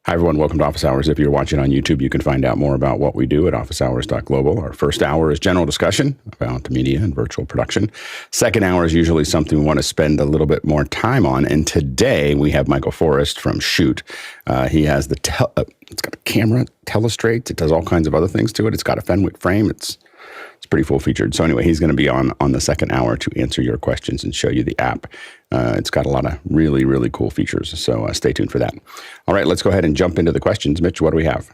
Hi, everyone. Welcome to Office Hours. If you're watching on YouTube, you can find out more about what we do at officehours.global. Our first hour is general discussion about media and virtual production. Second hour is usually something we want to spend a little bit more time on. And today we have Michael Forrest from Shoot. He has it's got a camera, telestrator. It does all kinds of other things to it. It's got a Fenwick frame. It's pretty full featured. So anyway, he's going to be on the second hour to answer your questions and show you the app. It's got a lot of really, really cool features. So stay tuned for that. All right, let's go ahead and jump into the questions. Mitch, what do we have?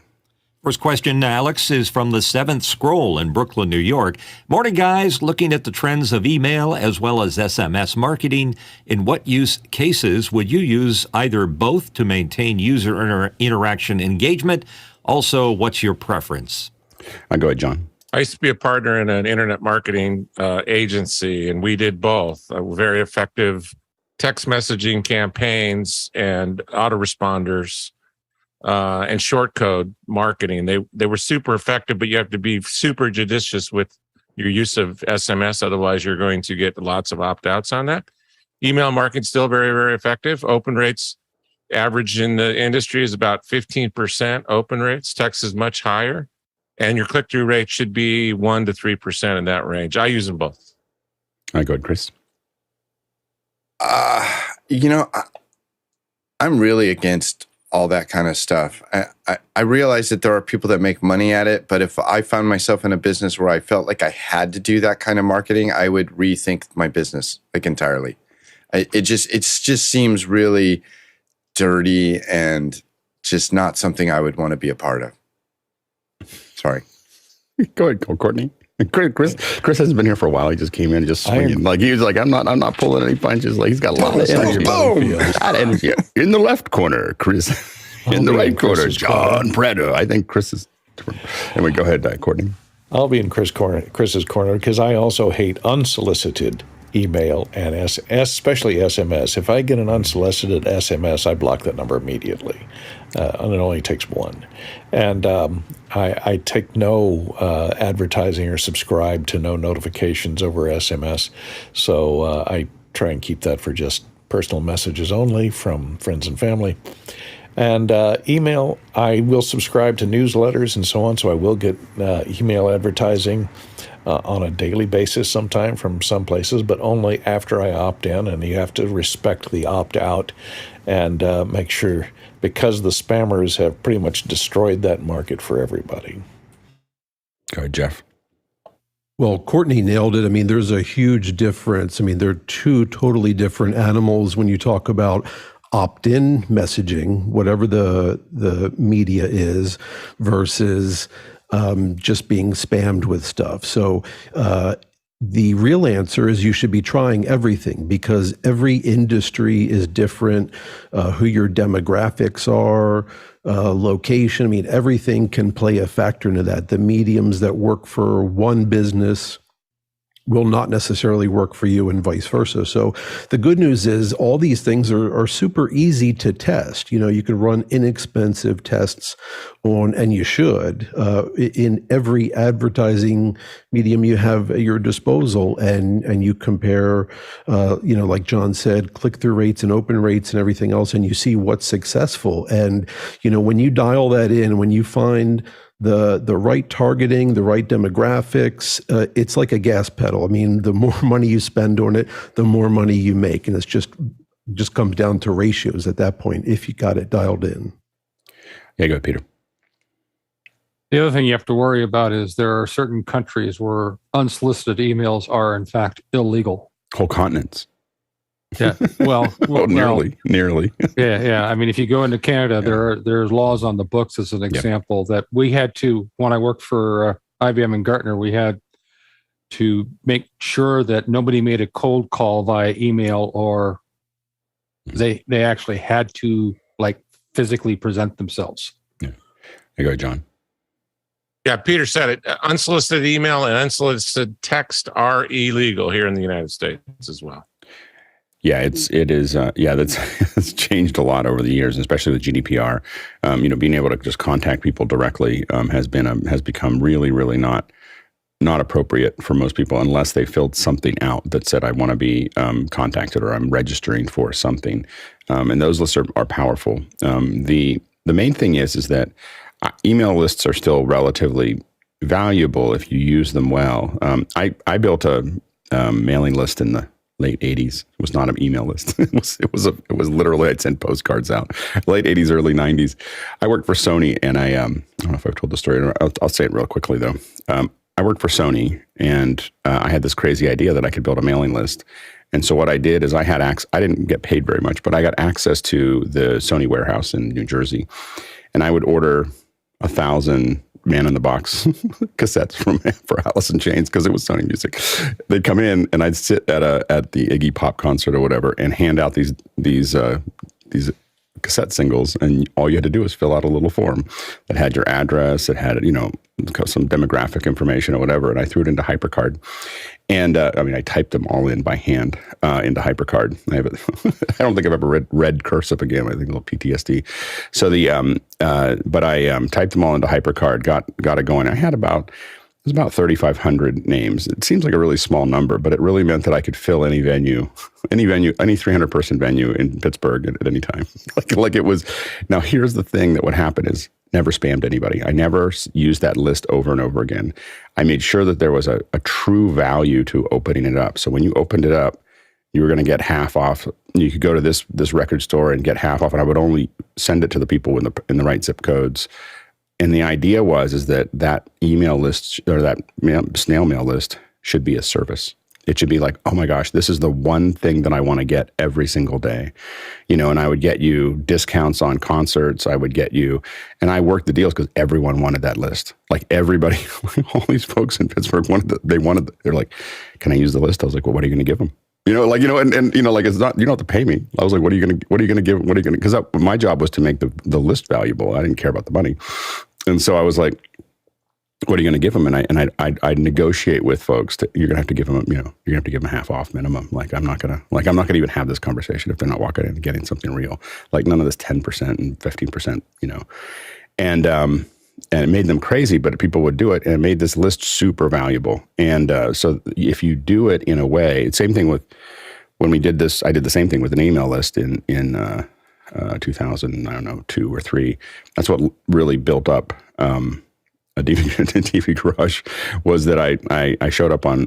First question, Alex, is from the Seventh Scroll in Brooklyn, New York. Morning, guys. Looking at the trends of email as well as SMS marketing, in what use cases would you use either both to maintain user interaction engagement? Also, what's your preference? Go ahead, John. I used to be a partner in an internet marketing agency, and we did both. Very effective text messaging campaigns and autoresponders and short code marketing. They were super effective, but you have to be super judicious with your use of SMS. Otherwise, you're going to get lots of opt-outs on that. Email marketing still very, very effective. Open rates average in the industry is about 15% open rates. Text is much higher. And your click-through rate should be 1 to 3% in that range. I use them both. Go ahead, Chris. I'm really against all that kind of stuff. I realize that there are people that make money at it, but if I found myself in a business where I felt like I had to do that kind of marketing, I would rethink my business entirely. It just seems really dirty and just not something I would want to be a part of. Sorry. Go ahead, Courtney. Chris hasn't been here for a while. He just came in just swinging. Like he was like, I'm not pulling any punches. Like he's got a lot of energy. Boom! A lot of energy. In the left corner, Chris. In the right corner, John Preto. I think Chris is. Anyway, go ahead, Courtney. I'll be in Chris's corner because I also hate unsolicited email and especially SMS. If I get an unsolicited SMS, I block that number immediately. And it only takes one. And I take no advertising or subscribe to no notifications over SMS. So I try and keep that for just personal messages only from friends and family. And email, I will subscribe to newsletters and so on. So I will get email advertising on a daily basis sometime from some places, but only after I opt in, and you have to respect the opt-out and make sure, because the spammers have pretty much destroyed that market for everybody. Go ahead, Jeff. Well, Courtney nailed it. I mean, there's a huge difference. I mean, they're two totally different animals when you talk about opt-in messaging, whatever the media is, versus just being spammed with stuff. So the real answer is you should be trying everything, because every industry is different, who your demographics are, location. I mean, everything can play a factor into that. The mediums that work for one business will not necessarily work for you, and vice versa. So the good news is all these things are super easy to test. You know, you can run inexpensive tests on, and you should, in every advertising medium you have at your disposal, and you compare, like John said, click-through rates and open rates and everything else, and you see what's successful. And, when you dial that in, when you find the right targeting, the right demographics, it's like a gas pedal. I mean, the more money you spend on it, the more money you make. And it's just comes down to ratios at that point, if you got it dialed in. Yeah, go ahead, Peter. The other thing you have to worry about is there are certain countries where unsolicited emails are, in fact, illegal. Whole continents. Yeah, well, nearly. Yeah. I mean, if you go into Canada, there's laws on the books, as an example, that we had to, when I worked for IBM and Gartner, we had to make sure that nobody made a cold call via email, or they actually had to physically present themselves. Yeah. There you go, John. Yeah, Peter said it. Unsolicited email and unsolicited text are illegal here in the United States as well. Yeah, it's changed a lot over the years, especially with GDPR. Being able to just contact people directly has become really, really not appropriate for most people unless they filled something out that said, I want to be contacted, or I'm registering for something. And those lists are powerful. the main thing is that email lists are still relatively valuable if you use them well. I built a mailing list in the late 80s. It was not an email list. It was literally, I'd send postcards out. Late 80s, early 90s. I worked for Sony, and I don't know if I've told the story. I'll say it real quickly though. I worked for Sony, and I had this crazy idea that I could build a mailing list. And so what I did is I didn't get paid very much, but I got access to the Sony warehouse in New Jersey, and I would order 1,000 Man in the Box cassettes for Alice in Chains, because it was Sony Music. They'd come in, and I'd sit at the Iggy Pop concert or whatever and hand out these cassette singles, and all you had to do was fill out a little form that had your address, it had, some demographic information or whatever, and I threw it into HyperCard. And I typed them all in by hand into HyperCard. I don't think I've ever read cursive again. I think a little PTSD. So but I typed them all into HyperCard, got it going. It was about 3,500 names. It seems like a really small number, but it really meant that I could fill any venue, any 300-person venue in Pittsburgh at any time. Like it was. Now here's the thing that would happen is never spammed anybody. I never used that list over and over again. I made sure that there was a true value to opening it up. So when you opened it up, you were going to get half off. You could go to this record store and get half off, and I would only send it to the people in the right zip codes. And the idea is that email list, or that snail mail list, should be a service. It should be like, oh my gosh, this is the one thing that I want to get every single day. And I would get you discounts on concerts. I would get you, and I worked the deals because everyone wanted that list. Like everybody, all these folks in Pittsburgh they're like, can I use the list? I was like, well, what are you going to give them? It's not, you don't have to pay me. I was like, what are you going to give? What are you going to, because my job was to make the list valuable. I didn't care about the money. And so I was like, what are you going to give them? And I'd negotiate with folks you're going to have to give them, you're going to have to give them half off minimum. I'm not going to even have this conversation if they're not walking in and getting something real. Like none of this 10% and 15%, and it made them crazy, but people would do it, and it made this list super valuable. And so if you do it in a way, same thing with when we did this, I did the same thing with an email list in 2000, I don't know, 2 or 3. That's what really built up a TV Garage, was that I showed up on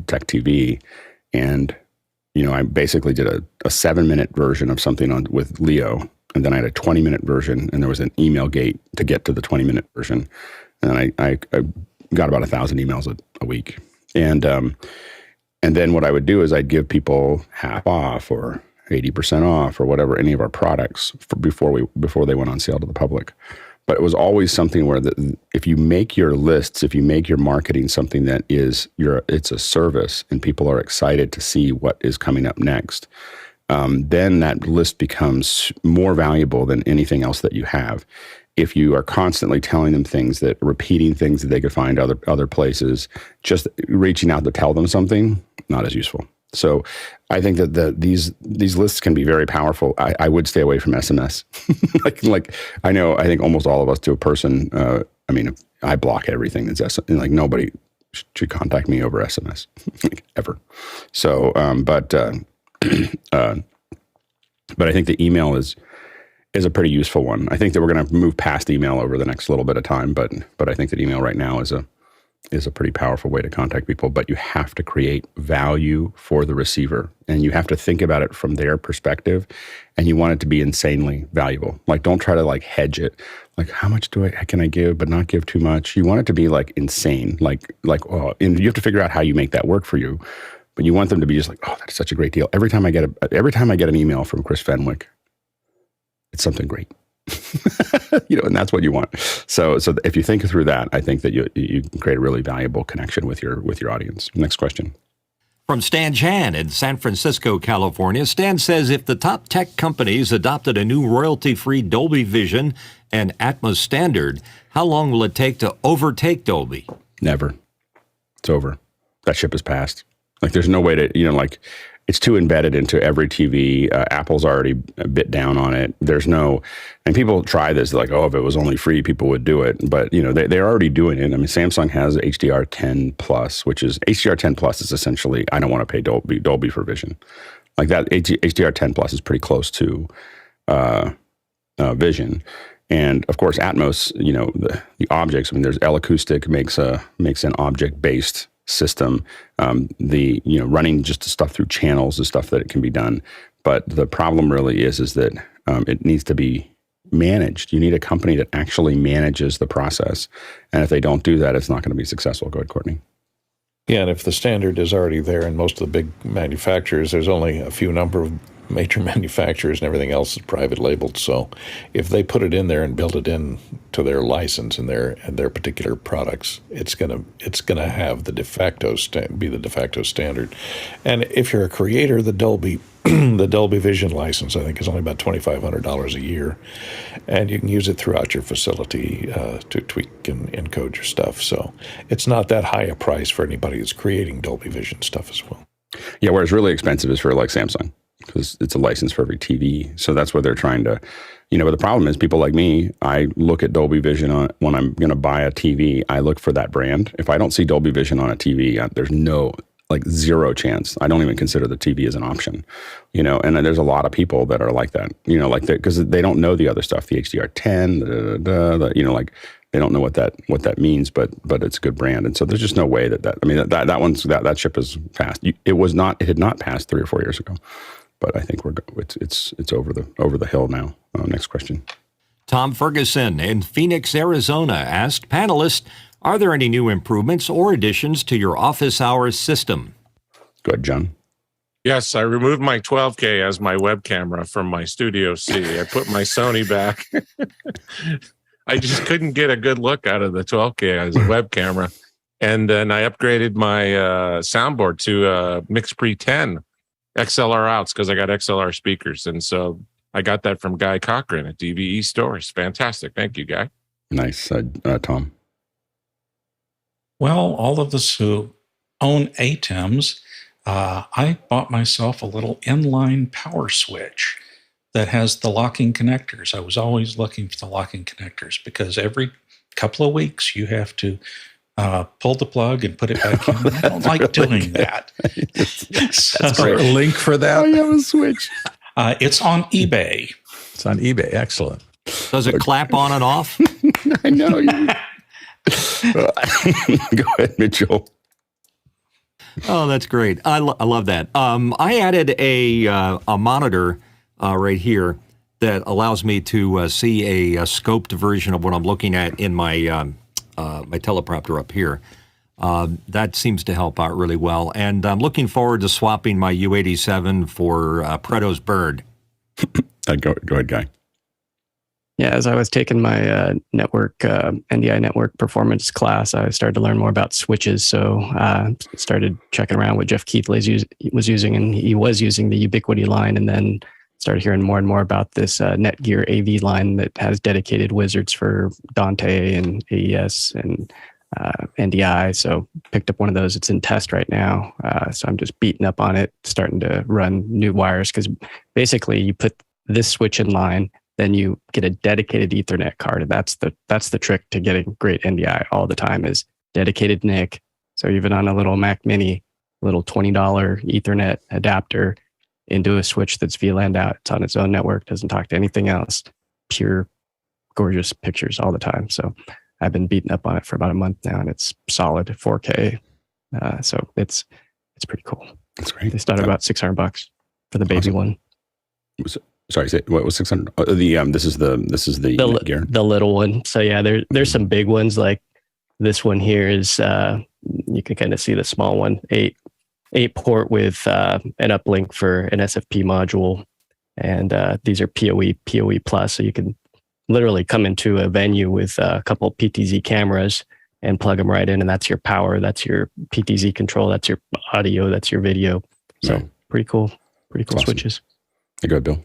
Tech TV, and I basically did a 7-minute version of something with Leo, and then I had a 20-minute version, and there was an email gate to get to the 20-minute version, and I got about 1,000 emails a week, and then what I would do is I'd give people half off or 80% off or whatever, any of our products before they went on sale to the public. But it was always something where if you make your lists, if you make your marketing something that it's a service, and people are excited to see what is coming up next, then that list becomes more valuable than anything else that you have. If you are constantly telling them repeating things that they could find other places, just reaching out to tell them something, not as useful. So I think that these lists can be very powerful. I would stay away from SMS. I think almost all of us to a person. I block everything that's SMS. Like nobody should contact me over SMS ever. So, but I think the email is a pretty useful one. I think that we're going to move past email over the next little bit of time, but I think that email right now is a pretty powerful way to contact people, but you have to create value for the receiver, and you have to think about it from their perspective, and you want it to be insanely valuable. Like, don't try to hedge it. Like, how much can I give, but not give too much? You want it to be insane. And you have to figure out how you make that work for you, but you want them to be just like, oh, that's such a great deal. Every time I get an email from Chris Fenwick, it's something great. And that's what you want. So if you think through that, I think that you can create a really valuable connection with your audience. Next question. From Stan Chan in San Francisco, California. Stan says, if the top tech companies adopted a new royalty-free Dolby Vision and Atmos standard, how long will it take to overtake Dolby? Never. It's over. That ship has passed. There's no way to, it's too embedded into every TV. Apple's already a bit down on it. And people try this, like, oh, if it was only free, people would do it. But, they're already doing it. I mean, Samsung has HDR10 Plus, which is, HDR10 Plus is essentially, I don't want to pay Dolby for vision. Like that, HDR10 Plus is pretty close to vision. And of course, Atmos, the objects. I mean, there's L Acoustic makes an object-based system. Running just stuff through channels is stuff that it can be done. But the problem really is that it needs to be managed. You need a company that actually manages the process. And if they don't do that, it's not going to be successful. Go ahead, Courtney. Yeah, and if the standard is already there in most of the big manufacturers, there's only a few number of major manufacturers and everything else is private labeled. So if they put it in there and build it in to their license and their particular products, it's gonna have the de facto be the de facto standard. And if you're a creator, the Dolby the Dolby Vision license, I think, is only about $2,500 a year, and you can use it throughout your facility to tweak and encode your stuff. So it's not that high a price for anybody that's creating Dolby Vision stuff as well. Yeah, where it's really expensive is for like Samsung, because it's a license for every TV. So that's what they're trying to, but the problem is people like me, I look at Dolby Vision when I'm going to buy a TV, I look for that brand. If I don't see Dolby Vision on a TV, there's zero chance. I don't even consider the TV as an option, and there's a lot of people that are like that, because they don't know the other stuff, the HDR10, they don't know what that means, but it's a good brand. And so there's just no way that ship has passed. It had not passed 3 or 4 years ago. But I think it's over the hill now. Next question. Tom Ferguson in Phoenix, Arizona asked panelists, are there any new improvements or additions to your office hours system? Go ahead, John. Yes, I removed my 12K as my web camera from my Studio C. I put my Sony back. I just couldn't get a good look out of the 12K as a web camera. And then I upgraded my soundboard to MixPre 10 XLR outs because I got XLR speakers. And so I got that from Guy Cochran at DVE Stores. Fantastic. Thank you, Guy. Nice. Tom? Well, all of us who own ATEMs, I bought myself a little inline power switch that has the locking connectors. I was always looking for the locking connectors because every couple of weeks you have to pull the plug and put it back in. I don't like doing that. That's great. A link for that? Oh, you have a switch. It's on eBay. It's on eBay. Excellent. Does it clap on and off? I know. Go ahead, Mitchell. Oh, that's great. I love that. I added a monitor right here that allows me to see a scoped version of what I'm looking at in my my teleprompter up here. That seems to help out really well. And I'm looking forward to swapping my U87 for Preto's Bird. Go ahead, Guy. Yeah, as I was taking my network, NDI network performance class, I started to learn more about switches. So started checking around what Jeff Keith was using, and he was using the Ubiquity line, and then started hearing more and more about this Netgear AV line that has dedicated wizards for Dante and AES and NDI. So picked up one of those. It's in test right now. So I'm just beating up on it, starting to run new wires, because basically you put this switch in line, then you get a dedicated Ethernet card. And that's the trick to getting great NDI all the time is dedicated NIC. So even on a little Mac Mini, little $20 Ethernet adapter into a switch that's VLAN'd out. It's on its own network, doesn't talk to anything else. Pure, gorgeous pictures all the time. So I've been beating up on it for about a month now, and it's solid 4K. So it's pretty cool. That's great. They started about $600 for the baby one. Sorry, what was 600? This is the gear. The little one. So yeah, there's some big ones like this one here is. You can kind of see the small one, 8-port with an uplink for an SFP module, and these are PoE plus. So you can literally come into a venue with a couple of PTZ cameras and plug them right in, and that's your power, that's your PTZ control, that's your audio, that's your video. So right. Pretty cool Awesome. switches. Hey, go ahead, Bill.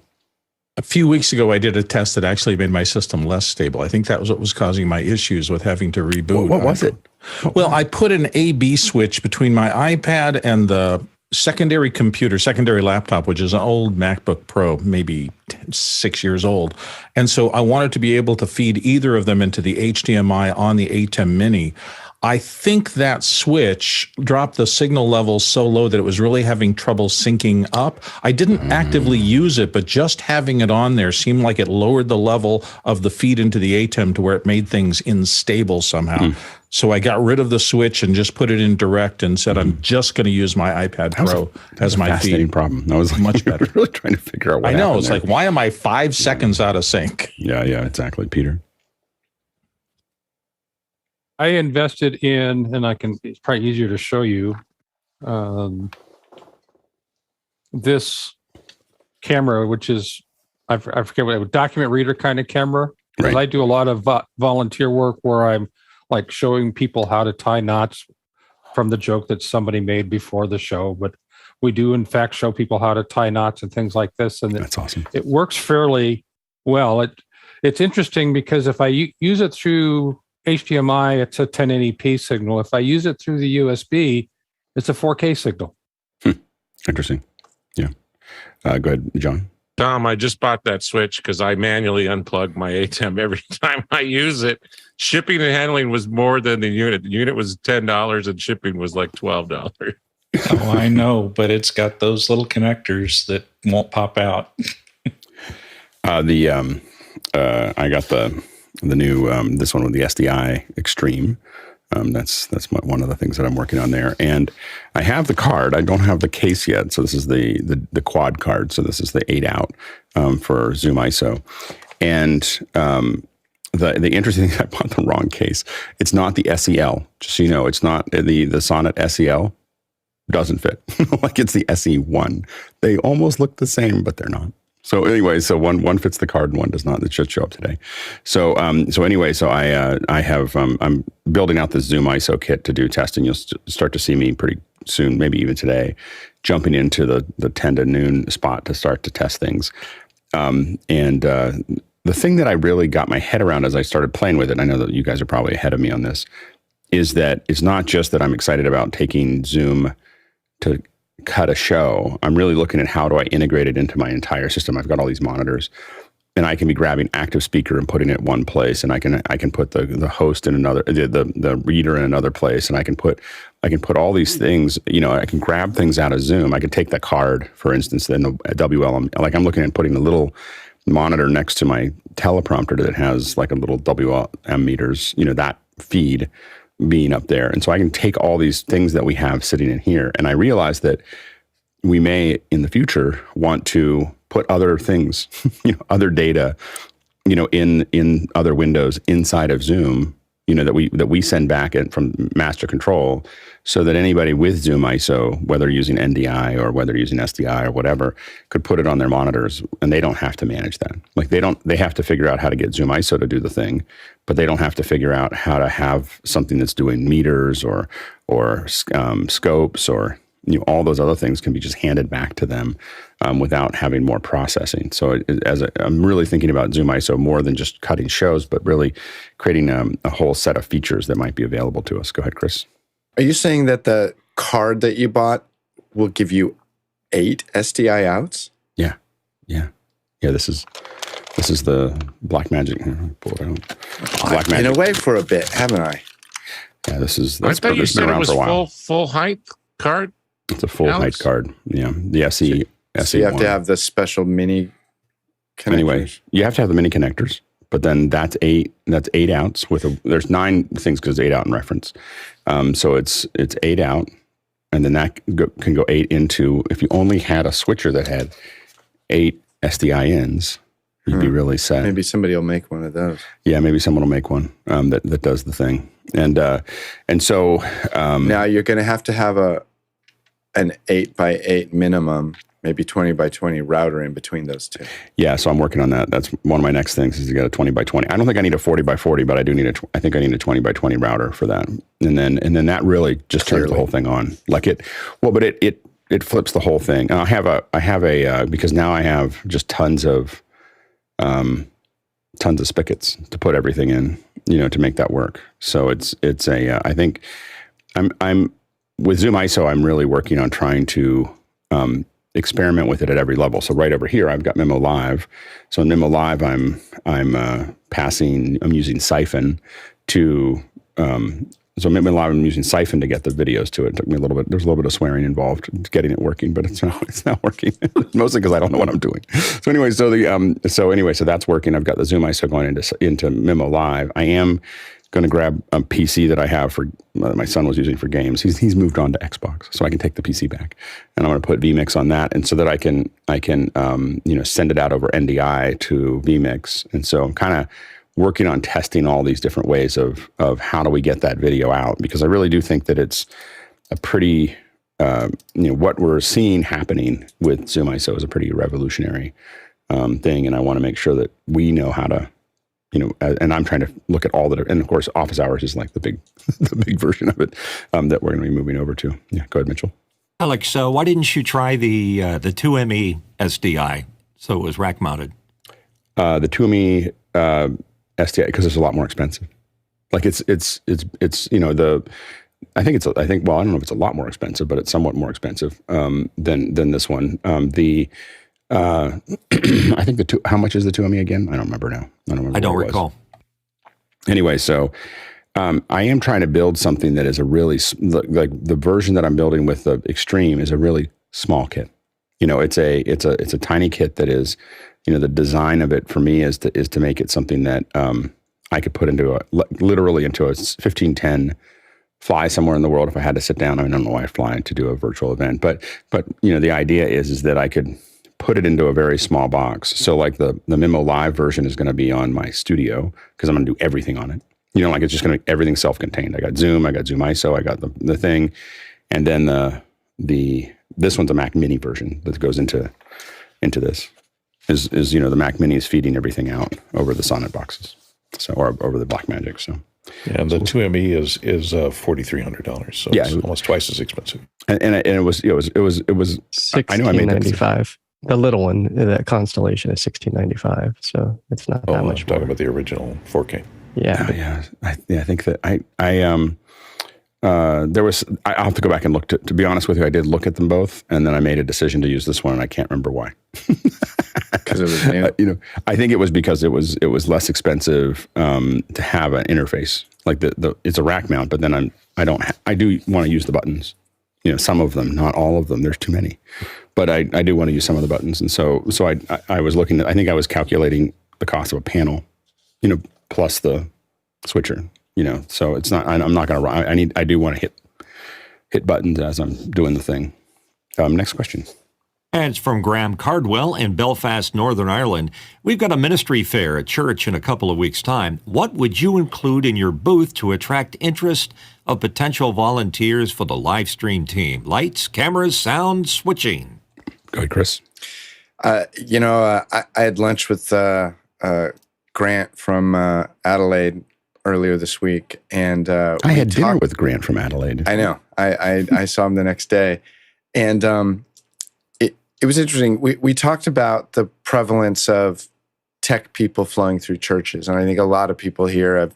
A few weeks ago, I did a test that actually made my system less stable. I think that was what was causing my issues with having to reboot. What was it? Well, I put an A/B switch between my iPad and the secondary laptop, which is an old MacBook Pro, maybe 6 years old. And so I wanted to be able to feed either of them into the HDMI on the ATEM Mini. I think that switch dropped the signal level so low that it was really having trouble syncing up. I didn't actively use it, but just having it on there seemed like it lowered the level of the feed into the ATEM to where it made things unstable somehow. So I got rid of the switch and just put it in direct and said, I'm just going to use my iPad Pro as my fascinating feed. problem. That was like, Much better. really trying to figure out what I know. happened It's there. like, why am I 5 seconds out of sync? Yeah, exactly, Peter. I invested in, and it's probably easier to show you, this camera, which is, I forget what, a document reader kind of camera. Because Right. I do a lot of volunteer work where I'm like showing people how to tie knots from the joke that somebody made before the show. But we do, in fact, show people how to tie knots and things like this. And That's awesome. it works fairly well. It's interesting because if I use it through HDMI, it's a 1080p signal. If I use it through the USB, it's a 4K signal. Interesting. Yeah. Go ahead, John. Tom, I just bought that switch because I manually unplug my ATEM every time I use it. Shipping and handling was more than the unit. The unit was $10 and shipping was like $12. Oh, I know, but it's got those little connectors that won't pop out. I got the new this one with the SDI Extreme. That's one of the things that I'm working on there. And I have the card. I don't have the case yet. So this is the quad card. So this is the 8-out for Zoom ISO. And the interesting thing, I bought the wrong case. It's not the SEL. Just so you know, it's not the Sonnet SEL. Doesn't fit. Like it's the SE1. They almost look the same, but they're not. So anyway, so one fits the card and one does not. It should show up today. So anyway, I have I'm building out this Zoom ISO kit to do testing. You'll start to see me pretty soon, maybe even today, jumping into the 10 to noon spot to start to test things. The thing that I really got my head around as I started playing with it, and I know that you guys are probably ahead of me on this, is that it's not just that I'm excited about taking Zoom to cut a show. I'm really looking at how do I integrate it into my entire system. I've got all these monitors, and I can be grabbing active speaker and putting it one place, and I can put the host in another, the reader in another place, and I can put all these things. You know, I can grab things out of Zoom. I can take the card, for instance, then the WLM. Like I'm looking at putting a little monitor next to my teleprompter that has like a little WLM meters. You know, that feed being up there. And so I can take all these things that we have sitting in here. And I realize that we may in the future want to put other things, other data, in other windows inside of Zoom, that we send back from master control, so that anybody with Zoom ISO, whether using NDI or whether using SDI or whatever, could put it on their monitors, and they don't have to manage that. Like they have to figure out how to get Zoom ISO to do the thing, but they don't have to figure out how to have something that's doing meters or scopes or all those other things can be just handed back to them without having more processing. So I'm really thinking about Zoom ISO more than just cutting shows, but really creating a whole set of features that might be available to us. Go ahead, Chris. Are you saying that the card that you bought will give you 8 SDI outs? Yeah. This is the Blackmagic. Pull it out. I've been away for a bit, haven't I? Yeah, I thought you said it was full height card. It's a full height card. Yeah, the SE. So you have to have the special mini connectors. Anyway, you have to have the mini connectors, but then that's 8 outs there's 9 things because 8 out in reference. So it's 8 out, and then that can go 8 into, if you only had a switcher that had 8 SDI ins, you'd be really set. Maybe somebody will make one of those. Yeah, maybe someone will make one that does the thing. And so now you're going to have an 8x8 minimum, maybe 20x20 router in between those two. Yeah, so I'm working on that. That's one of my next things is to get a 20x20. I don't think I need a 40x40, but I think I need a 20x20 router for that. And then that really just turns the whole thing on. Like it flips the whole thing. And I have a because now I have just tons of spigots to put everything in, to make that work. So I think I'm with Zoom ISO, I'm really working on trying to experiment with it at every level. So right over here, I've got mimoLive. So in mimoLive, I'm using Siphon to so mimoLive, I'm using Siphon to get the videos to it. It took me a little bit. There's a little bit of swearing involved in getting it working, but it's not working. Mostly because I don't know what I'm doing. So anyway, so that's working. I've got the Zoom ISO going into mimoLive. I am going to grab a PC that I have for my son was using for games. He's moved on to Xbox, so I can take the PC back, and I'm going to put vMix on that, and so that I can send it out over NDI to vMix, and so I'm kind of working on testing all these different ways of how do we get that video out, because I really do think that it's a pretty what we're seeing happening with Zoom ISO is a pretty revolutionary thing, and I want to make sure that we know how to. And I'm trying to look at all that, and of course, OfficeHours is like the big version of it that we're going to be moving over to. Yeah, go ahead, Mitchell. Alex, so why didn't you try the 2ME SDI so it was rack mounted? The 2ME SDI, because it's a lot more expensive. Like I don't know if it's a lot more expensive, but it's somewhat more expensive than this one. I think how much is the 2ME again? I don't remember now. I don't recall. Anyway, so I am trying to build something that is a really, like the version that I'm building with the Extreme is a really small kit. It's a tiny kit that is, the design of it for me is to make it something that I could put literally into a 1510, fly somewhere in the world if I had to sit down. I don't know why I fly to do a virtual event, but the idea is that I could put it into a very small box. So like the mimoLive version is going to be on my studio because I'm going to do everything on it. It's just going to be everything self-contained. I got Zoom ISO, I got the thing, and then this one's a Mac Mini version that goes into this. Is the Mac Mini is feeding everything out over the Sonnet boxes, or over the Blackmagic. So. Yeah, and the 2ME is $4,300, so it's almost twice as expensive. And it was $1,695. I know I made that. The little one, that Constellation, is $1,695, so it's not that much. I'm talking about the original 4K. Yeah, I think that there was. I'll have to go back and look. To be honest with you, I did look at them both, and then I made a decision to use this one, and I can't remember why. Because it was new. I think it was because it was less expensive to have an interface. Like it's a rack mount, but then I do want to use the buttons. Some of them, not all of them. There's too many, but I do want to use some of the buttons, and so I was looking at. I think I was calculating the cost of a panel, plus the switcher. So it's not. I'm not going to. I do want to hit buttons as I'm doing the thing. Next question. And it's from Graham Cardwell in Belfast, Northern Ireland. We've got a ministry fair at church in a couple of weeks' time. What would you include in your booth to attract interest of potential volunteers for the live stream team? Lights, cameras, sound, switching. Go ahead, Chris. I had lunch with Grant from Adelaide earlier this week, and I had dinner with Grant from Adelaide. I know. I saw him the next day, and it was interesting. We talked about the prevalence of tech people flowing through churches, and I think a lot of people here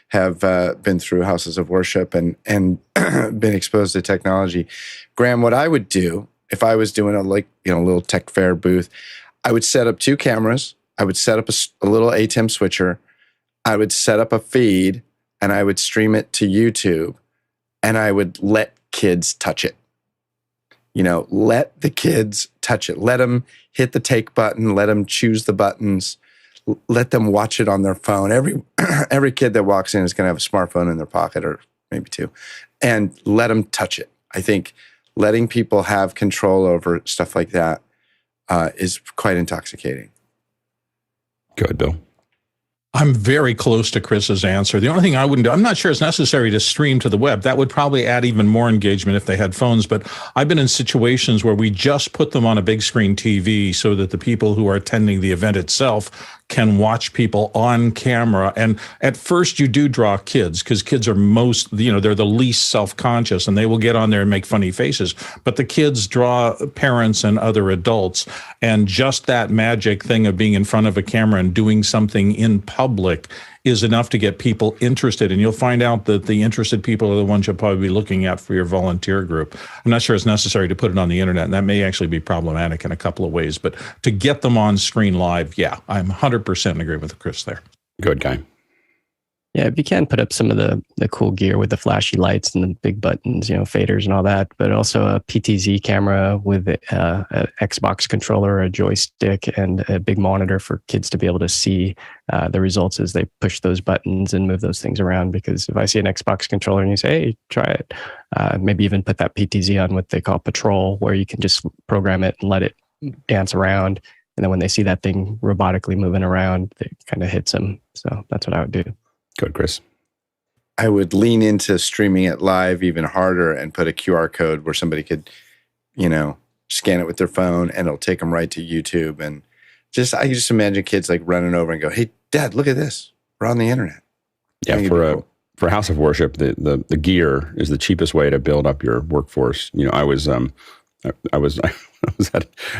have been through houses of worship and been exposed to technology. Graham, what I would do if I was doing a little tech fair booth, I would set up 2 cameras. I would set up a little ATEM switcher. I would set up a feed, and I would stream it to YouTube, and I would let kids touch it. Let the kids touch it. Let them hit the take button. Let them choose the buttons. Let them watch it on their phone. Every kid that walks in is going to have a smartphone in their pocket, or maybe 2, and let them touch it. I think letting people have control over stuff like that is quite intoxicating. Go ahead, Bill. I'm very close to Chris's answer. The only thing I wouldn't do, I'm not sure it's necessary to stream to the web. That would probably add even more engagement if they had phones. But I've been in situations where we just put them on a big screen TV so that the people who are attending the event itself can watch people on camera. And at first you do draw kids because kids are they're the least self-conscious and they will get on there and make funny faces. But the kids draw parents and other adults. And just that magic thing of being in front of a camera and doing something in public is enough to get people interested. And you'll find out that the interested people are the ones you'll probably be looking at for your volunteer group. I'm not sure it's necessary to put it on the internet, and that may actually be problematic in a couple of ways. But to get them on screen live, I'm 100% in agreement with Chris there. Good guy. Yeah, if you can put up some of the cool gear with the flashy lights and the big buttons, faders and all that, but also a PTZ camera with a Xbox controller, a joystick, and a big monitor for kids to be able to see the results as they push those buttons and move those things around. Because if I see an Xbox controller and you say, hey, try it, maybe even put that PTZ on what they call Patrol, where you can just program it and let it dance around. And then when they see that thing robotically moving around, it kind of hits them. So that's what I would do. Good, Chris. I would lean into streaming it live even harder and put a QR code where somebody could, scan it with their phone and it'll take them right to YouTube. And I just imagine kids like running over and go, "Hey, Dad, look at this. We're on the internet." Yeah, for House of Worship, the gear is the cheapest way to build up your workforce. I was at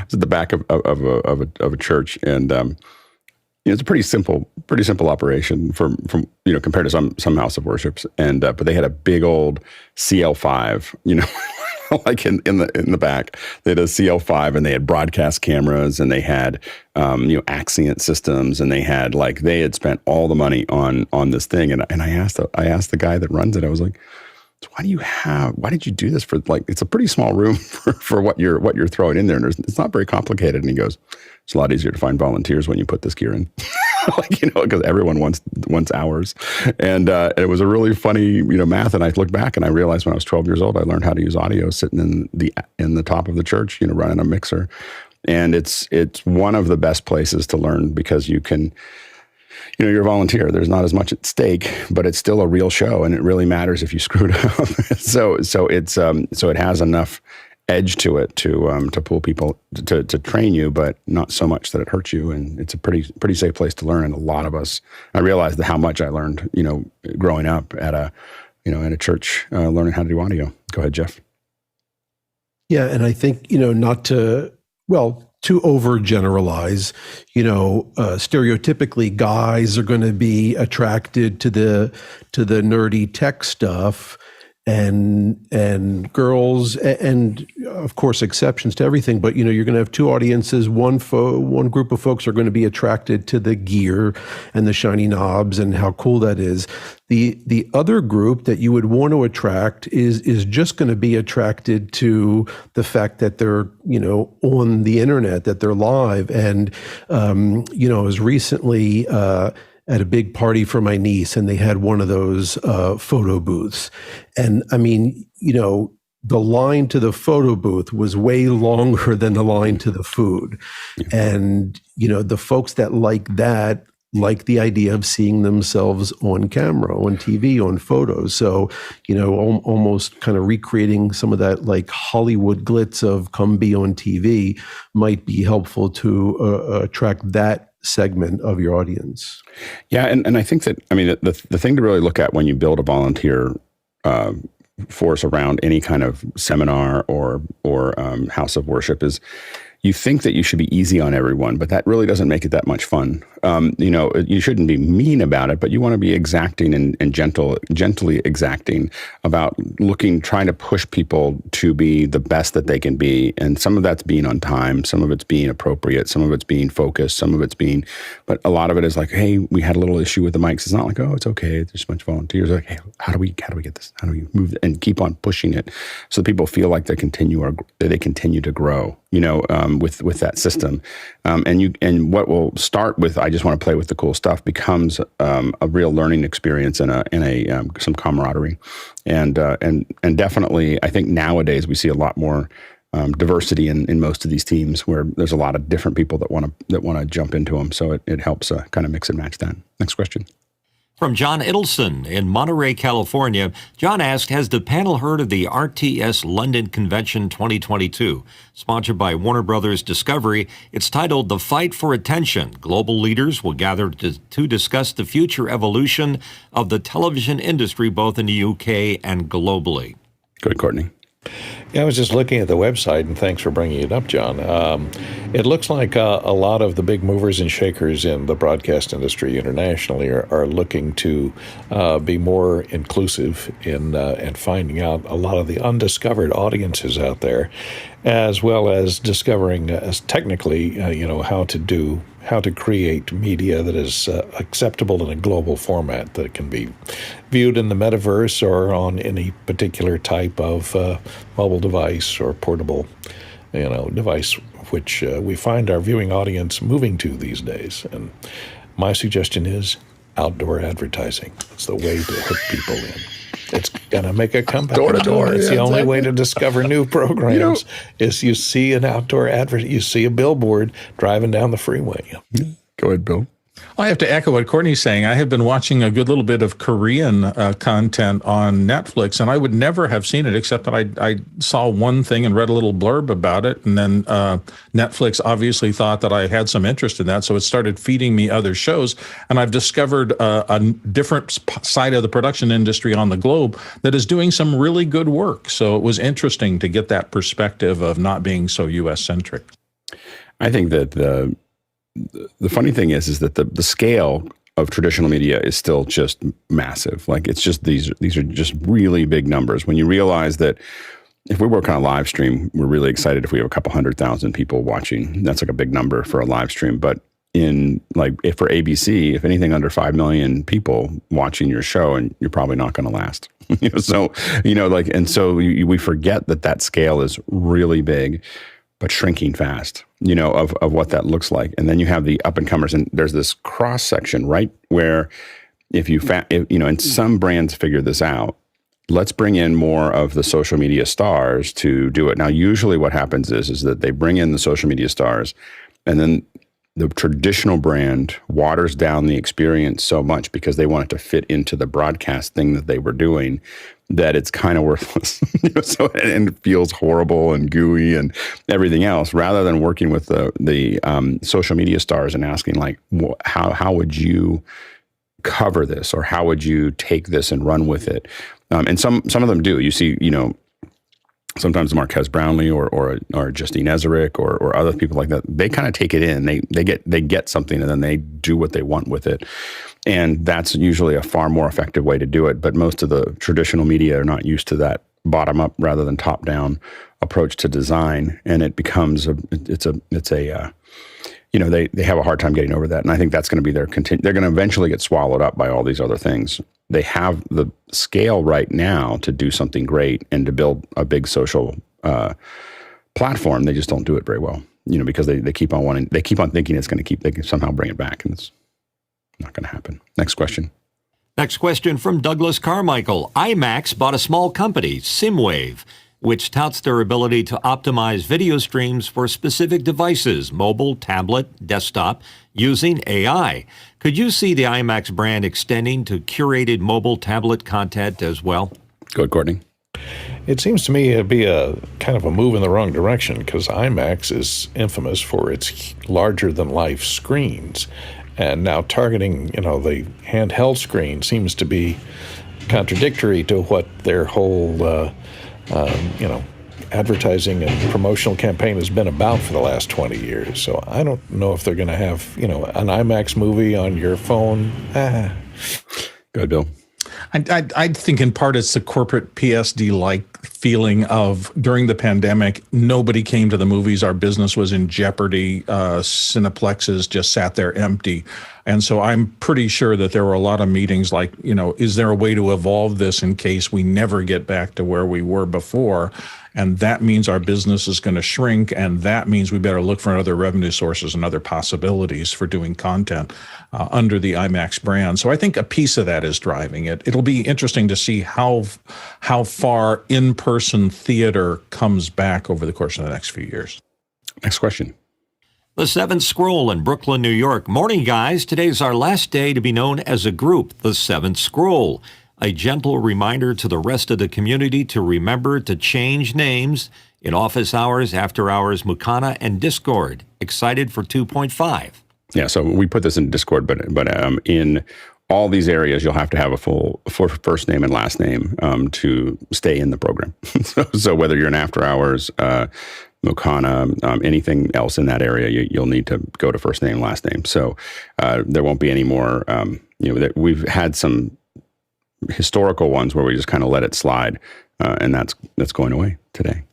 the back of a church, and it's a pretty simple operation from compared to some House of Worships, and but they had a big old CL5, like in the back. They had a CL5, and they had broadcast cameras, and they had Axient systems, and they had spent all the money on this thing, and I asked the guy that runs it, I was like, why did you do this for, it's a pretty small room for what you're throwing in there, and it's not very complicated. And he goes, it's a lot easier to find volunteers when you put this gear in, because everyone wants hours. And it was a really funny, math. And I look back and I realized when I was 12 years old, I learned how to use audio sitting in the top of the church, running a mixer. And it's one of the best places to learn, because you can, you're a volunteer. There's not as much at stake, but it's still a real show, and it really matters if you screwed up. so it has enough edge to it to pull people to train you, but not so much that it hurts you. And it's a pretty safe place to learn. And a lot of us, I realized how much I learned, growing up at a church, learning how to do audio. Go ahead, Jeff. Yeah, and I think not to overgeneralize, stereotypically guys are going to be attracted to the nerdy tech stuff, and girls, and of course exceptions to everything, but you're going to have two audiences. One group of folks are going to be attracted to the gear and the shiny knobs and how cool that is. The other group that you would want to attract is just going to be attracted to the fact that they're on the internet, that they're live. And I was recently at a big party for my niece, and they had one of those photo booths. And I mean, the line to the photo booth was way longer than the line to the food. Yeah. And, the folks that like that like the idea of seeing themselves on camera, on TV, on photos. So, almost kind of recreating some of that like Hollywood glitz of come be on TV might be helpful to attract that segment of your audience. Yeah, and I think that, the thing to really look at when you build a volunteer force around any kind of seminar or house of worship is, you think that you should be easy on everyone, but that really doesn't make it that much fun. You shouldn't be mean about it, but you want to be exacting and gently exacting about trying to push people to be the best that they can be. And some of that's being on time, some of it's being appropriate, some of it's being focused, some of it's but a lot of it is like, hey, we had a little issue with the mics. It's not like, oh, it's okay, there's a bunch of volunteers. Like, hey, how do we get this? How do we move it? And keep on pushing it so that people feel like they continue to grow, with that system. And what will start with, I just want to play with the cool stuff, becomes a real learning experience and some camaraderie. And definitely, I think nowadays we see a lot more diversity in most of these teams, where there's a lot of different people that want to jump into them. So it helps kind of mix and match that. Next question. From John Idelson in Monterey, California, John asked, has the panel heard of the RTS London Convention 2022? Sponsored by Warner Brothers Discovery, it's titled The Fight for Attention. Global leaders will gather to discuss the future evolution of the television industry, both in the UK and globally. Good, Courtney. Yeah, I was just looking at the website, and thanks for bringing it up, John. It looks like a lot of the big movers and shakers in the broadcast industry internationally are looking to be more inclusive in finding out a lot of the undiscovered audiences out there, as well as discovering technically, how to how to create media that is acceptable in a global format that can be viewed in the metaverse or on any particular type of mobile device or portable, device, which we find our viewing audience moving to these days. And my suggestion is outdoor advertising. It's the way to hook people in. It's going to make a comeback. Door to door. It's Yeah, the only exactly. way to discover new programs is you see an outdoor advert, you see a billboard driving down the freeway. Go ahead, Bill. I have to echo what Courtney's saying. I have been watching a good little bit of Korean content on Netflix, and I would never have seen it except that I saw one thing and read a little blurb about it, and then Netflix obviously thought that I had some interest in that, so it started feeding me other shows, and I've discovered a different side of the production industry on the globe that is doing some really good work. So it was interesting to get that perspective of not being so U.S.-centric. I think that the funny thing is that the scale of traditional media is still just massive. Like, it's just these are just really big numbers. When you realize that if we work on a live stream, we're really excited if we have a couple 100,000 people watching. That's like a big number for a live stream. But if for ABC, if anything under 5 million people watching your show, and you're probably not going to last. So we forget that scale is really big, but shrinking fast, of what that looks like. And then you have the up and comers, and there's this cross section, right? Where and some brands figure this out. Let's bring in more of the social media stars to do it. Now, usually what happens is that they bring in the social media stars, and then the traditional brand waters down the experience so much because they want it to fit into the broadcast thing that they were doing, that it's kind of worthless. And it feels horrible and gooey and everything else, rather than working with the social media stars and asking, like, how would you cover this, or how would you take this and run with it? And some of them do. You see, sometimes Marquez Brownlee or Justine Ezerick or other people like that, they kind of take it in. They get something, and then they do what they want with it. And that's usually a far more effective way to do it. But most of the traditional media are not used to that bottom up rather than top down approach to design, and it becomes they have a hard time getting over that. And I think that's going to be they're going to eventually get swallowed up by all these other things. They have the scale right now to do something great and to build a big social platform. They just don't do it very well, because they keep on thinking they can somehow bring it back, and it's not going to happen. Next question. Next question from Douglas Carmichael. IMAX bought a small company, SimWave, which touts their ability to optimize video streams for specific devices, mobile, tablet, desktop, using AI. Could you see the IMAX brand extending to curated mobile tablet content as well? Go ahead, Courtney. It seems to me it'd be a kind of a move in the wrong direction, because IMAX is infamous for its larger-than-life screens. And now targeting, the handheld screen seems to be contradictory to what their whole advertising and promotional campaign has been about for the last 20 years. So I don't know if they're going to have, an IMAX movie on your phone. Go ahead, Bill. I think in part it's the corporate PSD-like feeling of, during the pandemic, nobody came to the movies. Our business was in jeopardy. Cineplexes just sat there empty. And so I'm pretty sure that there were a lot of meetings like, is there a way to evolve this in case we never get back to where we were before? And that means our business is going to shrink, and that means we better look for other revenue sources and other possibilities for doing content under the IMAX brand. So I think a piece of that is driving it. It'll be interesting to see how far in-person theater comes back over the course of the next few years. Next question. The Seventh Scroll in Brooklyn, New York. Morning, guys. Today's our last day to be known as a group, the Seventh Scroll. A gentle reminder to the rest of the community to remember to change names in office hours, after hours, Mukana, and Discord. Excited for 2.5. Yeah, so we put this in Discord, but in all these areas, you'll have to have a full first name and last name to stay in the program. So whether you're in after hours, Mukana, anything else in that area, you'll need to go to first name, last name. So there won't be any more. We've had some historical ones where we just kind of let it slide, and that's going away today.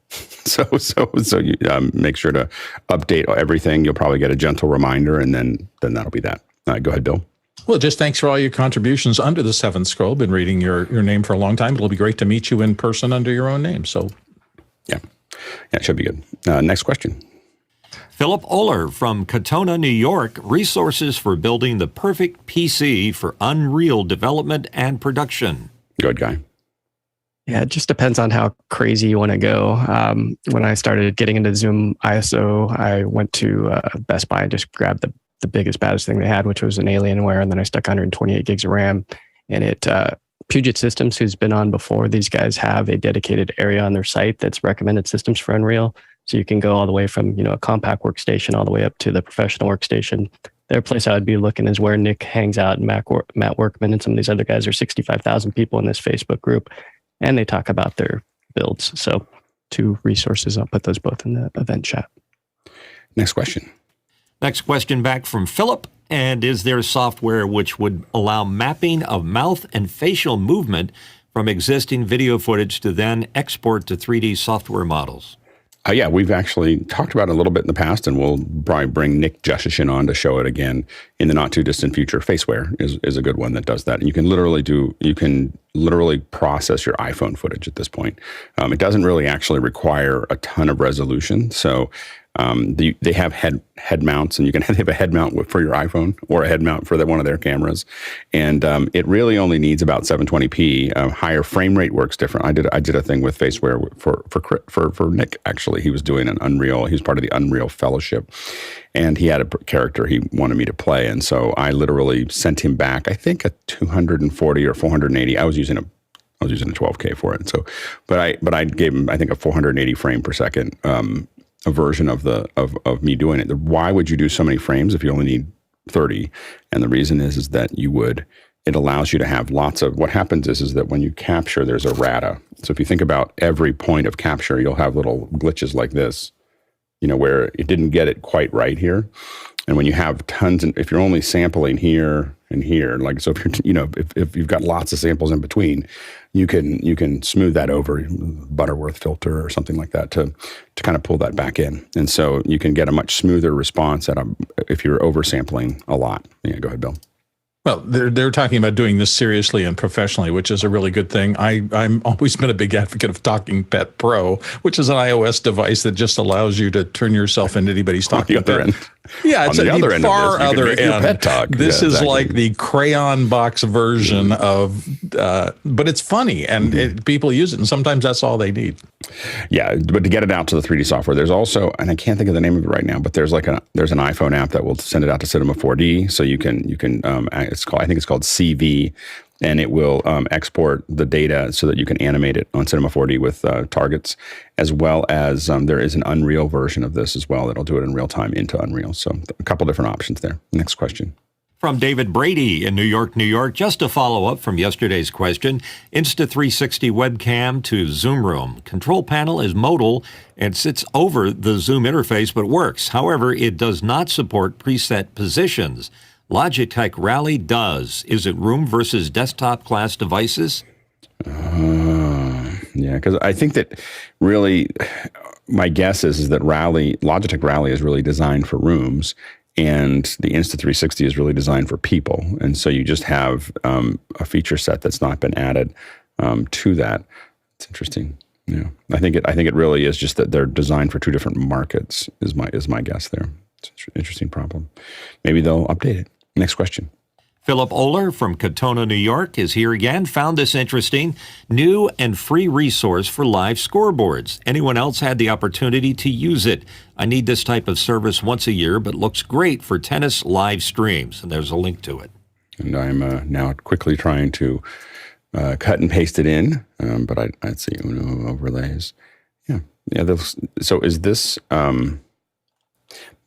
So you make sure to update everything. You'll probably get a gentle reminder, and then that'll be that. Go ahead, Bill. Well, just thanks for all your contributions under the seventh scroll. Been reading your name for a long time. It'll be great to meet you in person under your own name. So, yeah, it should be good. Next question. Philip Oler from Katona, New York, resources for building the perfect PC for Unreal development and production. Good guy. Yeah, it just depends on how crazy you want to go. When I started getting into Zoom ISO, I went to Best Buy and just grabbed the biggest, baddest thing they had, which was an Alienware, and then I stuck 128 gigs of RAM. And Puget Systems, who's been on before, these guys have a dedicated area on their site that's recommended systems for Unreal. So you can go all the way from a compact workstation all the way up to the professional workstation. Their place I would be looking is where Nick hangs out, and Matt Workman and some of these other guys. There's 65,000 people in this Facebook group, and they talk about their builds. So 2 resources, I'll put those both in the event chat. Next question. Next question back from Philip. And is there software which would allow mapping of mouth and facial movement from existing video footage to then export to 3D software models? Yeah, we've actually talked about it a little bit in the past, and we'll probably bring Nick Jushishin on to show it again in the not too distant future. Faceware is a good one that does that. And you can literally process your iPhone footage at this point. It doesn't really actually require a ton of resolution. So they have head mounts, and you can have a head mount for your iPhone or a head mount for one of their cameras, and it really only needs about 720p. Higher frame rate works different. I did a thing with Faceware for Nick. Actually, he was doing an Unreal. He was part of the Unreal Fellowship, and he had a character he wanted me to play, and so I literally sent him back, I think, a 240 or 480. I was using a 12K for it. So, but I gave him, I think, a 480 frame per second. A version of me doing it. Why would you do so many frames if you only need 30? And the reason is that it allows you to have lots of, what happens is that when you capture, there's errata. So if you think about every point of capture, you'll have little glitches like this, where it didn't get it quite right here. And when you have tons, and if you're only sampling here and here, like, so if you're, if you've got lots of samples in between, you can smooth that over, Butterworth filter or something like that to kind of pull that back in. And so you can get a much smoother response if you're oversampling a lot. Yeah, go ahead, Bill. Well, they're talking about doing this seriously and professionally, which is a really good thing. I'm always been a big advocate of Talking Pet Pro, which is an iOS device that just allows you to turn yourself into anybody's talking pet. End. Yeah, it's on the at other the end far of other end. Pet talk. This is like the crayon box version of, but it's funny, and people use it, and sometimes that's all they need. Yeah, but to get it out to the 3D software, there's also, and I can't think of the name of it right now, but there's an iPhone app that will send it out to Cinema 4D, so you can I think it's called CV, and it will export the data so that you can animate it on Cinema 4D with targets, as well as there is an Unreal version of this as well that'll do it in real time into Unreal. So a couple different options there. Next question. From David Brady in New York, New York, just a follow-up from yesterday's question. Insta360 webcam to Zoom Room. Control panel is modal and sits over the Zoom interface, but works. However, it does not support preset positions. Logitech Rally does. Is it room versus desktop class devices? Yeah, because I think that really, my guess is that Logitech Rally is really designed for rooms, and the Insta360 is really designed for people. And so you just have a feature set that's not been added to that. It's interesting. Yeah, I think it really is just that they're designed for 2 different markets. Is my guess there. It's an interesting problem. Maybe they'll update it. Next question. Philip Oler from Katona, New York is here again. Found this interesting. New and free resource for live scoreboards. Anyone else had the opportunity to use it? I need this type of service once a year, but looks great for tennis live streams. And there's a link to it. And I'm now quickly trying to cut and paste it in, but I'd see Uno overlays. Yeah. So is this?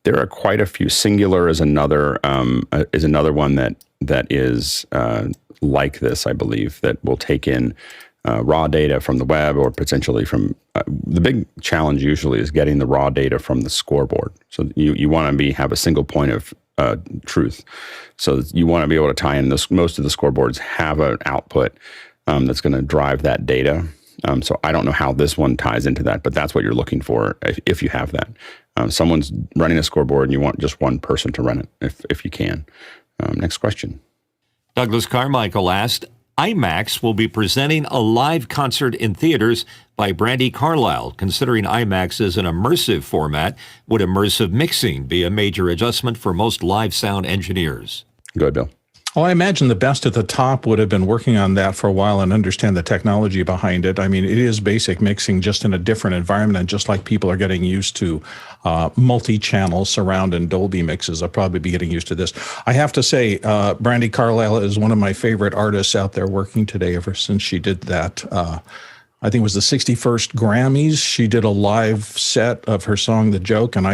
There are quite a few. Singular is another one that is like this, I believe, that will take in raw data from the web or potentially from the big challenge usually is getting the raw data from the scoreboard. So you want to have a single point of truth. So you want to be able to tie in this. Most of the scoreboards have an output that's going to drive that data. So I don't know how this one ties into that, but that's what you're looking for if you have that. Someone's running a scoreboard and you want just one person to run it if you can. Next question. Douglas Carmichael asked, IMAX will be presenting a live concert in theaters by Brandy Carlisle. Considering IMAX is an immersive format, would immersive mixing be a major adjustment for most live sound engineers? Go ahead, Bill. Well, I imagine the best at the top would have been working on that for a while and understand the technology behind it. I mean, it is basic mixing just in a different environment, and just like people are getting used to multi-channel surround and Dolby mixes, I'll probably be getting used to this. I have to say, Brandy Carlisle is one of my favorite artists out there working today ever since she did that. I think it was the 61st Grammys. She did a live set of her song, The Joke. And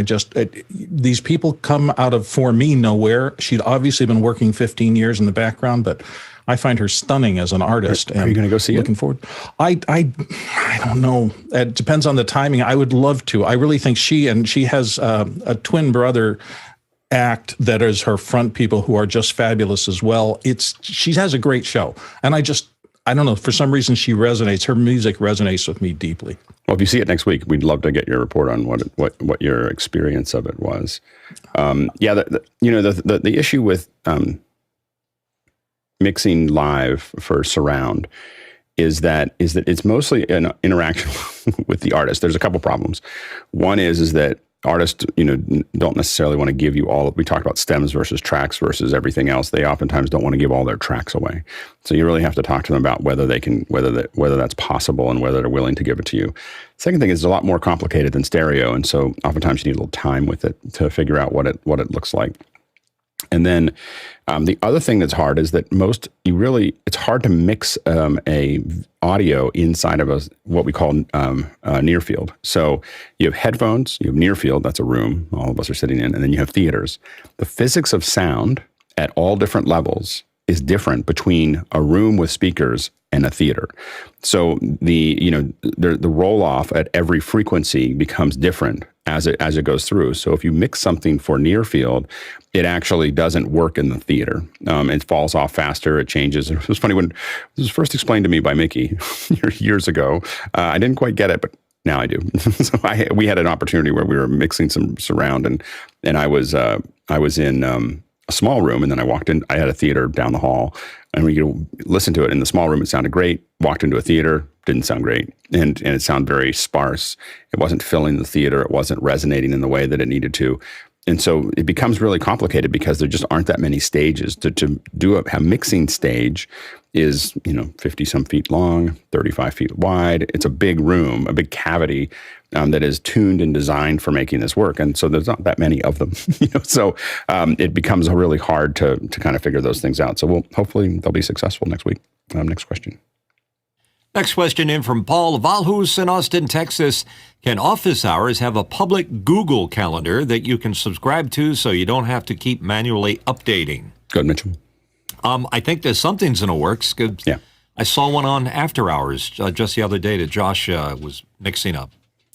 these people come out of, for me, nowhere. She'd obviously been working 15 years in the background, but I find her stunning as an artist. Are you going to go see looking forward? I don't know. It depends on the timing. I would love to. I really think she has a twin brother act that is her front people who are just fabulous as well. She has a great show. And I don't know, for some reason she resonates. Her music resonates with me deeply. Well, if you see it next week, we'd love to get your report on what your experience of it was. The issue with mixing live for surround is that it's mostly an interaction with the artist. There's a couple problems. One is that artists, don't necessarily want to give you all. We talked about stems versus tracks versus everything else. They oftentimes don't want to give all their tracks away. So you really have to talk to them about whether they can, whether that's possible, and whether they're willing to give it to you. Second thing is it's a lot more complicated than stereo, and so oftentimes you need a little time with it to figure out what it looks like. And then the other thing that's hard is that it's hard to mix a audio inside of what we call near field. So you have headphones, you have near field, that's a room all of us are sitting in, and then you have theaters. The physics of sound at all different levels is different between a room with speakers and a theater. So the roll off at every frequency becomes different as it goes through. So if you mix something for near field, it actually doesn't work in the theater. It falls off faster. It changes. It was funny when this was first explained to me by Mickey years ago. I didn't quite get it, but now I do. So we had an opportunity where we were mixing some surround, and I was in a small room, and then I walked in. I had a theater down the hall, and we listened to it in the small room. It sounded great. Walked into a theater, didn't sound great, and it sounded very sparse. It wasn't filling the theater. It wasn't resonating in the way that it needed to. And so it becomes really complicated because there just aren't that many stages. To do a mixing stage is 50 some feet long, 35 feet wide. It's a big room, a big cavity that is tuned and designed for making this work. And so there's not that many of them. So it becomes really hard to kind of figure those things out. So hopefully they'll be successful next week. Next question. Next question in from Paul Valhus in Austin, Texas. Can Office Hours have a public Google Calendar that you can subscribe to so you don't have to keep manually updating? Go ahead, Mitchell. I think there's something's in the works. Yeah. I saw one on After Hours just the other day that Josh was mixing up.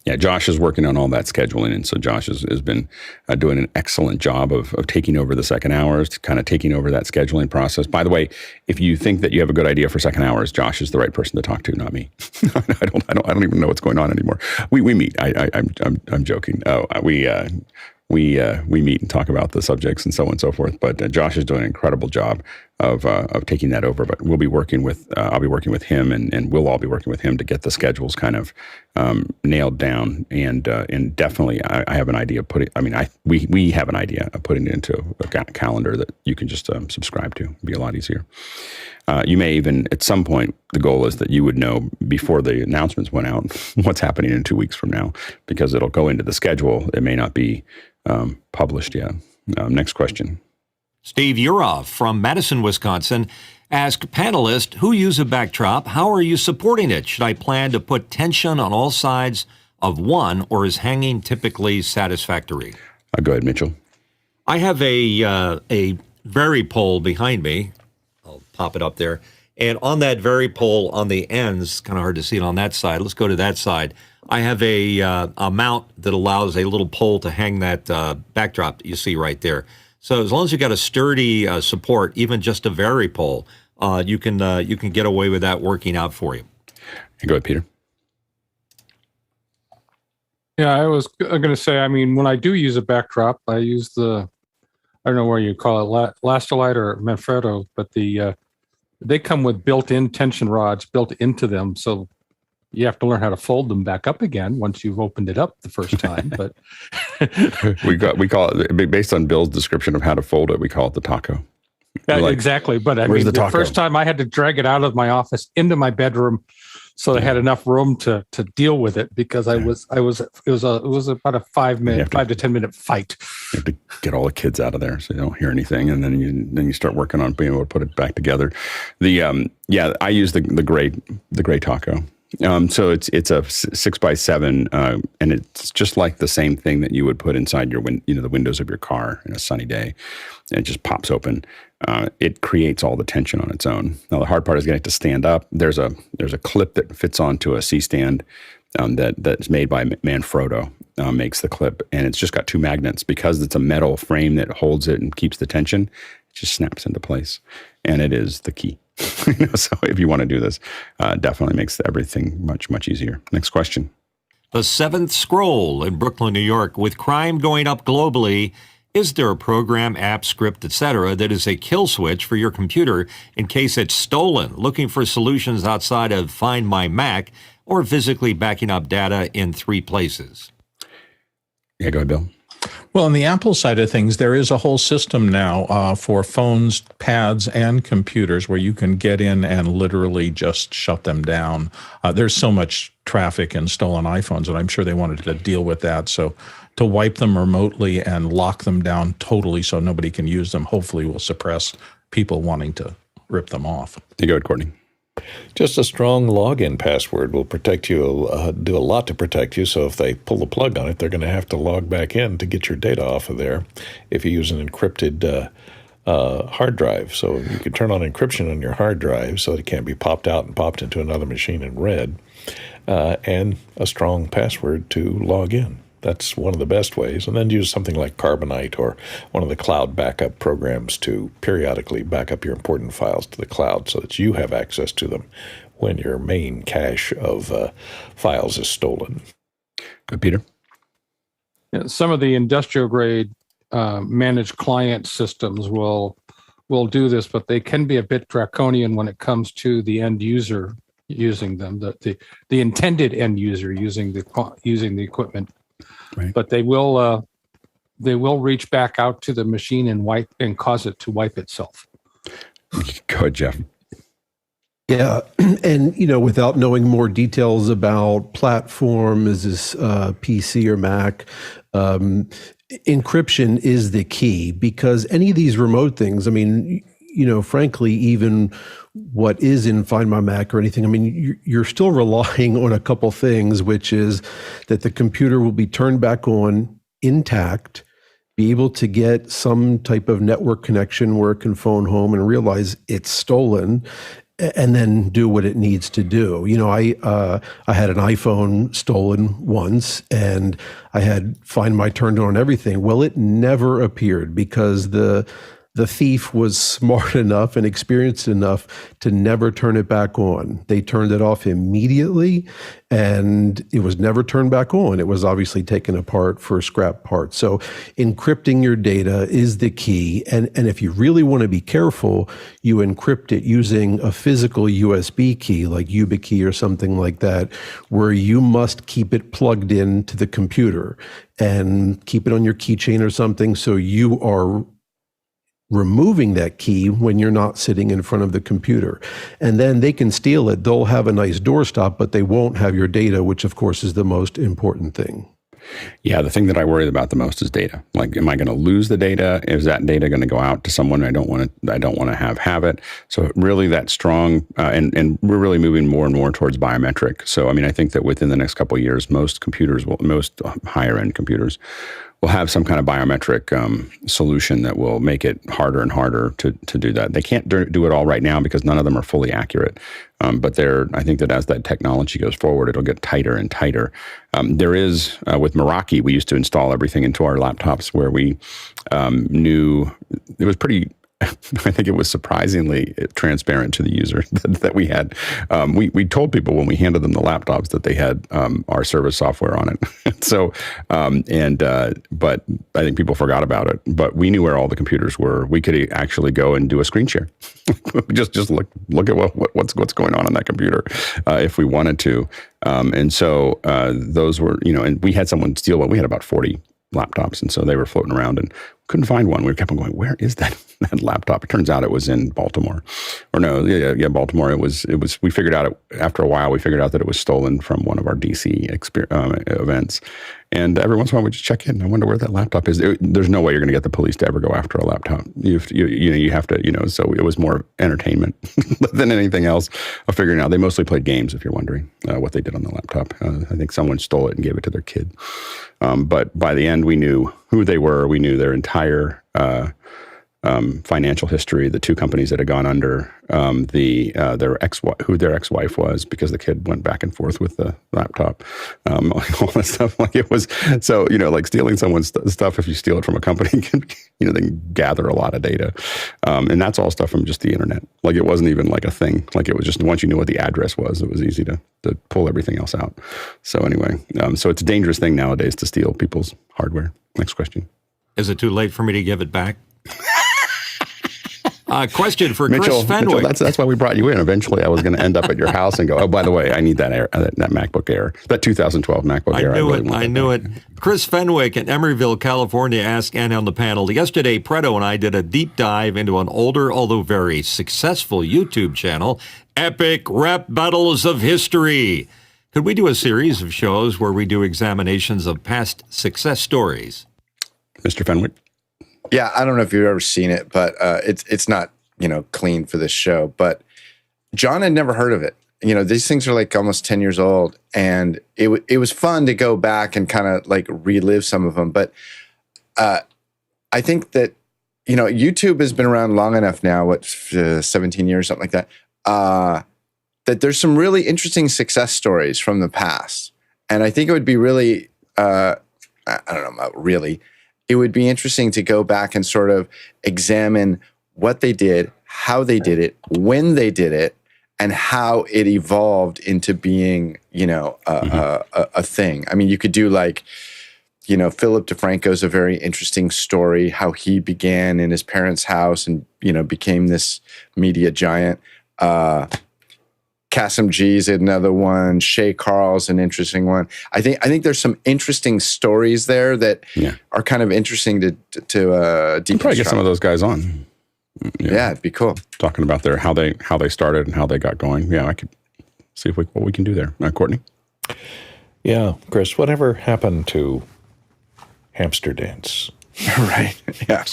Yeah, Josh is working on all that scheduling, and so Josh has been doing an excellent job of taking over the second hours, kind of taking over that scheduling process. By the way, if you think that you have a good idea for second hours, Josh is the right person to talk to, not me. I don't even know what's going on anymore. We meet. I'm joking. We meet and talk about the subjects and so on and so forth. But Josh is doing an incredible job of taking that over. But we'll be working with I'll be working with him, and we'll all be working with him to get the schedules kind of nailed down. And definitely, I have an idea of putting. We have an idea of putting it into a calendar that you can just subscribe to. It'd be a lot easier. You may even, at some point, the goal is that you would know before the announcements went out what's happening in 2 weeks from now, because it'll go into the schedule. It may not be published yet. Next question. Steve Urov from Madison, Wisconsin, asked panelists who use a backdrop, how are you supporting it? Should I plan to put tension on all sides of one, or is hanging typically satisfactory? Go ahead, Mitchell. I have a Very pole behind me. I'll pop it up there. And on that Very pole on the ends, kind of hard to see it on that side. Let's go to that side. I have a mount that allows a little pole to hang that backdrop that you see right there. So as long as you've got a sturdy support, even just a Very pole, you can get away with that working out for you. Go ahead, Peter. Yeah, I was going to say, I mean, when I do use a backdrop, I use I don't know where you call it, Lastalite or Manfrotto, but they come with built-in tension rods built into them. So you have to learn how to fold them back up again once you've opened it up the first time. But we call it, based on Bill's description of how to fold it, we call it the taco. Exactly. But I mean, the first time I had to drag it out of my office into my bedroom, so I had enough room to deal with it, because it was about a 5 to 10 minute fight. You have to get all the kids out of there so you don't hear anything, and then you start working on being able to put it back together. I use the gray taco. So it's a 6x7, and it's just like the same thing that you would put inside your the windows of your car in a sunny day, and it just pops open. It creates all the tension on its own. Now the hard part is getting it to stand up. There's a clip that fits onto a C-stand that's made by Manfrotto. Makes the clip, and it's just got two magnets. Because it's a metal frame that holds it and keeps the tension, it just snaps into place, and it is the key. So if you want to do this, definitely makes everything much, much easier. Next question. The seventh scroll in Brooklyn, New York. With crime going up globally, is there a program, app, script, etc. that is a kill switch for your computer in case it's stolen? Looking for solutions outside of Find My Mac or physically backing up data in 3 places? Yeah, go ahead, Bill. Well, on the Apple side of things, there is a whole system now for phones, pads, and computers where you can get in and literally just shut them down. There's so much traffic in stolen iPhones, and I'm sure they wanted to deal with that. So to wipe them remotely and lock them down totally so nobody can use them, hopefully will suppress people wanting to rip them off. You go ahead, Courtney. Just a strong login password will protect you, do a lot to protect you. So if they pull the plug on it, they're going to have to log back in to get your data off of there if you use an encrypted hard drive. So you can turn on encryption on your hard drive so that it can't be popped out and popped into another machine and read, and a strong password to log in. That's one of the best ways. And then use something like Carbonite or one of the cloud backup programs to periodically back up your important files to the cloud so that you have access to them when your main cache of files is stolen. Good, Peter. Yeah, some of the industrial grade managed client systems will do this, but they can be a bit draconian when it comes to the end user using them, the intended end user using the equipment. Right. But they will reach back out to the machine and cause it to wipe itself. Go ahead, Jeff. Yeah, and without knowing more details about platform, is this PC or Mac, encryption is the key, because any of these remote things, I mean, frankly, even what is in Find My Mac or anything, I mean, you're still relying on a couple things, which is that the computer will be turned back on intact, be able to get some type of network connection where it can phone home and realize it's stolen, and then do what it needs to do. I had an iPhone stolen once, and I had Find My turned on everything. Well, it never appeared because the thief was smart enough and experienced enough to never turn it back on. They turned it off immediately, and it was never turned back on. It was obviously taken apart for scrap parts. So encrypting your data is the key. And if you really want to be careful, you encrypt it using a physical USB key like YubiKey or something like that, where you must keep it plugged in to the computer and keep it on your keychain or something, so you are removing that key when you're not sitting in front of the computer. And then they can steal it. They'll have a nice doorstop, but they won't have your data, which of course is the most important thing. Yeah, the thing that I worry about the most is data. Like, am I going to lose the data? Is that data going to go out to someone I don't want to have it? So really that strong, and we're really moving more and more towards biometric. So, I mean, I think that within the next couple of years, most higher end computers will have some kind of biometric solution that will make it harder and harder to do that. They can't do it all right now because none of them are fully accurate. But I think that as that technology goes forward, it'll get tighter and tighter. There is, with Meraki, we used to install everything into our laptops where we knew it was pretty I think it was surprisingly transparent to the user that we had. We told people when we handed them the laptops that they had our service software on it. So, but I think people forgot about it. But we knew where all the computers were. We could actually go and do a screen share. just look at what's going on that computer if we wanted to. And so those were, and we had someone steal one. We had about 40 laptops, and so they were floating around and couldn't find one. We kept on going, where is that laptop? It turns out it was in Baltimore, or no, yeah, Baltimore. It was. We figured out after a while. We figured out that it was stolen from one of our DC events. And every once in a while, we just check in. I wonder where that laptop is. There's no way you're going to get the police to ever go after a laptop. You have to. So it was more entertainment than anything else of figuring out. They mostly played games, if you're wondering what they did on the laptop. I think someone stole it and gave it to their kid. But by the end, we knew who they were. We knew their entire financial history, the two companies that had gone under, who their ex-wife was, because the kid went back and forth with the laptop, all that stuff. Like it was, so, like stealing someone's stuff, if you steal it from a company, can, they can gather a lot of data. And that's all stuff from just the internet. Like it wasn't even like a thing. Like it was just, once you knew what the address was, it was easy to pull everything else out. So anyway, so it's a dangerous thing nowadays to steal people's hardware. Next question. Is it too late for me to give it back? Question for Mitchell, Chris Fenwick. Mitchell, that's why we brought you in. Eventually, I was going to end up at your house and go, oh, by the way, I need that MacBook Air, that 2012 MacBook Air. I knew it. Chris Fenwick in Emeryville, California asked Anna on the panel, yesterday, Preto and I did a deep dive into an older, although very successful YouTube channel, Epic Rap Battles of History. Could we do a series of shows where we do examinations of past success stories? Mr. Fenwick? Yeah, I don't know if you've ever seen it, but it's not, clean for this show. But John had never heard of it. These things are like almost 10 years old, and it was fun to go back and kind of like relive some of them. But I think that, YouTube has been around long enough now, 17 years, something like that, that there's some really interesting success stories from the past. And I think it would be really, I don't know about really, it would be interesting to go back and sort of examine what they did, how they did it, when they did it, and how it evolved into being, a thing. I mean, you could do like, Philip DeFranco's a very interesting story, how he began in his parents' house and, became this media giant. Kasim G's another one. Shay Carl's an interesting one. I think there's some interesting stories there that are kind of interesting to deconstruct. Probably get some of those guys on. Yeah, it'd be cool. Talking about how they started and how they got going. Yeah, I could see what we can do there. Courtney? Yeah, Chris, whatever happened to hamster dance? Right. Yeah.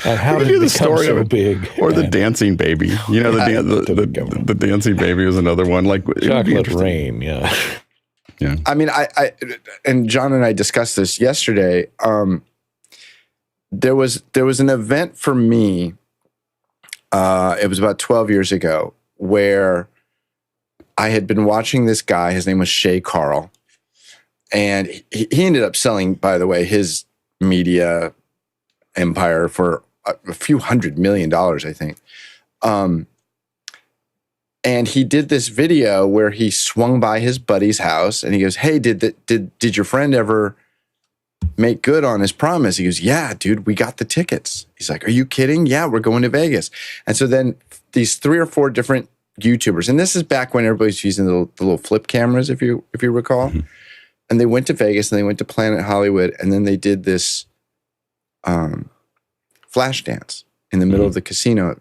And how did it become so big? Or the dancing baby. The dancing baby is another one. Like Chocolate Rain. Yeah. Yeah. I mean, I and John and I discussed this yesterday. There was an event for me. It was about 12 years ago where I had been watching this guy. His name was Shay Carl, and he ended up selling, by the way, his media empire for a few $100 million, I think. And he did this video where he swung by his buddy's house and he goes, "Hey, did your friend ever make good on his promise?" He goes, "Yeah, dude, we got the tickets." He's like, "Are you kidding? Yeah, we're going to Vegas." And so then these 3 or 4 different YouTubers, and this is back when everybody's using the little flip cameras, if you recall. Mm-hmm. And they went to Vegas and they went to Planet Hollywood, and then they did this flash dance in the middle of the casino.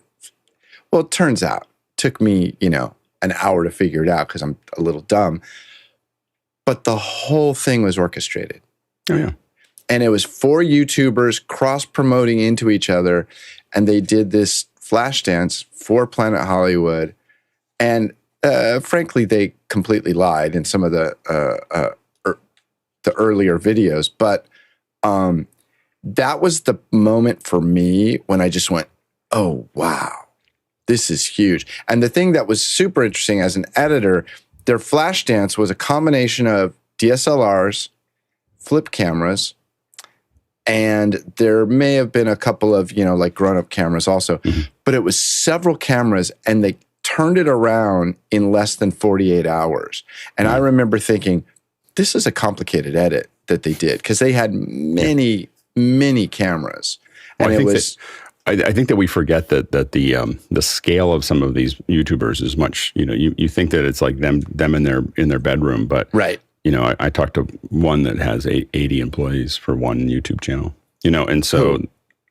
Well, it turns out, it took me, an hour to figure it out because I'm a little dumb. But the whole thing was orchestrated. Oh, yeah. And it was 4 YouTubers cross-promoting into each other, and they did this flash dance for Planet Hollywood. And frankly, they completely lied in some of the earlier videos, but that was the moment for me when I just went, "Oh, wow, this is huge." And the thing that was super interesting as an editor, their flash dance was a combination of DSLRs, flip cameras, And there may have been a couple of, like grown-up cameras also, but it was several cameras, and they turned it around in less than 48 hours. And I remember thinking, this is a complicated edit that they did, because they had many, many cameras. And I think that we forget that the scale of some of these YouTubers is much, you think that it's like them in their bedroom, but right. I talked to one that has 80 employees for one YouTube channel, and so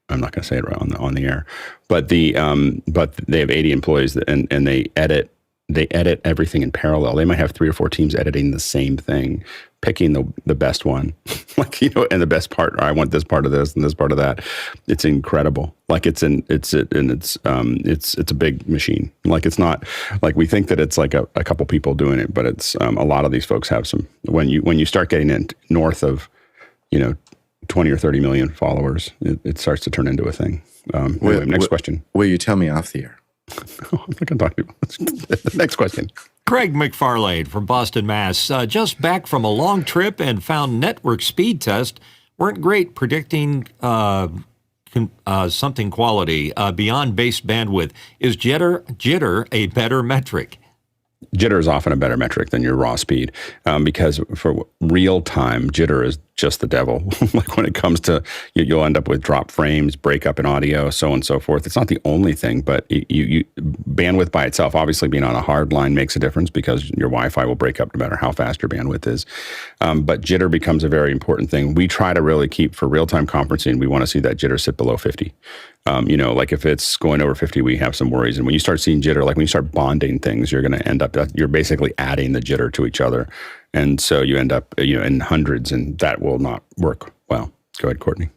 I'm not going to say it right on the air, but they have 80 employees and they edit everything in parallel. They might have 3 or 4 teams editing the same thing, picking the best one, and the best part. I want this part of this and this part of that. It's incredible. Like it's a big machine. Like it's not like we think that it's like a couple people doing it, but it's a lot of these folks have some. When you start getting in north of 20 or 30 million followers, it starts to turn into a thing. Anyway, next question. Will you tell me off the air? I'm not going to talk to you. Next question. Craig McFarlane from Boston, Mass. Just back from a long trip and found network speed tests weren't great predicting something quality beyond base bandwidth. Is jitter a better metric? Jitter is often a better metric than your raw speed because for real time, jitter is just the devil. Like when it comes to, you'll end up with drop frames, breakup in audio, so on and so forth. It's not the only thing, but you bandwidth by itself, obviously being on a hard line makes a difference because your Wi-Fi will break up no matter how fast your bandwidth is. But jitter becomes a very important thing. We try to really keep, for real-time conferencing, we want to see that jitter sit below 50. Like if it's going over 50, we have some worries. And when you start seeing jitter, like when you start bonding things, you're going to end up, you're basically adding the jitter to each other. And so you end up, in hundreds, and that will not work well. Go ahead, Courtney.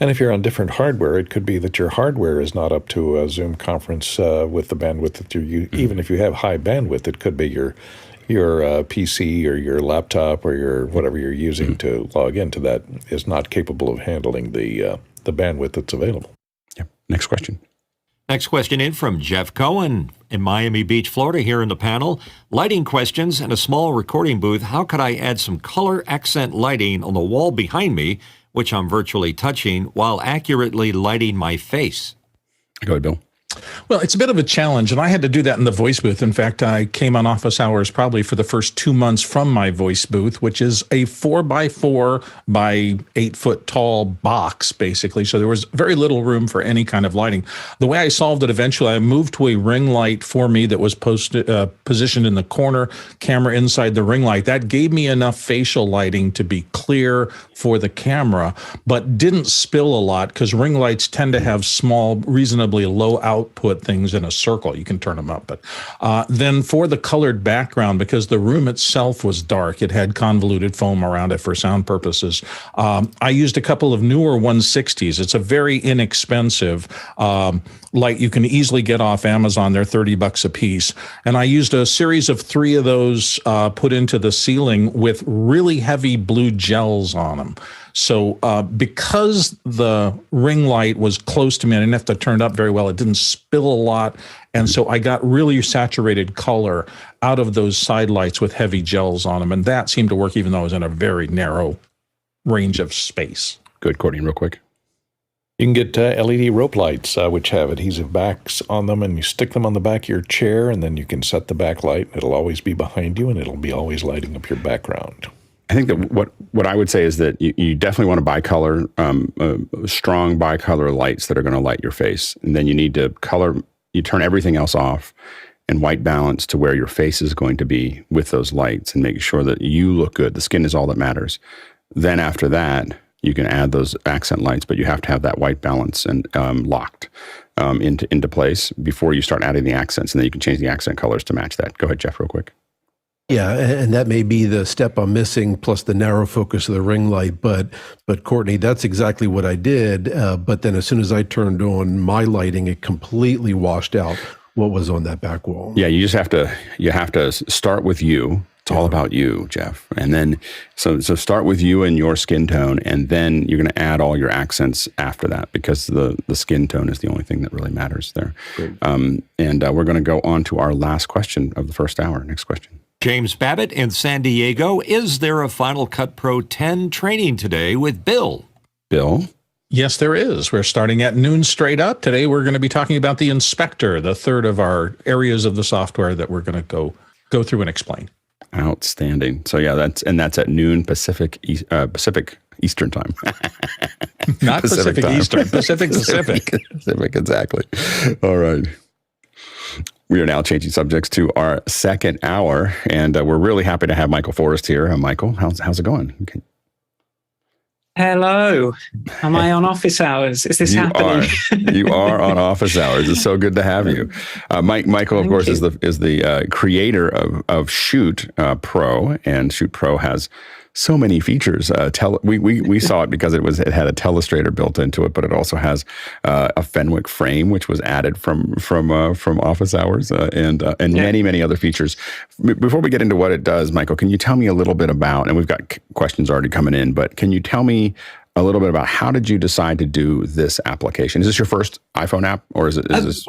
And if you're on different hardware, it could be that your hardware is not up to a Zoom conference with the bandwidth that you're using. Even if you have high bandwidth, it could be your PC or your laptop or your whatever you're using to log into that is not capable of handling the bandwidth that's available. Yep. Next question. Next question in from Jeff Cohen in Miami Beach, Florida, here in the panel. Lighting questions and a small recording booth. How could I add some color accent lighting on the wall behind me, which I'm virtually touching, while accurately lighting my face? Go ahead, Bill. Well, it's a bit of a challenge, and I had to do that in the voice booth. In fact, I came on Office Hours probably for the first 2 months from my voice booth, which is a 4x4 by 8 foot tall box, basically. So there was very little room for any kind of lighting. The way I solved it eventually, I moved to a ring light for me that was positioned in the corner, camera inside the ring light. That gave me enough facial lighting to be clear for the camera, but didn't spill a lot because ring lights tend to have small, reasonably low output things in a circle. You can turn them up. But then for the colored background, because the room itself was dark, it had convoluted foam around it for sound purposes. I used a couple of newer 160s. It's a very inexpensive light you can easily get off Amazon. They're $30 a piece. And I used a series of 3 of those put into the ceiling with really heavy blue gels on them. So because the ring light was close to me, I didn't have to turn it up very well. It didn't spill a lot. And so I got really saturated color out of those side lights with heavy gels on them. And that seemed to work even though I was in a very narrow range of space. Good, Courtney, real quick. You can get LED rope lights, which have adhesive backs on them, and you stick them on the back of your chair, and then you can set the backlight. It'll always be behind you, and it'll be always lighting up your background. I think that what I would say is that you definitely want to bicolor, strong bicolor lights that are going to light your face. And then you need to you turn everything else off and white balance to where your face is going to be with those lights and make sure that you look good. The skin is all that matters. Then after that, you can add those accent lights, but you have to have that white balance and locked into place before you start adding the accents. And then you can change the accent colors to match that. Go ahead, Jeff, real quick. Yeah, and that may be the step I'm missing, plus the narrow focus of the ring light. But Courtney, that's exactly what I did. But then as soon as I turned on my lighting, it completely washed out what was on that back wall. Yeah, you have to start with you. It's all about you, Jeff. And then, so start with you and your skin tone, and then you're going to add all your accents after that because the skin tone is the only thing that really matters there. And we're going to go on to our last question of the first hour. Next question. James Babbitt in San Diego. Is there a Final Cut Pro 10 training today with Bill? Bill? Yes, there is. We're starting at noon straight up. Today, we're going to be talking about the inspector, the third of our areas of the software that we're going to go through and explain. Outstanding. So yeah, that's at noon Pacific Eastern time. Not Pacific time. Eastern, Pacific. Pacific, exactly. All right. We are now changing subjects to our second hour, and we're really happy to have Michael Forrest here. Michael, how's it going? Okay. Hello. Am I on Office Hours? Is this happening? You are on Office Hours. It's so good to have you. Michael, of course, is the creator of Shoot Pro, and Shoot Pro has so many features. We saw it because it had a telestrator built into it, but it also has a Fenwick frame, which was added from Office Hours, and many other features. Before we get into what it does, Michael, can you tell me a little bit about? And we've got questions already coming in, but can you tell me a little bit about how did you decide to do this application? Is this your first iPhone app, or is this?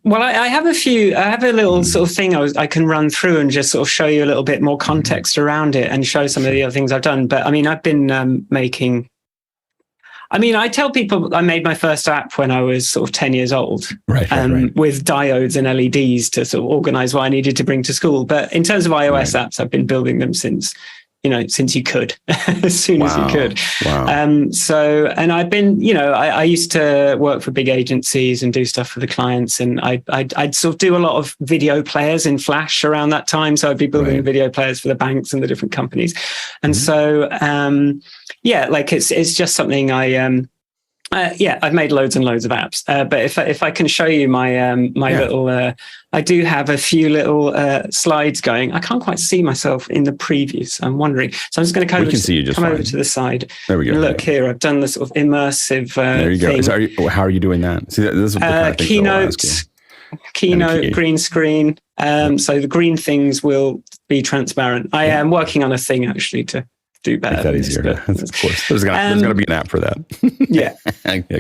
Well, I have a little sort of thing I can run through and just sort of show you a little bit more context around it and show some of the other things I've done. But I mean, I've been I tell people I made my first app when I was sort of 10 years old, right. With diodes and LEDs to sort of organize what I needed to bring to school. But in terms of iOS apps, I've been building them since you could, as soon as you could. Wow. And I've been, I used to work for big agencies and do stuff for the clients, and I'd sort of do a lot of video players in Flash around that time. So I'd be building video players for the banks and the different companies. And so, it's just something I've made loads and loads of apps. But if I can show you my little, I do have a few little slides going. I can't quite see myself in the preview, so I'm wondering. So I'm just going to come over to the side. There we go. Look here, I've done the sort of immersive. There you go. So how are you doing that? See, this is the kind of Keynote, green screen. So the green things will be transparent. I am working on a thing actually to do better. Make that easier. Of course, there's going to be an app for that. Yeah.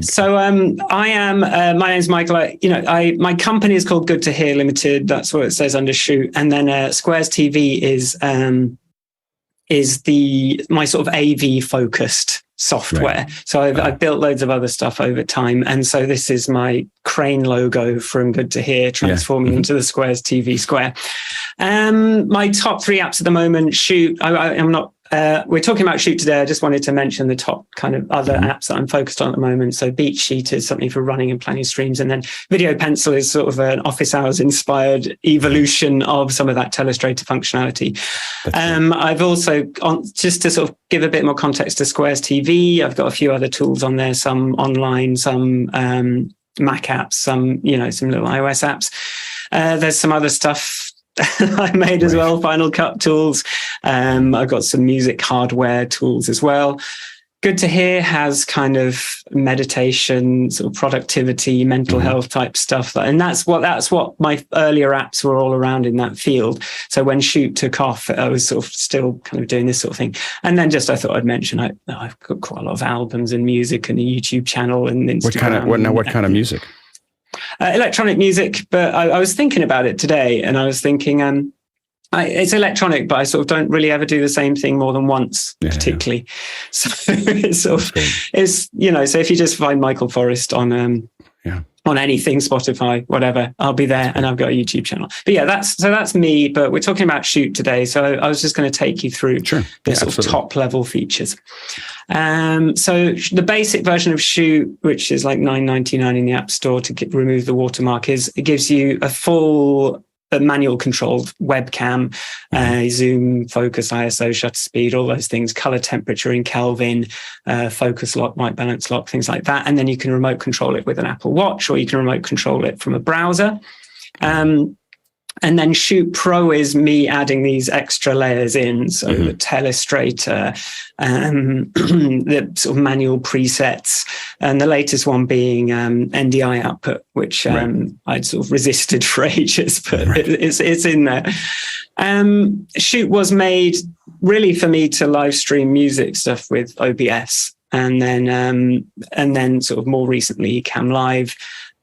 So I am. My name's Michael. My company is called Good to Hear Limited. That's what it says under Shoot. And then Squares TV is my sort of AV focused software. Right. So I've built loads of other stuff over time. And so this is my crane logo from Good to Hear transforming into the Squares TV square. My top 3 apps at the moment, Shoot. I'm not. We're talking about Shoot today. I just wanted to mention the top kind of other apps that I'm focused on at the moment. So Beat Sheet is something for running and planning streams. And then Video Pencil is sort of an Office Hours inspired evolution of some of that telestrator functionality. I've also, just to sort of give a bit more context to Squares TV, I've got a few other tools on there, some online, some Mac apps, some little iOS apps. There's some other stuff I made as well, Final Cut tools. I've got some music hardware tools as well. Good to Hear has kind of meditation, sort of productivity, mental health type stuff. And that's what my earlier apps were all around in that field. So when Shoot took off, I was sort of still kind of doing this sort of thing. And then I thought I'd mention I've got quite a lot of albums and music and a YouTube channel and Instagram. What kind of music? Electronic music, but I was thinking about it today, and I was thinking, it's electronic, but I sort of don't really ever do the same thing more than once, particularly. Yeah. So it's sort of, so if you just find Michael Forrest on anything, Spotify, whatever, I'll be there, and I've got a YouTube channel. But yeah, that's me. But we're talking about Shoot today, so I was just going to take you through the sort of top level features. So the basic version of Shoot, which is like $9.99 in the App Store to remove the watermark, it gives you a full manual controlled webcam, zoom, focus, ISO, shutter speed, all those things, color temperature in Kelvin, focus lock, white balance lock, things like that. And then you can remote control it with an Apple Watch, or you can remote control it from a browser. And then Shoot Pro is me adding these extra layers in. So the telestrator, the sort of manual presets, and the latest one being NDI output, which I'd sort of resisted for ages, but it's in there. Shoot was made really for me to live stream music stuff with OBS, and then sort of more recently Ecamm Live,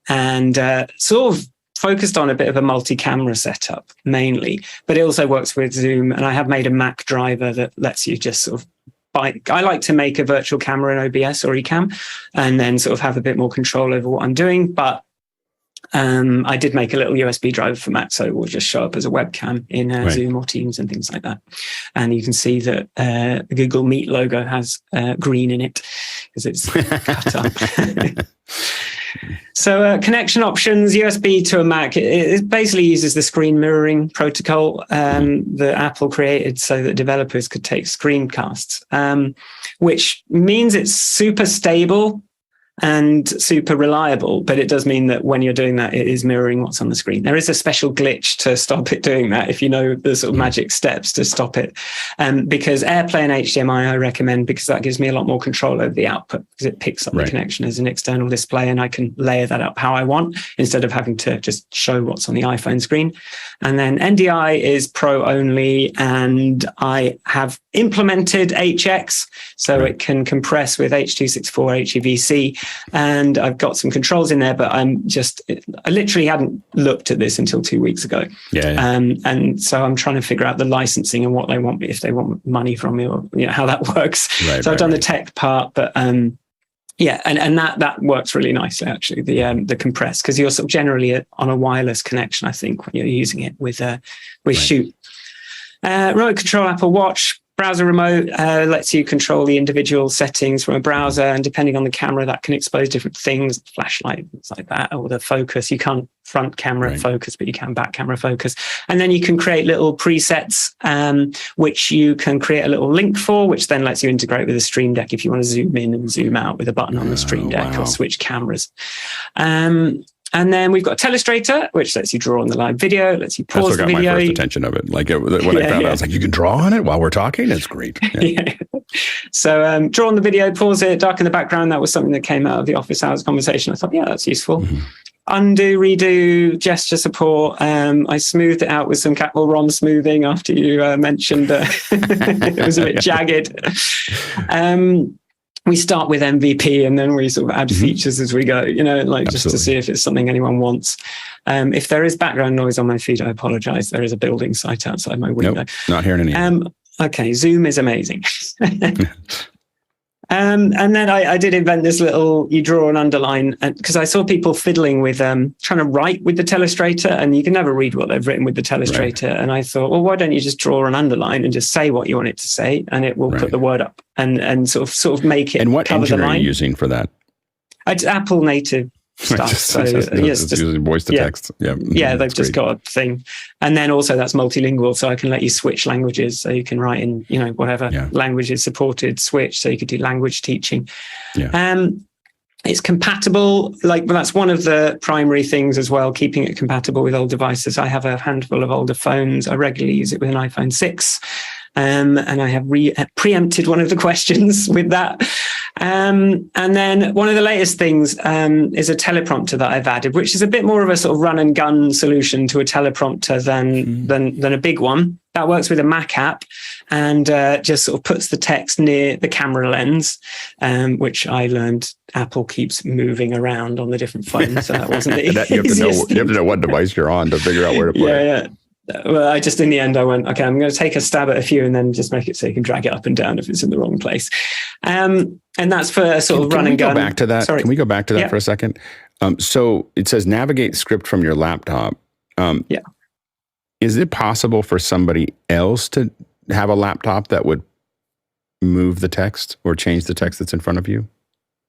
and sort of focused on a bit of a multi-camera setup mainly, but it also works with Zoom. And I have made a Mac driver that lets you just sort of I like to make a virtual camera in OBS or Ecamm, and then sort of have a bit more control over what I'm doing. But I did make a little USB driver for Mac, so it will just show up as a webcam in Zoom or Teams and things like that. And you can see that the Google Meet logo has green in it because it's cut up. So connection options, USB to a Mac, it basically uses the screen mirroring protocol that Apple created so that developers could take screencasts, which means it's super stable and super reliable, but it does mean that when you're doing that, it is mirroring what's on the screen. There is a special glitch to stop it doing that if you know the sort of magic steps to stop it. Because AirPlay and HDMI I recommend, because that gives me a lot more control over the output, because it picks up the connection as an external display and I can layer that up how I want instead of having to just show what's on the iPhone screen. And then NDI is Pro only, and I have implemented HX, so it can compress with H.264 HEVC. And I've got some controls in there, but I literally hadn't looked at this until 2 weeks ago. And so I'm trying to figure out the licensing and what they want, if they want money from me, or how that works. So I've done the tech part, but and that works really nicely, actually, the compress, because you're sort of generally on a wireless connection, I think, when you're using it with Shoot. Remote control Apple Watch. Browser remote lets you control the individual settings from a browser, and depending on the camera, that can expose different things, flashlight, things like that, or the focus. You can't front camera focus, but you can back camera focus. And then you can create little presets, which you can create a little link for, which then lets you integrate with the Stream Deck if you want to zoom in and zoom out with a button on the Stream Deck or switch cameras. And then we've got telestrator, which lets you draw on the live video, lets you pause the video. That's what got my first attention of it. Like when I found out, I was like, you can draw on it while we're talking? It's great. So draw on the video, pause it, darken the background. That was something that came out of the office hours conversation. I thought, that's useful. Undo, redo, gesture support. I smoothed it out with some Catmull ROM smoothing after you mentioned it was a bit jagged. We start with MVP and then we sort of add features as we go, just to see if it's something anyone wants. If there is background noise on my feed, I apologize. There is a building site outside my window. Nope, not hearing any. Okay, Zoom is amazing. And then I did invent this little, you draw and underline, because I saw people fiddling with trying to write with the telestrator, and you can never read what they've written with the telestrator. And I thought, well, why don't you just draw and underline and just say what you want it to say, and it will put the word up and sort of make it. And what cover engine the line. are you using for that? It's Apple native stuff. Just using voice to text. They've just got a thing. And then also that's multilingual, so I can let you switch languages, so you can write in whatever language is supported, switch, so you could do language teaching. It's compatible, that's one of the primary things as well, keeping it compatible with old devices. I have a handful of older phones. I regularly use it with an iPhone 6. And I have preempted one of the questions with that. And then one of the latest things is a teleprompter that I've added, which is a bit more of a sort of run and gun solution to a teleprompter than a big one. That works with a Mac app and just sort of puts the text near the camera lens, which I learned Apple keeps moving around on the different phones. So that wasn't the easiest. You have to know what device you're on to figure out where to put it. Well, in the end, I went, okay, I'm going to take a stab at a few and then just make it so you can drag it up and down if it's in the wrong place. And that's for a sort of run and gun. Can we go back to that? Sorry. Can we go back to that for a second? So it says navigate script from your laptop. Is it possible for somebody else to have a laptop that would move the text or change the text that's in front of you?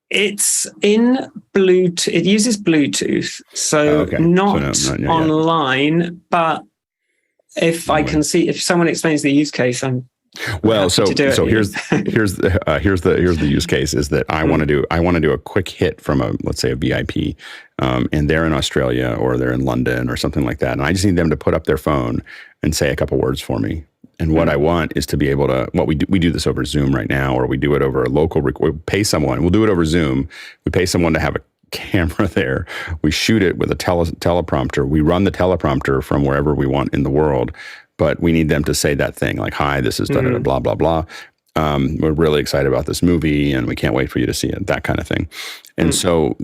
It's in Bluetooth. It uses Bluetooth, so not online, but if I can see, if someone explains the use case, I'm here's the use case is that I want to do a quick hit from let's say a VIP, and they're in Australia or they're in London or something like that, and I just need them to put up their phone and say a couple words for me. And what I want is to be able to, we do this over Zoom right now, or we do it over a local, we pay someone, we'll do it over Zoom. We pay someone to have a camera there. We shoot it with a teleprompter. We run the teleprompter from wherever we want in the world, but we need them to say that thing like, hi, this is blah, blah, blah. We're really excited about this movie and we can't wait for you to see it, that kind of thing. And so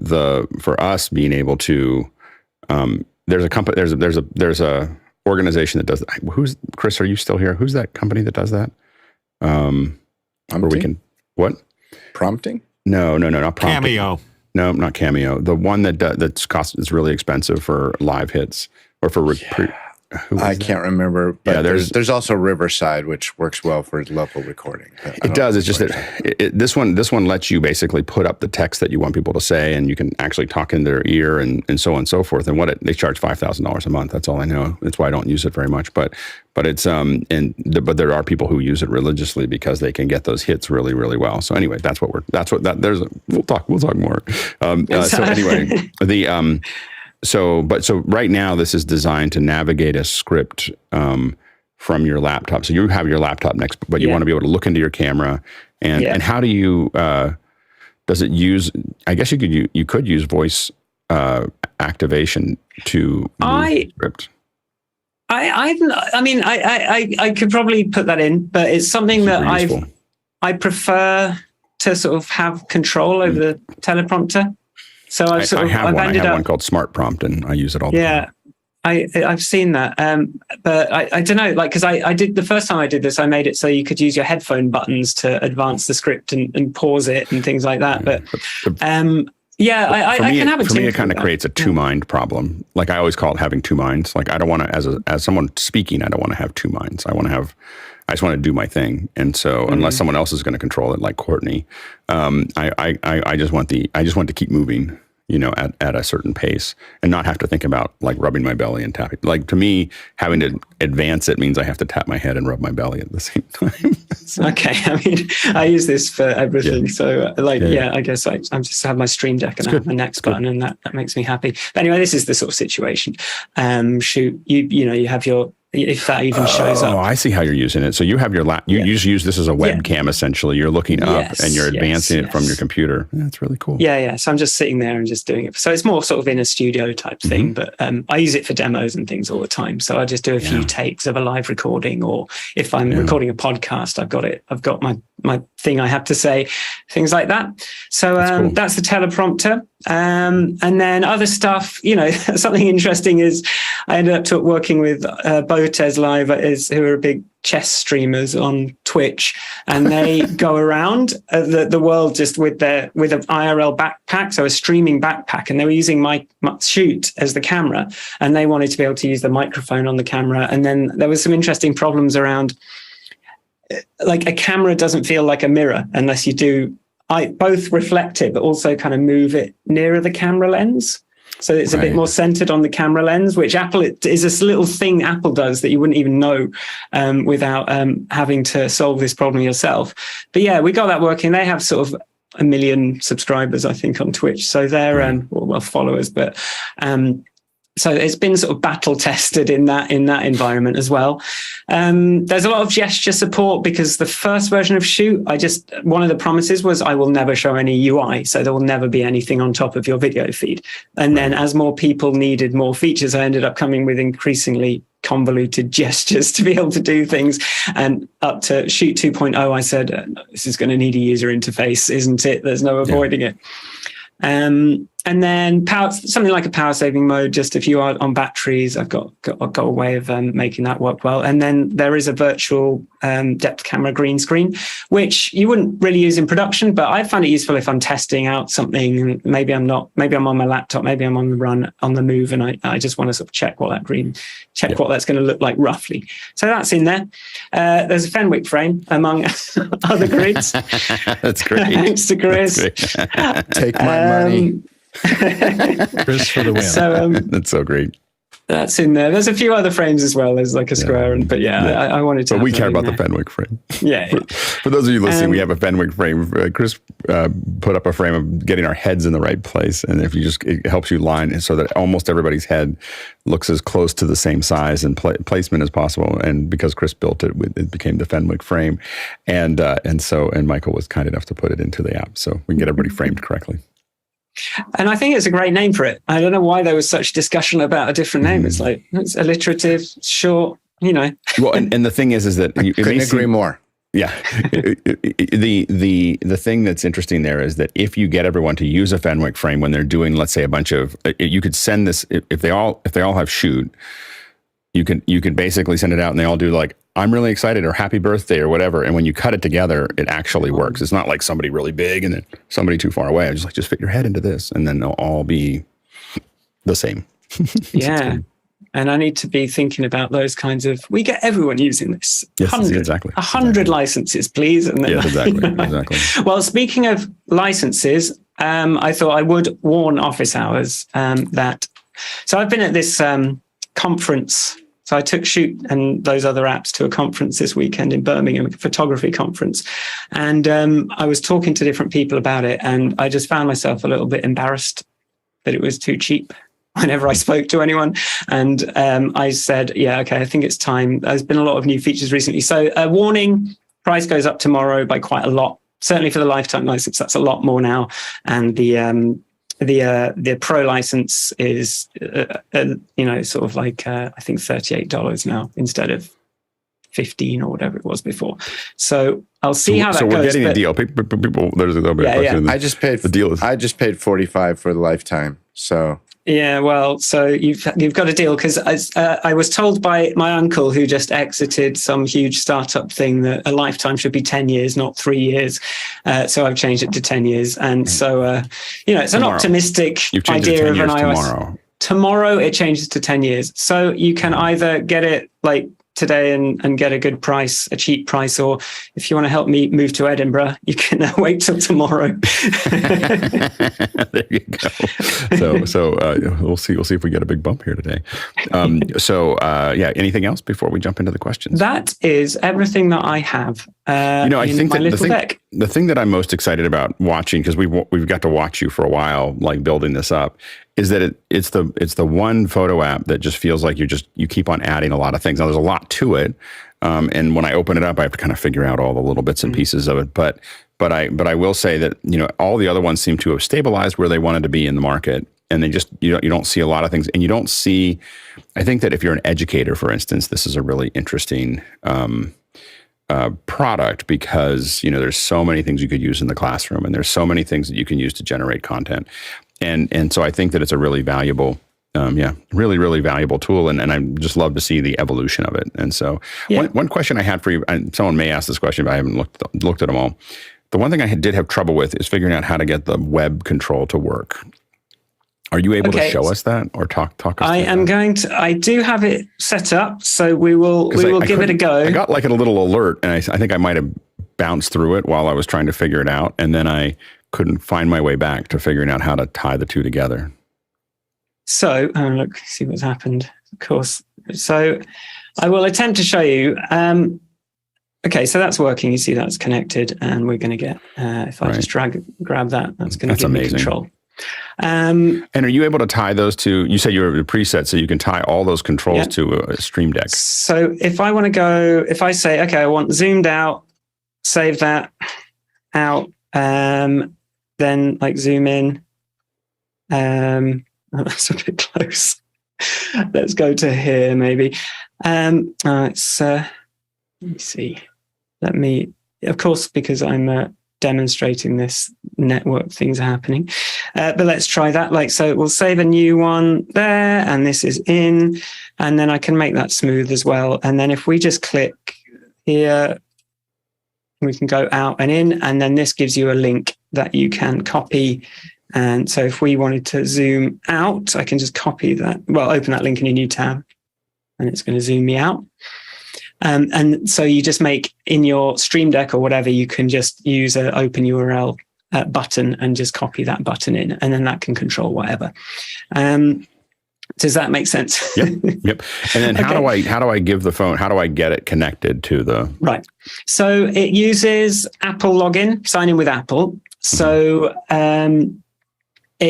for us being able to, there's a company, there's a organization that does that. Chris, are you still here? Who's that company that does that? where we can what? Prompting? No, not prompting. Cameo. No, not Cameo. The one that's really expensive for live hits or for I can't remember, but there's also Riverside, which works well for local recording. It does. It's just that this one lets you basically put up the text that you want people to say, and you can actually talk in their ear and so on and so forth. And they charge $5,000 a month. That's all I know. That's why I don't use it very much. But it's but there are people who use it religiously because they can get those hits really, really well. So anyway, we'll talk more. So anyway, So right now this is designed to navigate a script from your laptop. So you have your laptop next, but you want to be able to look into your camera and how do you, does it use, I guess you could use voice activation to move the script. I could probably put that in, but it's something that I prefer to sort of have control over the teleprompter. So I have one called Smart Prompt, and I use it all the time. I've seen that, but I don't know, like, because I did the first time I did this, I made it so you could use your headphone buttons to advance the script and pause it and things like that. But I can have for me, it kind of creates a two-mind problem. Like I always call it having two minds. Like I don't want to, as someone speaking, I don't want to have two minds. I just want to do my thing. And so unless someone else is going to control it, like Courtney, I just want to keep moving, at a certain pace and not have to think about like rubbing my belly and tapping. Like to me, having to advance it means I have to tap my head and rub my belly at the same time. Okay. I mean, I use this for everything. Yeah. So I guess I'm just have my Stream Deck and I have my next button and that makes me happy. But anyway, this is the sort of situation. Shoot, you have your, if that even shows up. Oh, I see how you're using it. So you have your you just use this as a webcam essentially. You're looking up and you're advancing it from your computer. That's really cool. Yeah. So I'm just sitting there and just doing it. So it's more sort of in a studio type thing, but I use it for demos and things all the time. So I just do a few takes of a live recording, or if I'm recording a podcast, I've got my thing I have to say, things like that. So that's the teleprompter. And then other stuff, something interesting is I ended up working with Botes Live, who are big chess streamers on Twitch, and they go around the world just with an IRL backpack, so a streaming backpack, and they were using my Shoot as the camera, and they wanted to be able to use the microphone on the camera. And then there was some interesting problems around, like a camera doesn't feel like a mirror unless you do both reflect it, but also kind of move it nearer the camera lens. So it's a bit more centered on the camera lens, which it is this little thing Apple does that you wouldn't even know without having to solve this problem yourself. But yeah, we got that working. They have sort of 1 million subscribers, I think, on Twitch. So they're followers, but so it's been sort of battle tested in that environment as well. There's a lot of gesture support because the first version of Shoot, one of the promises was I will never show any UI. So there will never be anything on top of your video feed. And then as more people needed more features, I ended up coming with increasingly convoluted gestures to be able to do things. And up to Shoot 2.0, I said, this is going to need a user interface, isn't it? There's no avoiding it. And then something like a power saving mode, just if you are on batteries, I've got a way of making that work well. And then there is a virtual depth camera green screen, which you wouldn't really use in production, but I find it useful if I'm testing out something. Maybe I'm on my laptop, maybe I'm on the run, on the move, and I just want to sort of check what that's going to look like roughly. So that's in there. There's a Fenwick frame among other grids. That's great. Thanks to Chris. Take my money. Chris for the win. So, that's so great. That's in there. There's a few other frames as well. There's like a square, I wanted to. But we care about the Fenwick frame. Yeah. For those of you listening, we have a Fenwick frame. Chris put up a frame of getting our heads in the right place, and it helps you line so that almost everybody's head looks as close to the same size and placement as possible. And because Chris built it, it became the Fenwick frame, and Michael was kind enough to put it into the app, so we can get everybody framed correctly. And I think it's a great name for it. I don't know why there was such discussion about a different name. It's like, it's alliterative, short, Well, and the thing is that you couldn't agree more. Yeah. The thing that's interesting there is that if you get everyone to use a Fenwick frame when they're doing, let's say, a bunch of, you could send this, if they all have Shoot, you can basically send it out and they all do like I'm really excited or happy birthday or whatever. And when you cut it together, it actually works. It's not like somebody really big and then somebody too far away. I just like, just fit your head into this and then they'll all be the same. Yeah. And I need to be thinking about those kinds of, we get everyone using this. Yes, exactly. 100 licenses, please. And then, yes, exactly. Well, speaking of licenses, I thought I would warn Office Hours that, so I've been at this conference. So I took Shoot and those other apps to a conference this weekend in Birmingham, a photography conference. And I was talking to different people about it. And I just found myself a little bit embarrassed that it was too cheap whenever I spoke to anyone. And I said, yeah, okay, I think it's time. There's been a lot of new features recently. So warning, price goes up tomorrow by quite a lot. Certainly for the lifetime license, that's a lot more now. And the pro license is, sort of like, I think $38 now instead of $15 or whatever it was before. So I'll see how that goes. So we're getting a deal. People, there's a little bit of question. I just paid $45 for the lifetime. So yeah, well, so you've got a deal because I was told by my uncle who just exited some huge startup thing that a lifetime should be 10 years, not 3 years. So I've changed it to 10 years. And so, it's an optimistic idea of an iOS. Tomorrow it changes to 10 years. So you can either get it like today and get a good price, a cheap price, or if you want to help me move to Edinburgh, you can wait till tomorrow. There you go. So we'll see if we get a big bump here today. Anything else before we jump into the questions? That is everything that I have. I think that the thing that I'm most excited about watching, because we've got to watch you for a while, like building this up, is that it's the one photo app that just feels like you keep on adding a lot of things. Now there's a lot to it, and when I open it up, I have to kind of figure out all the little bits and pieces of it. But I will say that all the other ones seem to have stabilized where they wanted to be in the market, and they just you don't see a lot of things, and you don't see. I think that if you're an educator, for instance, this is a really interesting product because there's so many things you could use in the classroom, and there's so many things that you can use to generate content. And so I think that it's a really valuable, really valuable tool. And I just love to see the evolution of it. And so one question I had for you, and someone may ask this question, but I haven't looked at them all. The one thing I did have trouble with is figuring out how to get the web control to work. Are you able to show us that or talk us through that? I do have it set up, so we will give it a go. I got like a little alert, and I think I might have bounced through it while I was trying to figure it out. And then I couldn't find my way back to figuring out how to tie the two together. So, see what's happened, of course. So I will attempt to show you. Okay, so that's working. You see that's connected, and we're going to get, if I just grab that, that's going to give me control. And are you able to tie those to, you said you're a preset, so you can tie all those controls to a Stream Deck. So if I want to go, if I say, okay, I want zoomed out, save that out, then like zoom in. That's a bit close. Let's go to here maybe. Let me see. Of course, because I'm demonstrating this, network things are happening. But let's try that. So we'll save a new one there, and this is in, and then I can make that smooth as well. And then if we just click here, we can go out and in, and then this gives you a link that you can copy. And so if we wanted to zoom out, I can just copy that. Well, open that link in a new tab, and it's going to zoom me out. And so you just make in your Stream Deck or whatever, you can just use an open URL button and just copy that button in, and then that can control whatever. Does that make sense? Yep. And then how do I give the phone? How do I get it connected to the? Right. So it uses Apple login, sign in with Apple. So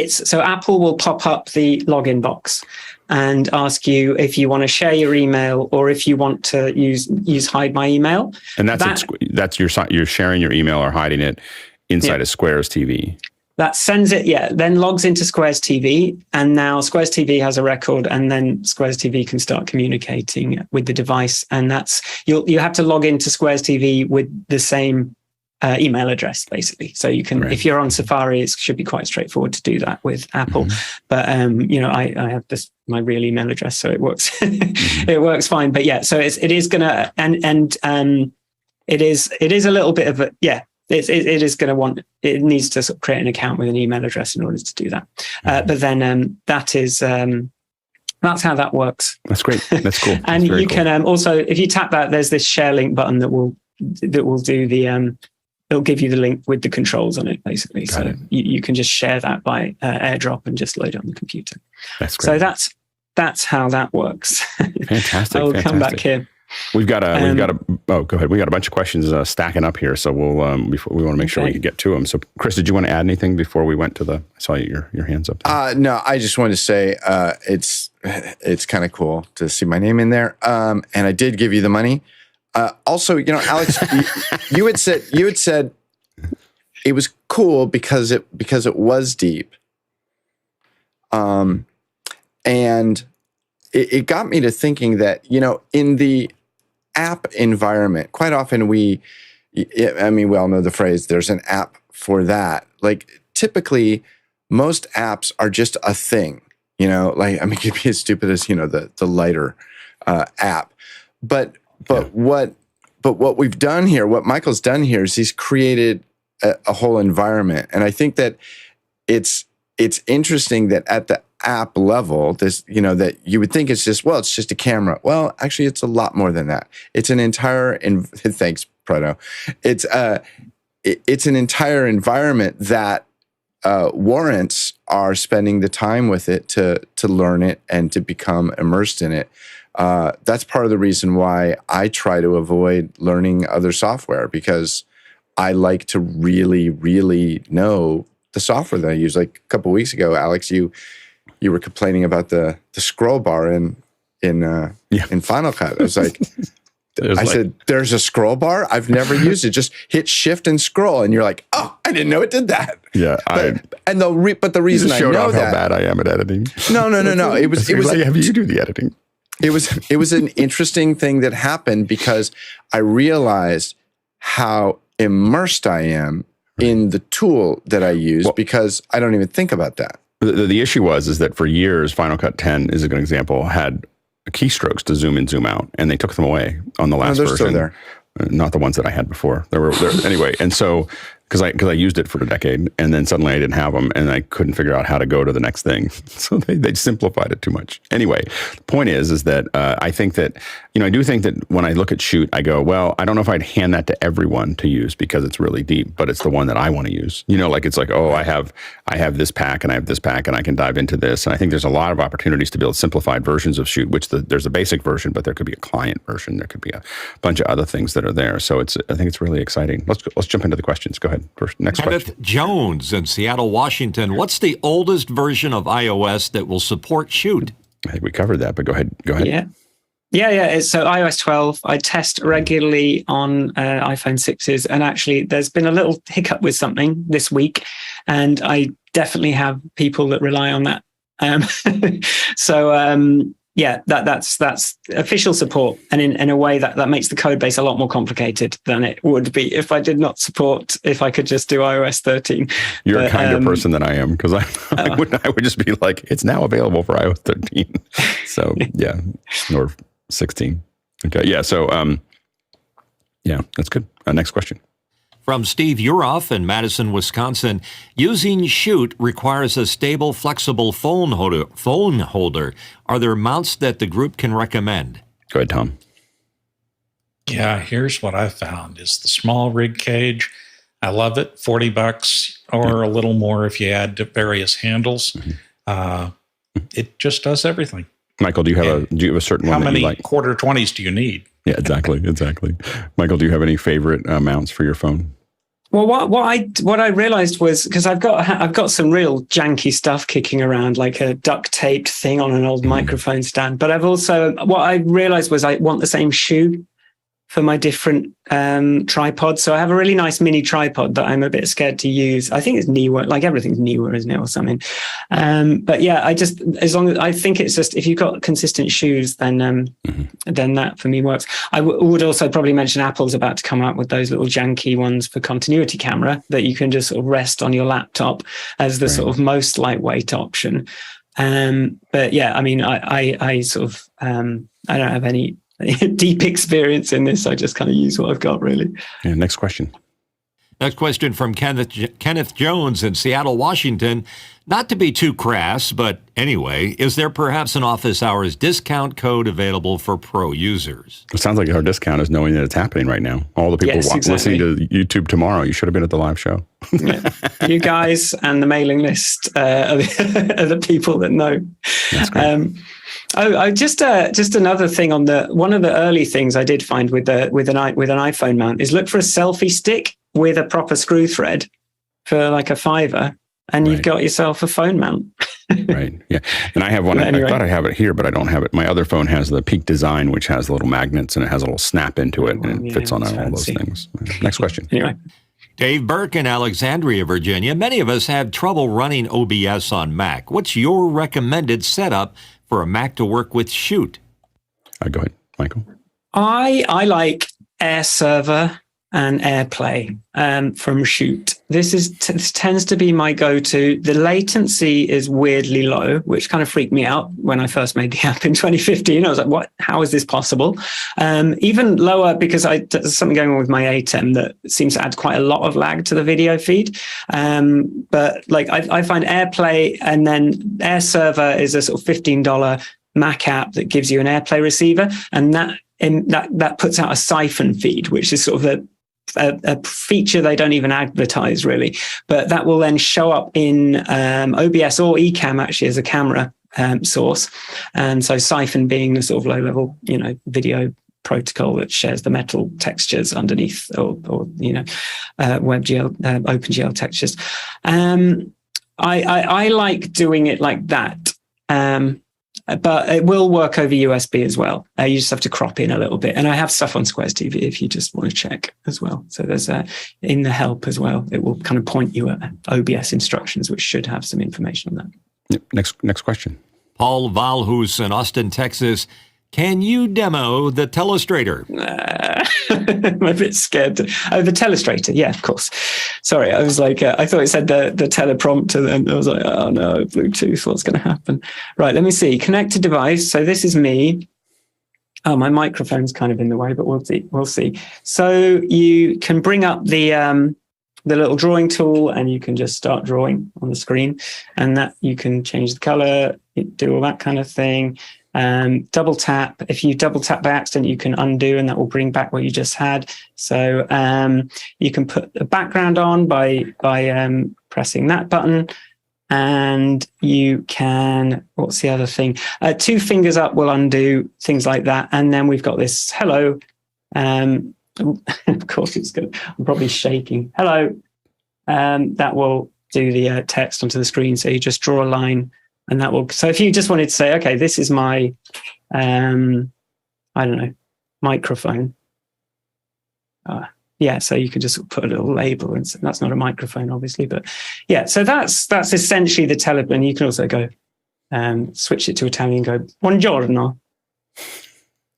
so Apple will pop up the login box and ask you if you want to share your email or if you want to use hide my email. And that's you're sharing your email or hiding it inside of Squares TV. That sends it, then logs into Squares TV, and now Squares TV has a record, and then Squares TV can start communicating with the device. And that's you have to log into Squares TV with the same email address, basically. So you can, if you're on Safari, it should be quite straightforward to do that with Apple. But I have my real email address, so it works. It works fine. But yeah, so it is gonna it is a little bit of a It is going to want. It needs to sort of create an account with an email address in order to do that. But then that's how that works. That's great. That's cool. And you can also, if you tap that, there's this share link button that will do the. It'll give you the link with the controls on it, basically. So you can just share that by AirDrop and just load it on the computer. That's great. So that's how that works. Fantastic. I will come back here. We've got go ahead. We got a bunch of questions stacking up here, so we want to make sure we can get to them. So, Chris, did you want to add anything before we went to I saw your hands up there. No, I just wanted to say it's kind of cool to see my name in there. And I did give you the money. Also, Alex, you had said it was cool because it was deep. And it got me to thinking that, in the app environment, quite often we all know the phrase, there's an app for that. Like typically most apps are just a thing, it could be as stupid as, the lighter app. But what we've done here, what Michael's done here is he's created a whole environment. And I think that it's interesting that at the app level, this, that you would think it's just a camera. Well, actually, it's a lot more than that. It's an entire, thanks, Proto. It's an entire environment that warrants our spending the time with it to learn it and to become immersed in it. That's part of the reason why I try to avoid learning other software, because I like to really, really know the software that I use. Like a couple of weeks ago, Alex, you were complaining about the scroll bar in Final Cut. I was like, said, there's a scroll bar? I've never used it. Just hit Shift and scroll. And you're like, oh, I didn't know it did that. Yeah. But the reason I know how bad I am at editing. No. It was like, have you do the editing? It was an interesting thing that happened because I realized how immersed I am in the tool that I use, because I don't even think about that. The issue is that for years, Final Cut 10 is a good example, had keystrokes to zoom in, zoom out, and they took them away on the last version. Still there. Not the ones that I had before. There were anyway, and so because I used it for a decade, and then suddenly I didn't have them, and I couldn't figure out how to go to the next thing. So they simplified it too much. Anyway, the point is that I think that I do think that when I look at Shoot, I go, well, I don't know if I'd hand that to everyone to use because it's really deep, but it's the one that I want to use. It's like, oh, I have this pack and I have this pack and I can dive into this. And I think there's a lot of opportunities to build simplified versions of Shoot, which there's a basic version, but there could be a client version. There could be a bunch of other things that are there. So I think it's really exciting. Let's jump into the questions. Go ahead. Next question. Kenneth Jones in Seattle, Washington. What's the oldest version of iOS that will support Shoot? I think we covered that, but go ahead. Yeah. So iOS 12, I test regularly on iPhone 6s. And actually, there's been a little hiccup with something this week. And I definitely have people that rely on that. That's official support. And in a way that makes the code base a lot more complicated than it would be if I did not support, if I could just do iOS 13. You're a kinder person than I am, because I would just be like, it's now available for iOS 13. So yeah, or 16. Okay. Yeah. So, that's good. Next question. From Steve Uroff in Madison, Wisconsin. Using Shoot requires a stable, flexible phone holder. Are there mounts that the group can recommend? Go ahead, Tom. Yeah, here's what I found is the small rig cage. I love it. $40 or a little more if you add various handles. Mm-hmm. It just does everything. Michael, do you have a certain one that you like? How many quarter 20s do you need? Yeah, exactly. Michael, do you have any favorite mounts for your phone? Well, what I realized was, because I've got some real janky stuff kicking around, like a duct taped thing on an old microphone stand. But I've also, what I realized was I want the same shoe for my different tripods. So I have a really nice mini tripod that I'm a bit scared to use. I think it's Neewer, like everything's Neewer, isn't it, or something? But yeah, as long as I think it's just, if you've got consistent shoes, then then that for me works. I would also probably mention Apple's about to come out with those little janky ones for continuity camera that you can just sort of rest on your laptop as the sort of most lightweight option. But yeah, I mean, I sort of, I don't have any deep experience in this. I just kind of use what I've got, really. Yeah, next question. Next question from Kenneth Jones in Seattle, Washington. Not to be too crass, but anyway, is there perhaps an Office Hours discount code available for pro users? It sounds like our discount is knowing that it's happening right now. All the people listening to YouTube tomorrow, you should have been at the live show. Yeah. You guys and the mailing list are the people that know. That's great. Just another thing on one of the early things I did find with an iPhone mount is look for a selfie stick with a proper screw thread for like $5, and you've got yourself a phone mount. Right. Yeah. And I have one. Anyway. I thought I have it here, but I don't have it. My other phone has the Peak design, which has little magnets and it has a little snap into it, and it fits on all those things. Next question. Anyway. Dave Burke in Alexandria, Virginia. Many of us have trouble running OBS on Mac. What's your recommended setup for a Mac to work with Shoot? Go ahead, Michael. I like Air Server and AirPlay from Shoot. This tends to be my go-to. The latency is weirdly low, which kind of freaked me out when I first made the app in 2015. I was like, "What? How is this possible?" Even lower because there's something going on with my ATEM that seems to add quite a lot of lag to the video feed. But like I find AirPlay and then Air Server is a sort of $15 Mac app that gives you an AirPlay receiver, and that puts out a siphon feed, which is sort of a feature they don't even advertise really, but that will then show up in OBS or Ecamm actually as a camera source. And so siphon being the sort of low level, video protocol that shares the metal textures underneath or WebGL, OpenGL textures. I like doing it like that. But it will work over USB as well. You just have to crop in a little bit. And I have stuff on Squares TV if you just want to check as well. So there's in the help as well, it will kind of point you at OBS instructions, which should have some information on that. Yep. Next question. Paul Valhus in Austin, Texas. Can you demo the telestrator? I'm a bit scared. The telestrator, yeah, of course. Sorry, I was like, I thought it said the teleprompter, then I was like, oh no, Bluetooth, what's going to happen? Right, let me see. Connected device. So this is me. Oh, my microphone's kind of in the way, but we'll see. So you can bring up the little drawing tool, and you can just start drawing on the screen, and that you can change the color, do all that kind of thing. Double tap. If you double tap by accident, you can undo, and that will bring back what you just had. So you can put a background on by pressing that button, and you can. What's the other thing? 2 fingers up will undo things like that, and then we've got this hello. Of course, it's good. I'm probably shaking. Hello. That will do the text onto the screen. So you just draw a line. And that will, so if you just wanted to say, okay, this is my, microphone. So you can just put a little label, and that's not a microphone, obviously, but yeah. So that's essentially the tele. And you can also go switch it to Italian, go buongiorno,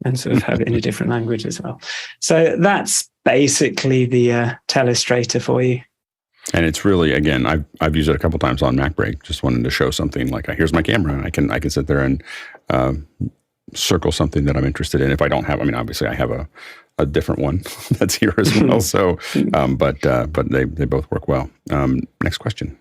and sort of have it in a different language as well. So that's basically the telestrator for you. And it's really, again, I've used it a couple times on MacBreak. Just wanted to show something like, here's my camera, and I can sit there and circle something that I'm interested in. If I don't have, obviously I have a different one that's here as well. So, but they both work well. Next question.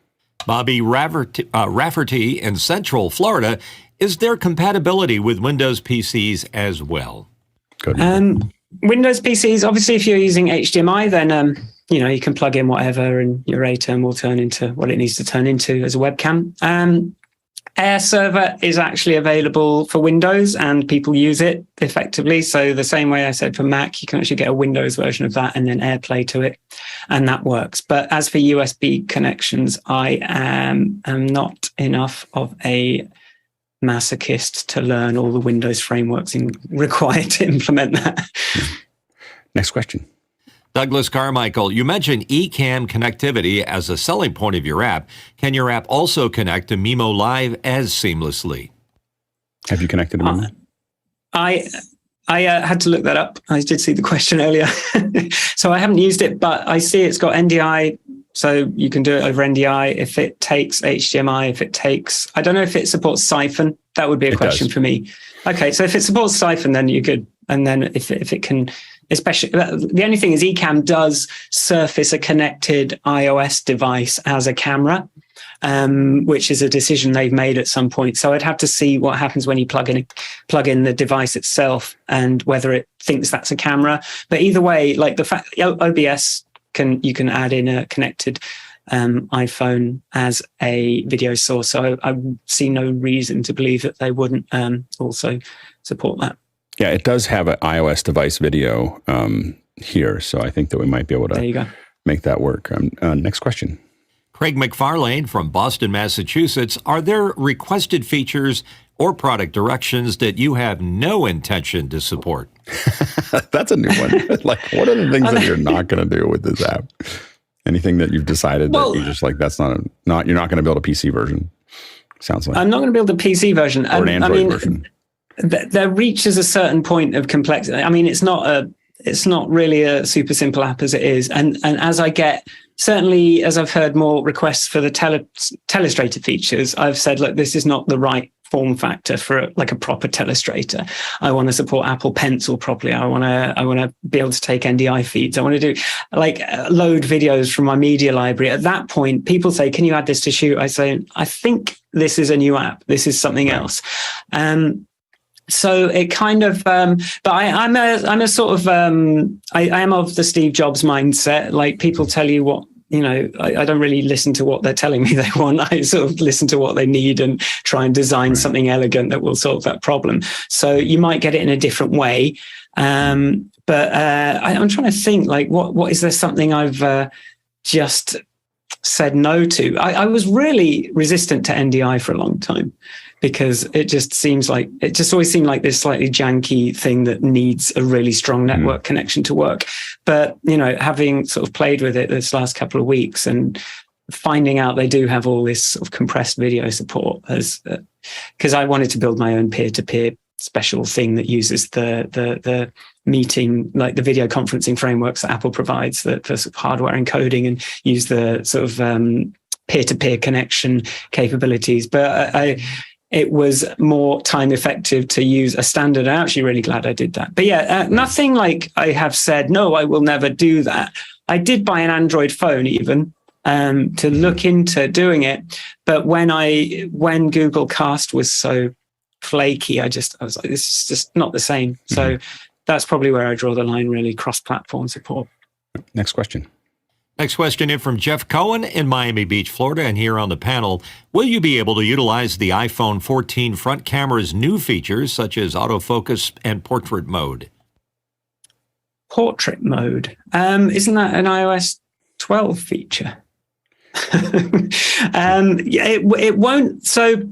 Bobby Rafferty in Central Florida. Is there compatibility with Windows PCs as well? Good. Windows PCs, obviously, if you're using HDMI, then you can plug in whatever, and your ATEM will turn into what it needs to turn into as a webcam. Air Server is actually available for Windows, and people use it effectively. So the same way I said for Mac, you can actually get a Windows version of that and then AirPlay to it, and that works. But as for USB connections, I am not enough of a masochist to learn all the Windows frameworks required to implement that. Next question. Douglas Carmichael, you mentioned Ecamm connectivity as a selling point of your app. Can your app also connect to mimoLive as seamlessly? Have you connected to Mimo? I had to look that up. I did see the question earlier. So I haven't used it, but I see it's got NDI. So you can do it over NDI if it takes HDMI, if it takes, I don't know if it supports Siphon. That would be a question for me. Okay, so if it supports Siphon, then you're good. And then if it can, especially, the only thing is Ecamm does surface a connected iOS device as a camera, which is a decision they've made at some point. So I'd have to see what happens when you plug in the device itself and whether it thinks that's a camera. But either way, like the fact OBS you can add in a connected iPhone as a video source. So I see no reason to believe that they wouldn't also support that. Yeah, it does have an iOS device video here, so I think that we might be able to make that work. Next question. Craig McFarlane from Boston, Massachusetts. Are there requested features or product directions that you have no intention to support? That's a new one. Like, what are the things that you're not going to do with this app? Anything that you've decided that you're just like, that's not you're not going to build a PC version? Sounds like. I'm not going to build a PC version. Or an Android version. There reaches a certain point of complexity. I mean, it's not really a super simple app as it is. And as I get, certainly as I've heard more requests for the telestrator features, I've said, look, this is not the right form factor for like a proper telestrator. I want to support Apple Pencil properly. I want to be able to take NDI feeds. I want to do load videos from my media library. At that point, people say, can you add this to Shoot? I say, I think this is a new app. This is something else. So it kind of, but I'm a sort of, I am of the Steve Jobs mindset. Like people tell you what, I don't really listen to what they're telling me they want. I sort of listen to what they need and try and design something elegant that will solve that problem. So you might get it in a different way. But I'm trying to think like, what is there something I've just said no to? I was really resistant to NDI for a long time, because it just always seemed like this slightly janky thing that needs a really strong network connection to work. But, having sort of played with it this last couple of weeks and finding out they do have all this sort of compressed video support, because I wanted to build my own peer-to-peer special thing that uses the meeting, like the video conferencing frameworks that Apple provides for sort of hardware encoding, and use the sort of peer-to-peer connection capabilities. But it was more time effective to use a standard. I'm actually really glad I did that. But nothing like I have said, no, I will never do that. I did buy an Android phone even to look into doing it. But when Google Cast was so flaky, I was like, this is just not the same. So that's probably where I draw the line, really, cross-platform support. Next question. Next question in from Jeff Cohen in Miami Beach, Florida, and here on the panel. Will you be able to utilize the iPhone 14 front camera's new features such as autofocus and portrait mode? Portrait mode? Isn't that an iOS 12 feature? It won't. So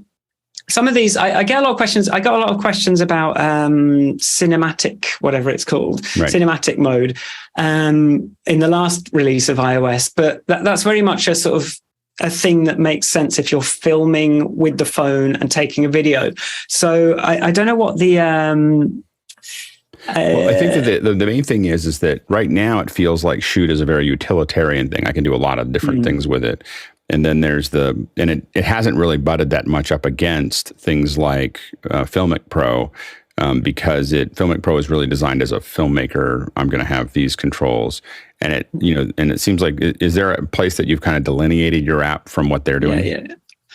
some of these, I get a lot of questions. I got a lot of questions about cinematic, whatever it's called, cinematic mode in the last release of iOS. But that's very much a sort of a thing that makes sense if you're filming with the phone and taking a video. So I don't know what the... well, I think that the main thing is that right now it feels like Shoot is a very utilitarian thing. I can do a lot of different things with it. And then there's it hasn't really butted that much up against things like Filmic Pro, because Filmic Pro is really designed as a filmmaker. I'm going to have these controls, and it seems like, is there a place that you've kind of delineated your app from what they're doing? Yeah.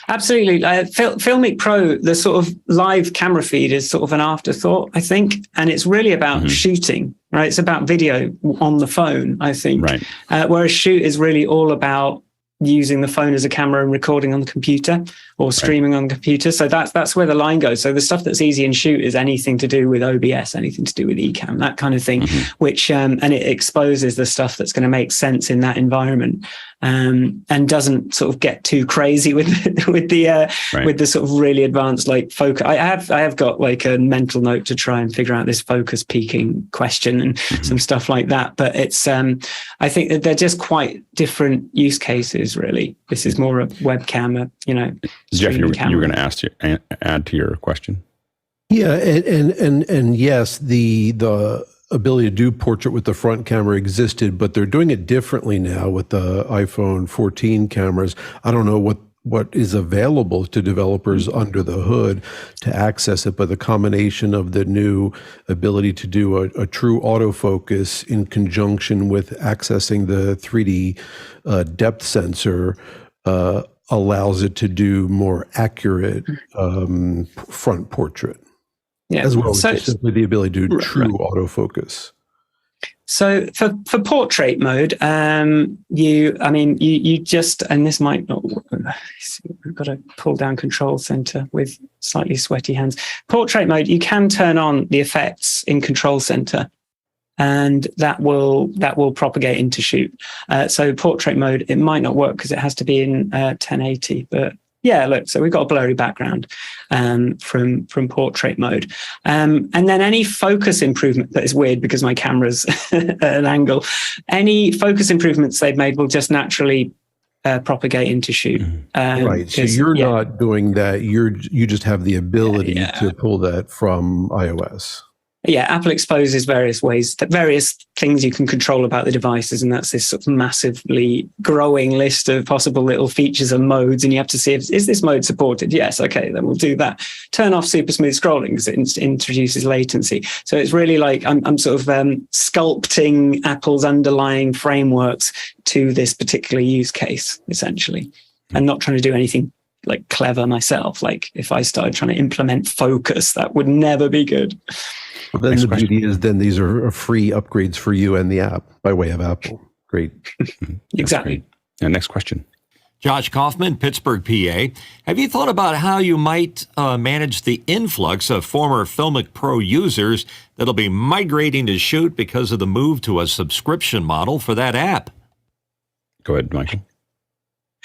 Absolutely. Filmic Pro, the sort of live camera feed is sort of an afterthought, I think. And it's really about shooting, right? It's about video on the phone, I think. Right. Whereas Shoot is really all about using the phone as a camera and recording on the computer or streaming on the computer. So that's where the line goes. So the stuff that's easy in Shoot is anything to do with OBS, anything to do with Ecamm, that kind of thing, which, and it exposes the stuff that's going to make sense in that environment. and doesn't sort of get too crazy with the sort of really advanced like focus. I have got like a mental note to try and figure out this focus peaking question and some stuff like that. But it's I think that they're just quite different use cases. Really, this is more a webcam, Jeff, you were going to add to your question. Yeah, and yes, the ability to do portrait with the front camera existed, but they're doing it differently now with the iPhone 14 cameras. I don't know what is available to developers under the hood to access it, but the combination of the new ability to do a true autofocus in conjunction with accessing the 3D depth sensor allows it to do more accurate front portrait. Yeah. As well as simply the ability to do true autofocus. So for portrait mode, you just, and this might not work. We've got to pull down Control Center with slightly sweaty hands. Portrait mode, you can turn on the effects in Control Center, and that will propagate into shoot. So portrait mode, it might not work because it has to be in 1080, but yeah, look, so we've got a blurry background from portrait mode. And then any focus improvement, that is weird because my camera's at an angle, any focus improvements they've made will just naturally propagate into shoot. Right, so you're not doing that, you just have the ability to pull that from iOS. Yeah, Apple exposes various things you can control about the devices, and that's this sort of massively growing list of possible little features and modes, and you have to see, is this mode supported? Yes, okay, then we'll do that. Turn off super smooth scrolling because it introduces latency. So it's really like I'm sort of sculpting Apple's underlying frameworks to this particular use case, essentially, and not trying to do anything like clever myself. Like if I started trying to implement focus, that would never be good. Well, then the beauty is then these are free upgrades for you and the app by way of Apple. Great. Exactly. Great. And next question. Josh Kaufman, Pittsburgh, PA. Have you thought about how you might manage the influx of former Filmic Pro users that'll be migrating to Shoot because of the move to a subscription model for that app? Go ahead, Michael.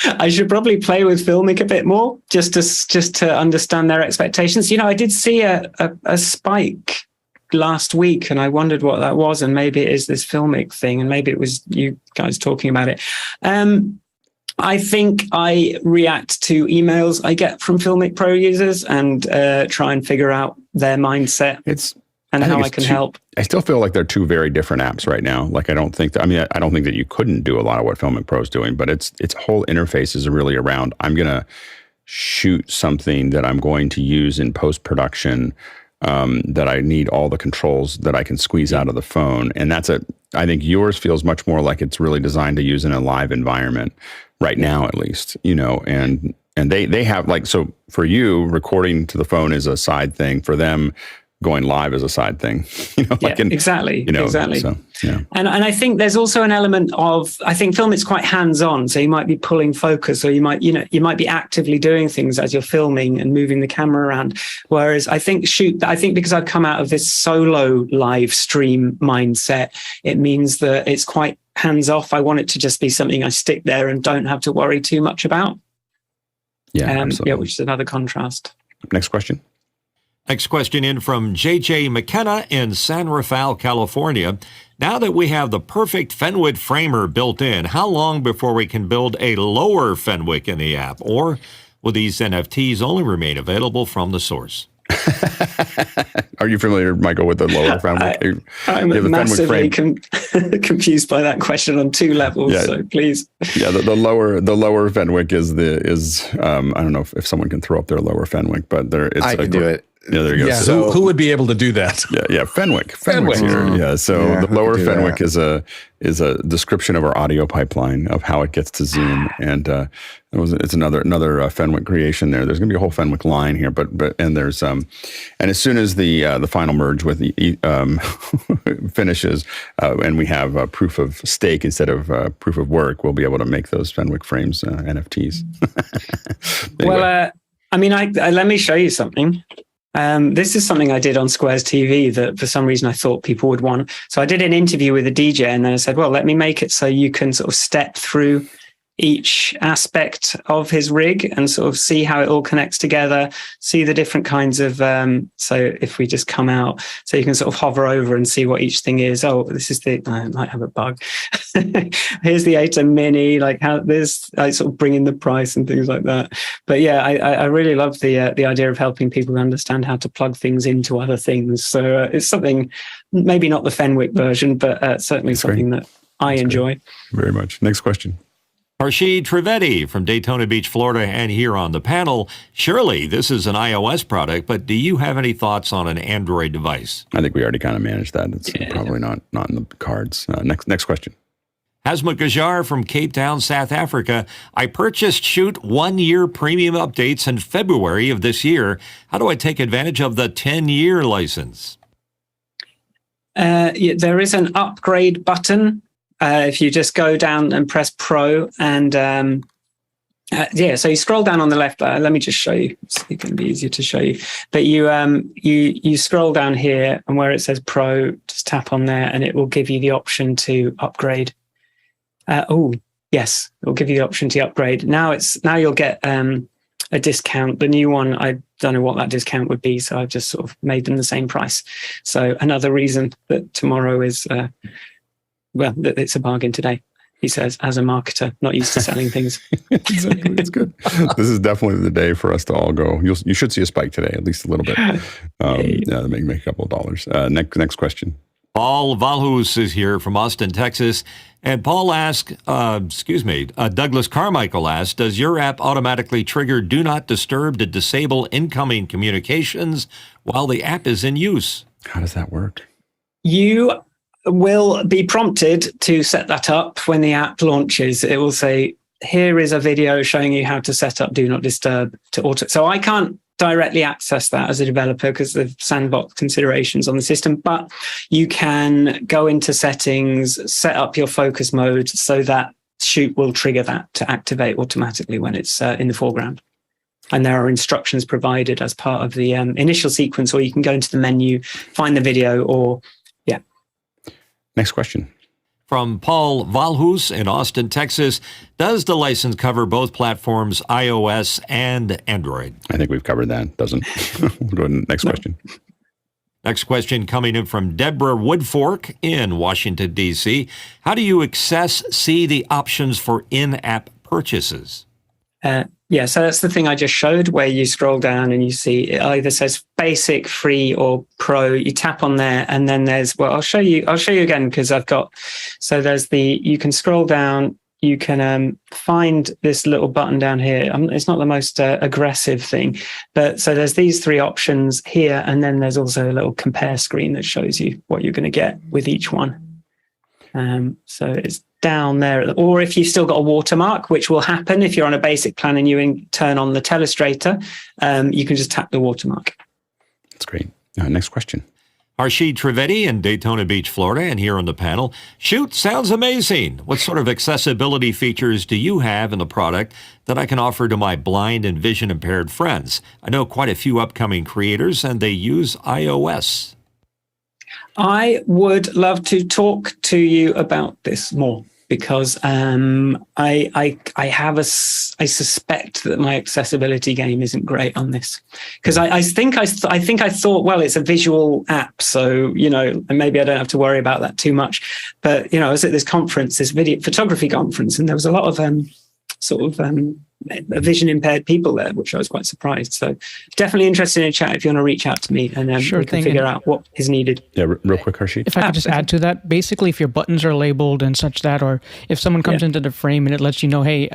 I should probably play with Filmic a bit more just to understand their expectations. I did see a spike last week, and I wondered what that was, and maybe it is this Filmic thing, and maybe it was you guys talking about it. I think I react to emails I get from Filmic Pro users and try and figure out their mindset and how I can help. I still feel like they're two very different apps right now. Like I don't think that you couldn't do a lot of what Filmic Pro is doing, but its whole interface is really around, I'm going to shoot something that I'm going to use in post-production, that I need all the controls that I can squeeze out of the phone. And I think yours feels much more like it's really designed to use in a live environment right now, at least, and they have so for you, recording to the phone is a side thing. For them, going live is a side thing, exactly. So, yeah. And I think there's also an element of, I think Filmic's quite hands-on. So you might be pulling focus, or you might be actively doing things as you're filming and moving the camera around. Whereas I think because I've come out of this solo live stream mindset, it means that it's quite hands-off. I want it to just be something I stick there and don't have to worry too much about. Yeah, absolutely. Which is another contrast. Next question. Next question in from J.J. McKenna in San Rafael, California. Now that we have the perfect Fenwick Framer built in, how long before we can build a lower Fenwick in the app? Or will these NFTs only remain available from the source? Are you familiar, Michael, with the lower Fenwick? I'm massively confused by that question on two levels. Yeah. So please. Yeah, the lower Fenwick is I don't know if someone can throw up their lower Fenwick, but I can do it. Yeah, there you go. Yeah, so, who would be able to do that? Yeah, Fenwick. Fenwick's here. Yeah, so the lower Fenwick is a description of our audio pipeline of how it gets to Zoom, and it's another Fenwick creation there. There's going to be a whole Fenwick line here, but there's and as soon as the final merge with finishes, and we have proof of stake instead of proof of work, we'll be able to make those Fenwick frames NFTs. Anyway. Well, let me show you something. This is something I did on Squares TV that for some reason I thought people would want. So I did an interview with a DJ, and then I said, well, let me make it so you can sort of step through each aspect of his rig and sort of see how it all connects together, see the different kinds of, so if we just come out, so you can sort of hover over and see what each thing is. Oh, this is I might have a bug. Here's the ATEM Mini, like how there's, I sort of bring in the price and things like that. But yeah, I really love the idea of helping people understand how to plug things into other things. So it's something, maybe not the Fenwick version, but certainly That's something great. that I That's enjoy. great. Very much. Next question. Harshid Trivedi from Daytona Beach, Florida, and here on the panel. Surely this is an iOS product, but do you have any thoughts on an Android device? I think we already kind of managed that. It's probably not in the cards. Next question. Hasmut Gajar from Cape Town, South Africa. I purchased Shoot 1-year premium updates in February of this year. How do I take advantage of the 10-year license? There is an upgrade button. If you just go down and press Pro and so you scroll down on the left. Let me just show you. It can be easier to show you. But you scroll down here and where it says Pro, just tap on there and it will give you the option to upgrade. Yes, it will give you the option to upgrade. Now you'll get a discount. The new one, I don't know what that discount would be, so I've just sort of made them the same price. So another reason that tomorrow is. It's a bargain today, he says, as a marketer, not used to selling things. Exactly. It's good. This is definitely the day for us to all go. You should see a spike today, at least a little bit. Make a couple of dollars. Next question. Paul Valhus is here from Austin, Texas. And Paul asks, Douglas Carmichael asks, does your app automatically trigger Do Not Disturb to disable incoming communications while the app is in use? How does that work? You will be prompted to set that up when the app launches. It will say, here is a video showing you how to set up Do Not Disturb to auto. So I can't directly access that as a developer because of sandbox considerations on the system, but you can go into settings, set up your focus mode so that Shoot will trigger that to activate automatically when it's in the foreground. And there are instructions provided as part of the initial sequence, or you can go into the menu, find the video, or Next question. From Paul Valhus in Austin, Texas. Does the license cover both platforms, iOS and Android? I think we've covered that. Doesn't. We'll go to the next question. Next question coming in from Deborah Woodfork in Washington, D.C. How do you see the options for in-app purchases? So that's the thing I just showed, where you scroll down and you see it either says basic, free, or pro. You tap on there, and then there's, I'll show you again because there's you can scroll down, you can find this little button down here. It's not the most aggressive thing, but so there's these three options here, and then there's also a little compare screen that shows you what you're going to get with each one. So it's down there, or if you've still got a watermark, which will happen if you're on a basic plan and you turn on the telestrator, you can just tap the watermark. That's great. Next question. Harshid Trivedi in Daytona Beach, Florida, and here on the panel. Shoot, sounds amazing. What sort of accessibility features do you have in the product that I can offer to my blind and vision impaired friends? I know quite a few upcoming creators, and they use iOS. I would love to talk to you about this more because I suspect that my accessibility game isn't great on this because I think I thought, well, it's a visual app, so maybe I don't have to worry about that too much. But I was at this conference, this video photography conference, and there was a lot of vision impaired people there, which I was quite surprised. So definitely interested in a chat if you want to reach out to me, and we can figure out what is needed. Yeah, real quick, Harshid. If I could just add to that, basically, if your buttons are labeled and such that, or if someone comes into the frame and it lets you know, hey,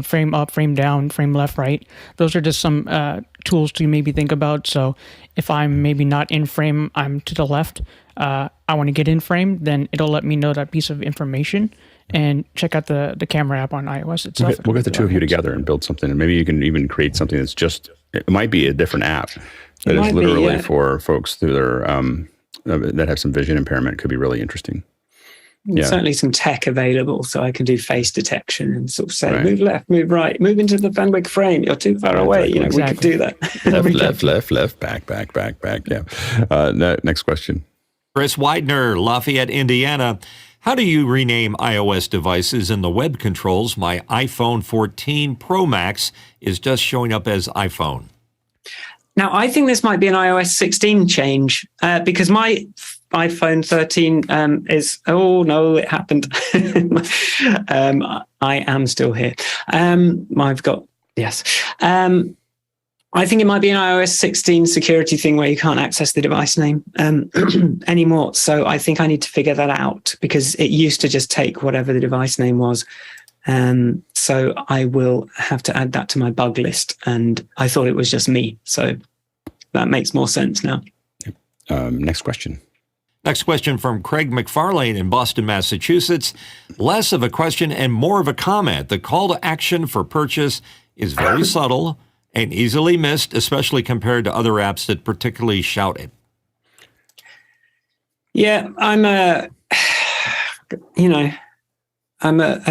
frame up, frame down, frame left, right. Those are just some tools to maybe think about. So if I'm maybe not in frame, I'm to the left. I want to get in frame, then it'll let me know that piece of information. And check out the camera app on iOS itself. We'll get the two of you together and build something. And maybe you can even create something that's it might be a different app that is literally for folks through their that have some vision impairment. Could be really interesting. Yeah. Certainly some tech available, so I can do face detection and sort of say, move left, move right, move into the Fenwick frame. You're too far away. Exactly. We could do that. left, back. Yeah. Next question. Chris Widener, Lafayette, Indiana. How do you rename iOS devices in the web controls? My iPhone 14 Pro Max is just showing up as iPhone. Now, I think this might be an iOS 16 change because my iPhone 13 is, oh no, it happened. I am still here. I've got, yes. I think it might be an iOS 16 security thing where you can't access the device name anymore. So I think I need to figure that out because it used to just take whatever the device name was. So I will have to add that to my bug list. And I thought it was just me. So that makes more sense now. Next question. Next question from Craig McFarlane in Boston, Massachusetts. Less of a question and more of a comment. The call to action for purchase is very subtle and easily missed, especially compared to other apps that particularly shout it. Yeah, I'm a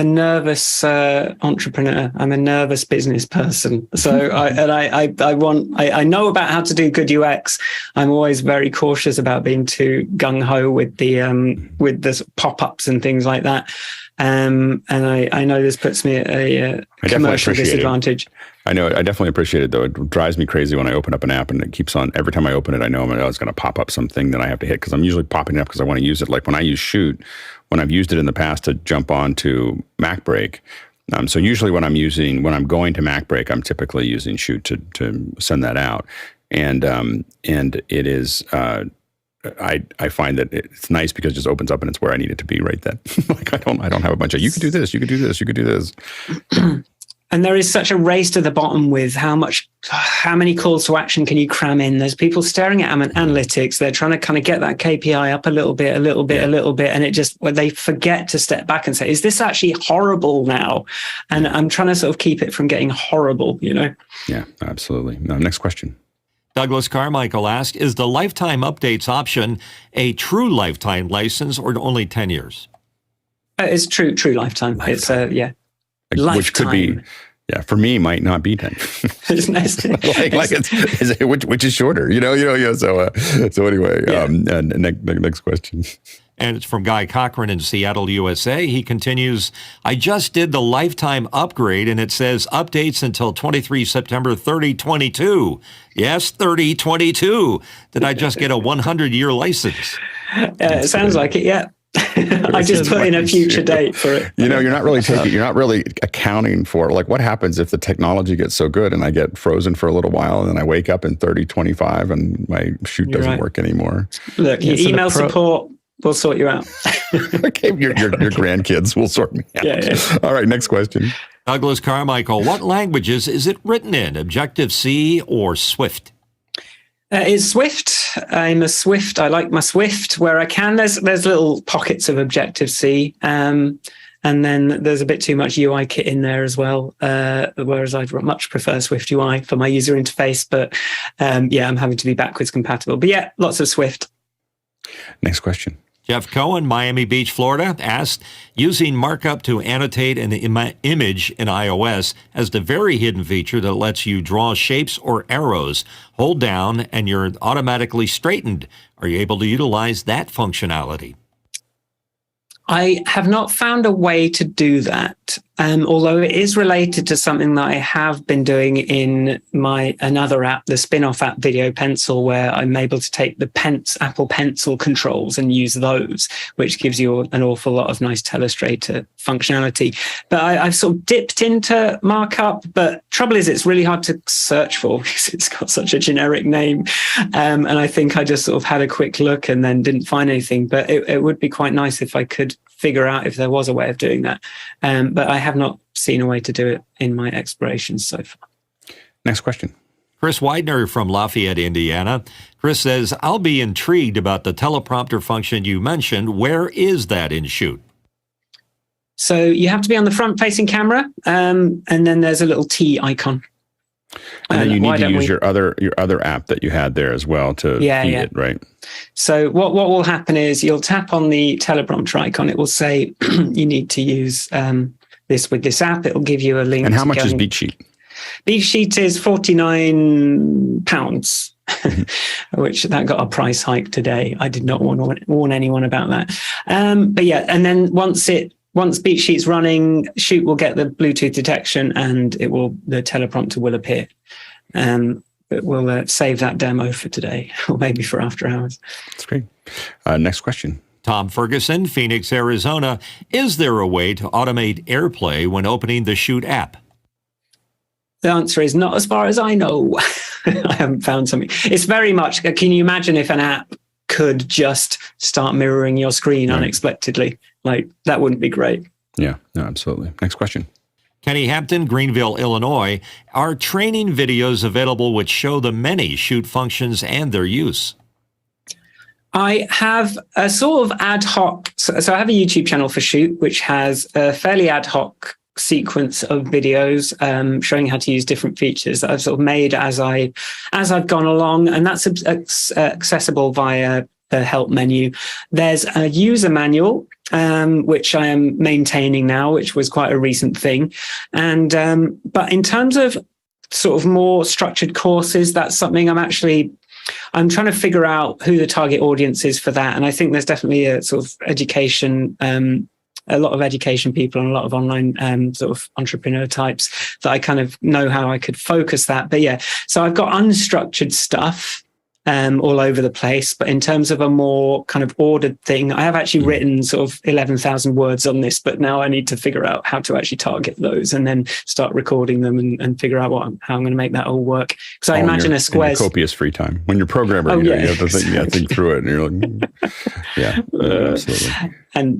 nervous entrepreneur. I'm a nervous business person. So I know about how to do good UX. I'm always very cautious about being too gung ho with the pop-ups and things like that. And I know this puts me at a commercial disadvantage. I know. I definitely appreciate it, though. It drives me crazy when I open up an app and it keeps on. Every time I open it, I know it's going to pop up something that I have to hit because I'm usually popping it up because I want to use it. Like when I use Shoot, when I've used it in the past to jump on to MacBreak. So usually when I'm going to MacBreak, I'm typically using Shoot to send that out. And it is. I find that it's nice because it just opens up and it's where I need it to be right then. Like I don't have a bunch of you could do this, you could do this, you could do this. And there is such a race to the bottom with how many calls to action can you cram in? There's people staring at analytics. They're trying to kind of get that KPI up a little bit. And it just, they forget to step back and say, is this actually horrible now? And I'm trying to sort of keep it from getting horrible, Yeah, absolutely. Next question. Douglas Carmichael asks, is the lifetime updates option a true lifetime license or only 10 years? It's true lifetime. It's, yeah. Lifetime. Which could be, for me, might not be 10. which is shorter, So anyway, next question. And it's from Guy Cochran in Seattle, USA. He continues, I just did the lifetime upgrade, and it says updates until 23 September 3022. Yes, 3022. Did I just get a 100-year license? It sounds like it, yeah. I just put in a future date for it. You're not really accounting for like what happens if the technology gets so good and I get frozen for a little while and then I wake up in 3025 and my Shoot doesn't work anymore. Look, your email support will sort you out. Okay, your grandkids will sort me out. Yeah. All right, next question. Douglas Carmichael, what languages is it written in? Objective-C or Swift? It's Swift. I'm a Swift. I like my Swift where I can. There's little pockets of Objective-C. And then there's a bit too much UI kit in there as well, whereas I'd much prefer Swift UI for my user interface. But I'm having to be backwards compatible. But yeah, lots of Swift. Next question. Jeff Cohen, Miami Beach, Florida, asked, using Markup to annotate an image in iOS has the very hidden feature that lets you draw shapes or arrows. Hold down and you're automatically straightened. Are you able to utilize that functionality? I have not found a way to do that, although it is related to something that I have been doing in my another app, the spin-off app Video Pencil, where I'm able to take the Apple Pencil controls and use those, which gives you an awful lot of nice telestrator functionality. But I've sort of dipped into Markup, but trouble is it's really hard to search for because it's got such a generic name. And I think I just sort of had a quick look and then didn't find anything. But it would be quite nice if I could figure out if there was a way of doing that. But I have not seen a way to do it in my explorations so far. Next question. Chris Widener from Lafayette, Indiana. Chris says, I'll be intrigued about the teleprompter function you mentioned. Where is that in Shoot? So you have to be on the front-facing camera, and then there's a little T icon. And then you need to use your other app that you had there as well to feed it, right? So what will happen is you'll tap on the teleprompter icon. It will say you need to use this with this app. It will give you a link. And how much is BeatSheet? BeatSheet is £49. which that got a price hike today. I did not want to warn anyone about that. But yeah, and then once BeatSheet's running, Shoot will get the Bluetooth detection, and the teleprompter will appear. But we'll save that demo for today, or maybe for after hours. That's great. Next question. Tom Ferguson, Phoenix, Arizona. Is there a way to automate AirPlay when opening the Shoot app? The answer is not as far as I know. I haven't found something. It's very much, can you imagine if an app could just start mirroring your screen unexpectedly? Like, that wouldn't be great. Yeah, no, absolutely. Next question. Kenny Hampton, Greenville, Illinois. Are training videos available which show the many Shoot functions and their use? I have a sort of ad hoc, so I have a YouTube channel for Shoot, which has a fairly ad hoc sequence of videos showing how to use different features that I've sort of made as I've gone along, and that's accessible via the help menu. There's a user manual, which I am maintaining now, which was quite a recent thing. And but in terms of sort of more structured courses, that's something I'm trying to figure out who the target audience is for that. And I think there's definitely a sort of education, a lot of education people and a lot of online sort of entrepreneur types that I kind of know how I could focus that. But yeah, so I've got unstructured stuff all over the place. But in terms of a more kind of ordered thing, I have actually written sort of 11,000 words on this, but now I need to figure out how to actually target those and then start recording them and figure out how I'm going to make that all work. Because I imagine a Square's copious free time when you're programming, you have to think through it, and you're like, yeah, absolutely.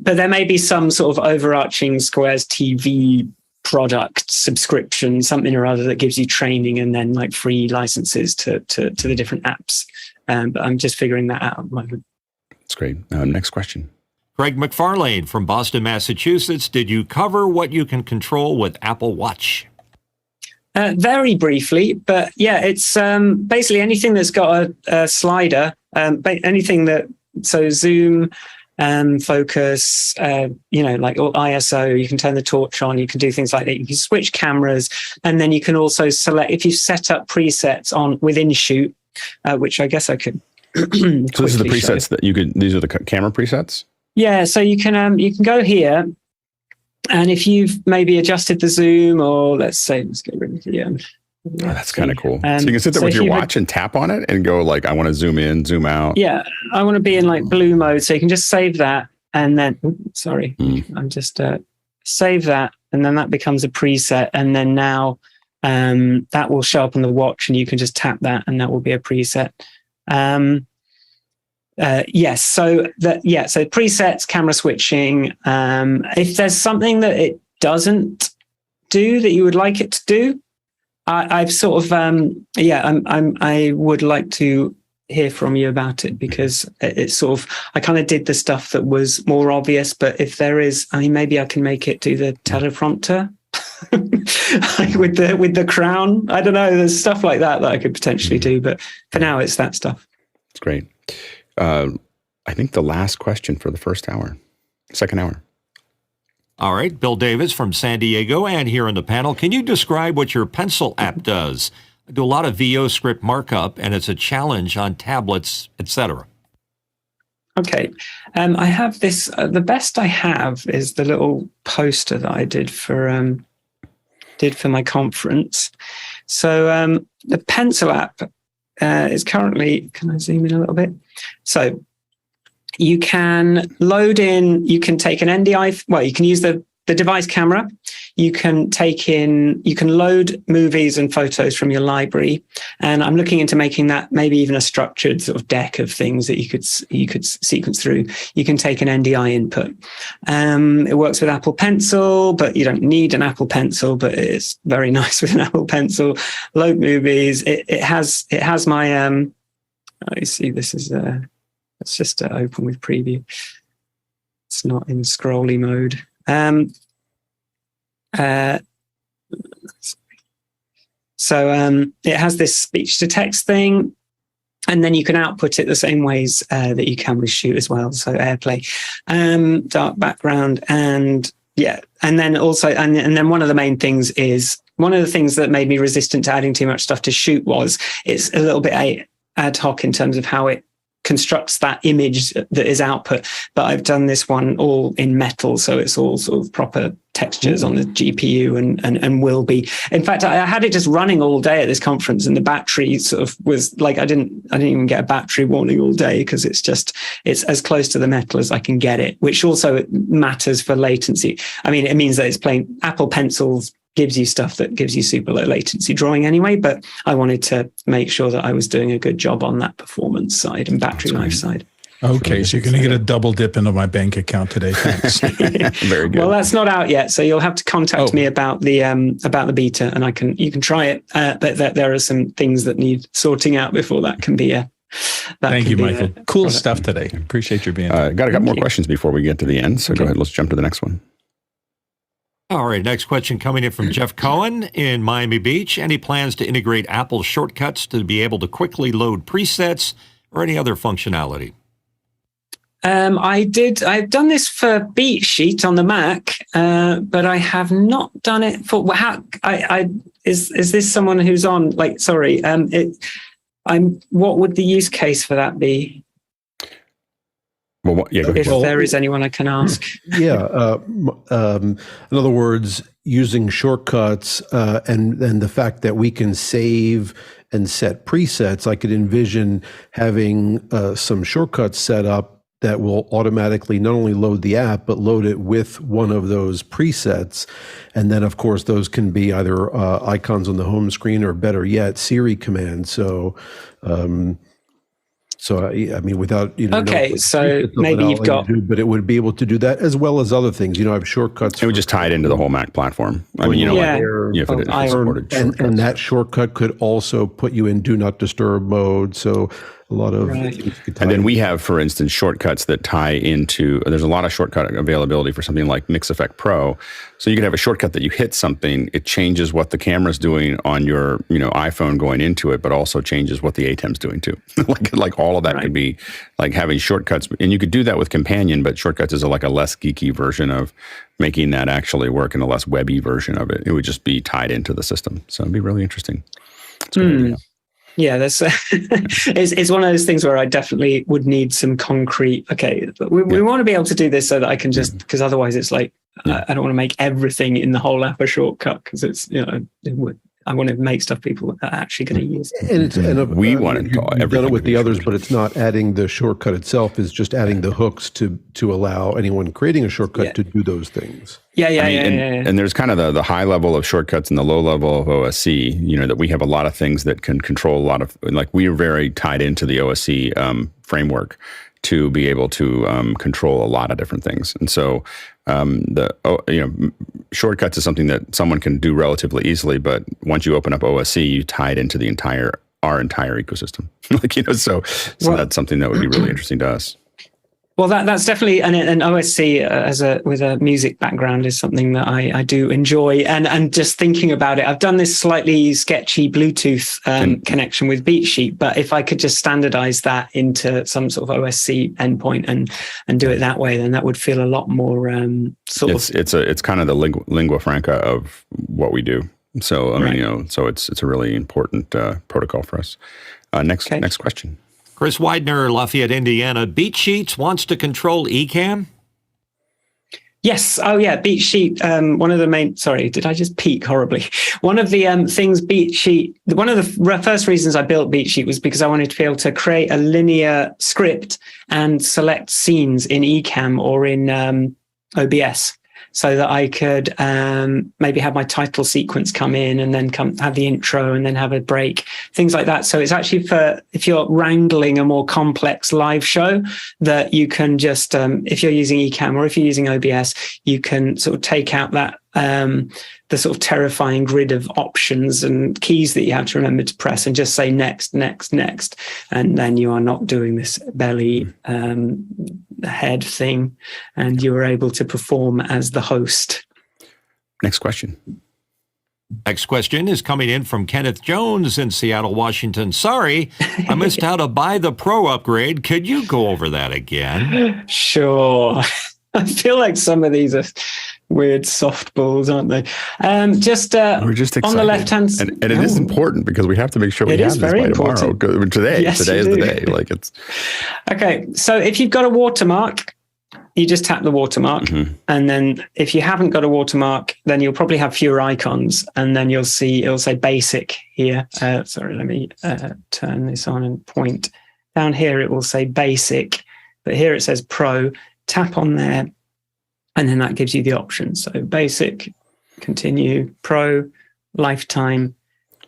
But there may be some sort of overarching Square's TV product subscription, something or other that gives you training and then like free licenses to the different apps. But I'm just figuring that out at the moment. That's great. Next question. Greg McFarlane from Boston, Massachusetts. Did you cover what you can control with Apple Watch? Very briefly, but yeah, it's basically anything that's got a slider, anything so zoom, focus, like ISO, you can turn the torch on, you can do things like that. You can switch cameras, and then you can also select, if you set up presets within Shoot, which I guess I could. So this is the presets that you could, these are the camera presets? Yeah, so you can go here, and if you've maybe adjusted the zoom, or let's get rid of the that's kind of cool. So you can sit there with your watch and tap on it and go like, I want to zoom in, zoom out. Yeah, I want to be in like blue mode. So you can just save that, and then, I'm just save that, and then that becomes a preset. And then now that will show up on the watch, and you can just tap that, and that will be a preset. Yes. So presets, camera switching. If there's something that it doesn't do that you would like it to do, I've sort of, I would like to hear from you about it, because it's sort of, I kind of did the stuff that was more obvious, but if there is, maybe I can make it do the teleprompter with the crown. I don't know. There's stuff like that I could potentially do, but for now it's that stuff. It's great. I think the last question for the second hour. All right, Bill Davis from San Diego, and here on the panel, can you describe what your Pencil app does? I do a lot of VO script markup, and it's a challenge on tablets, etc. Okay, I have this. The best I have is the little poster that I did for my conference. So the Pencil app is currently. Can I zoom in a little bit? So you can load in, you can take an NDI, you can use the device camera. You can load movies and photos from your library. And I'm looking into making that maybe even a structured sort of deck of things that you could sequence through. You can take an NDI input. It works with Apple Pencil, but you don't need an Apple Pencil, but it's very nice with an Apple Pencil. Load movies. It has my, you see, this is, let's just open with preview. It's not in scrolly mode. So it has this speech to text thing, and then you can output it the same ways that you can with Shoot as well. So AirPlay, dark background, and then also, and then one of the main things is, one of the things that made me resistant to adding too much stuff to Shoot was it's a little bit ad hoc in terms of how it constructs that image that is output. But I've done this one all in metal, so it's all sort of proper textures on the GPU and will be. In fact, I had it just running all day at this conference, and the battery sort of was like, I didn't even get a battery warning all day, because it's as close to the metal as I can get it, which also matters for latency. I mean, it means that it's playing Apple Pencils gives you stuff that gives you super low latency drawing anyway, but I wanted to make sure that I was doing a good job on that performance side and battery life side. Okay, so you're going to get a double dip into my bank account today. Thanks. Very good. Well, that's not out yet, so you'll have to contact me about the beta, and you can try it. But there are some things that need sorting out before that can be a. Thank you, Michael. Cool stuff today. Appreciate your being here. Got a couple more questions before we get to the end, so go ahead. Let's jump to the next one. All right, next question coming in from Jeff Cohen in Miami Beach. Any plans to integrate Apple shortcuts to be able to quickly load presets or any other functionality? I've done this for BeatSheet on the Mac, but I have not done it for is this someone who's on, like, sorry, what would the use case for that be? Well, if there is anyone I can ask. Yeah. In other words, using shortcuts and the fact that we can save and set presets, I could envision having some shortcuts set up that will automatically not only load the app, but load it with one of those presets. And then, of course, those can be either icons on the home screen or, better yet, Siri commands. So, I mean, without, okay, so maybe you've got, but it would be able to do that as well as other things. I have shortcuts. It would just tie it into the whole Mac platform. I mean, and that shortcut could also put you in do not disturb mode. So a lot of, and then we have, for instance, shortcuts that tie into. There's a lot of shortcut availability for something like Mix Effect Pro. So you could have a shortcut that you hit something, it changes what the camera's doing on your, iPhone going into it, but also changes what the ATEM's doing too. like all of that could be like having shortcuts, and you could do that with Companion, but shortcuts is a less geeky version of making that actually work, and a less webby version of it. It would just be tied into the system. So it'd be really interesting. It's a good idea. Yeah, that's it's one of those things where I definitely would need some concrete. Okay, we want to be able to do this so that I can just, because otherwise it's like I don't want to make everything in the whole app a shortcut, because it's I want to make stuff people are actually going to use. And we want to you've done it with the others, but it's not adding the shortcut itself. It's just adding the hooks to allow anyone creating a shortcut to do those things. And there's kind of the high level of shortcuts and the low level of OSC, that we have a lot of things that can control a lot of, like, we are very tied into the OSC framework to be able to control a lot of different things. And so shortcuts is something that someone can do relatively easily, but once you open up OSC, you tie it into our entire ecosystem. So that's something that would be really interesting to us. Well, that's definitely an OSC with a music background is something that I do enjoy, and just thinking about it, I've done this slightly sketchy Bluetooth connection with BeatSheet, but if I could just standardize that into some sort of OSC endpoint and do it that way, then that would feel a lot more It's kind of the lingua franca of what we do. So so it's a really important protocol for us. Next question. Chris Widener, Lafayette, Indiana. BeatSheets wants to control Ecamm? Yes. Oh, yeah. BeatSheet. One of the main. Sorry, did I just peak horribly? One of the things BeatSheet. One of the first reasons I built BeatSheet was because I wanted to be able to create a linear script and select scenes in Ecamm or in OBS, so that I could maybe have my title sequence come in and then have the intro and then have a break, things like that. So it's actually for if you're wrangling a more complex live show, that you can just, if you're using Ecamm or if you're using OBS, you can sort of take out that the sort of terrifying grid of options and keys that you have to remember to press and just say next, next, next. And then you are not doing this belly head thing, and you are able to perform as the host. Next question. Next question is coming in from Kenneth Jones in Seattle, Washington. Sorry, I missed out a Buy the Pro upgrade. Could you go over that again? Sure. I feel like some of these are weird softballs, aren't they? We're just excited. On the left hand, and it is important because we have to make sure we have this by tomorrow. Today is the day. Like it's okay. So if you've got a watermark, you just tap the watermark, and then if you haven't got a watermark, then you'll probably have fewer icons, and then you'll see it'll say basic here. Sorry, let me turn this on and point down here. It will say basic, but here it says pro. Tap on there, and then that gives you the options. So basic, continue, pro, lifetime.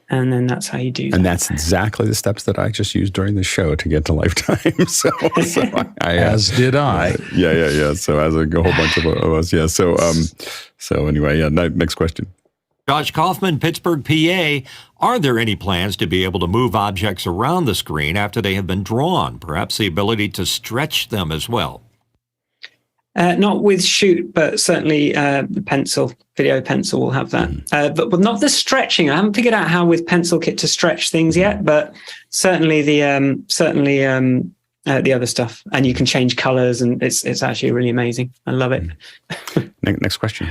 And then that's how you do that. And that's exactly the steps that I just used during the show to get to lifetime. so I as did I. Yeah. So as a whole bunch of us. Yeah. So anyway, next question. Josh Kaufman, Pittsburgh, PA. Are there any plans to be able to move objects around the screen after they have been drawn? Perhaps the ability to stretch them as well? Not with Shoot, but certainly the pencil, video pencil will have that. But not the stretching. I haven't figured out how with Pencil Kit to stretch things yet, but certainly the other stuff. And you can change colors, and it's actually really amazing. I love it. Next question.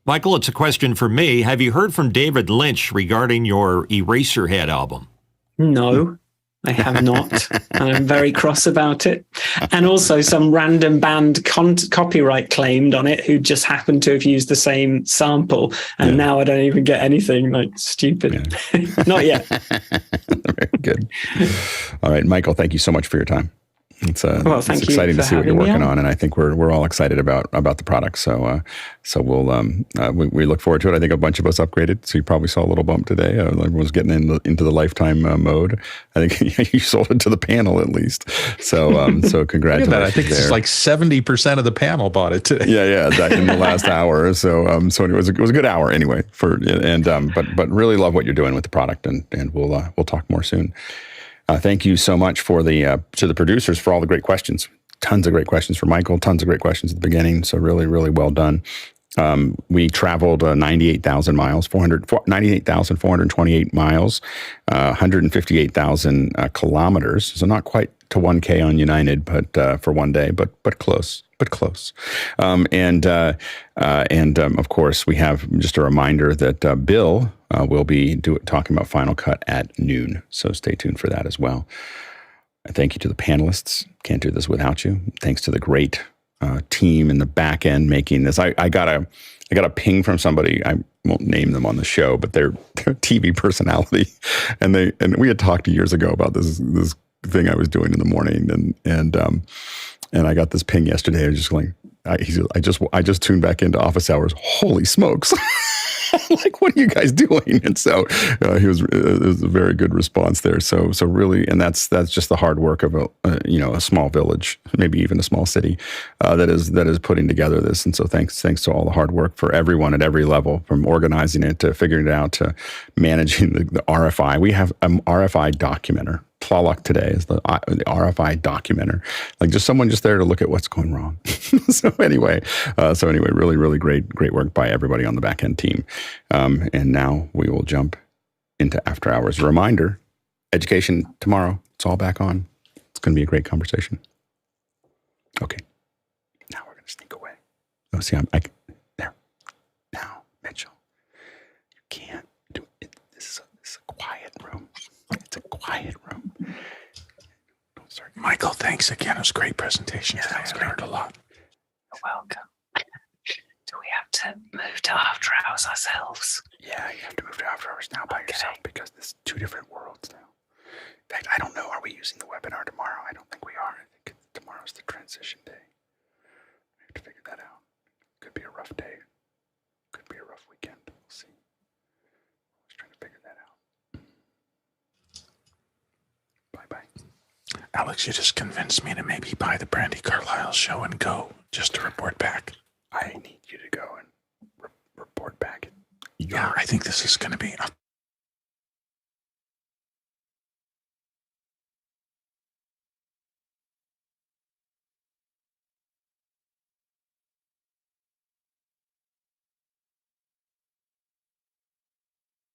Michael, it's a question for me. Have you heard from David Lynch regarding your Eraserhead album? No. I have not. And I'm very cross about it. And also some random band copyright claimed on it who just happened to have used the same sample. And now I don't even get anything. Like, stupid. Yeah. Not yet. Very good. All right, Michael, thank you so much for your time. It's exciting to see what you're working on, and I think we're all excited about the product. So we look forward to it. I think a bunch of us upgraded, so you probably saw a little bump today. Everyone's getting into the lifetime mode. I think you sold it to the panel at least. So congratulations. I think it's like 70% of the panel bought it today. Yeah, that in the last hour. So anyway, it was a good hour anyway. But really love what you're doing with the product, and we'll talk more soon. Thank you so much to the producers for all the great questions. Tons of great questions for Michael. Tons of great questions at the beginning. So really, really well done. We traveled 98,000 miles, 98,428 miles, 158,000 kilometers. So not quite to 1K on United, but for one day, but close. And of course, we have just a reminder that Bill will be talking about Final Cut at noon. So stay tuned for that as well. And thank you to the panelists. Can't do this without you. Thanks to the great team in the back end making this. I got a ping from somebody. I won't name them on the show, but they're TV personality, and we had talked years ago about this thing I was doing in the morning, and I got this ping yesterday. I was just like, I just tuned back into Office Hours. Holy smokes! Like, what are you guys doing? And so it was a very good response there. So really, and that's just the hard work of a small village, maybe even a small city that is putting together this. And so thanks to all the hard work for everyone at every level, from organizing it to figuring it out to managing the RFI. We have an RFI documenter. Tlaloc today is the RFI documenter, like just someone just there to look at what's going wrong. So anyway, really, really great work by everybody on the back end team. And now we will jump into After Hours. A reminder, education tomorrow. It's all back on. It's going to be a great conversation. Okay. Now we're going to sneak away. Oh, see, there. Now, Mitchell, you can't do it. This is a quiet room. It's a quiet room. Don't start. Michael, thanks again. It was a great presentation today. I learned a lot. You're welcome. Do we have to move to After Hours ourselves? Yeah, you have to move to After Hours now by yourself because there's two different worlds now. In fact, I don't know. Are we using the webinar tomorrow? I don't think we are. I think tomorrow's the transition day. We have to figure that out. Could be a rough day. Could be a rough weekend. We'll see. I was trying to figure that out. Bye-bye. Alex, you just convinced me to maybe buy the Brandy Carlisle show and go just to report back. I need you to go and report back. Yeah, I think this is going to be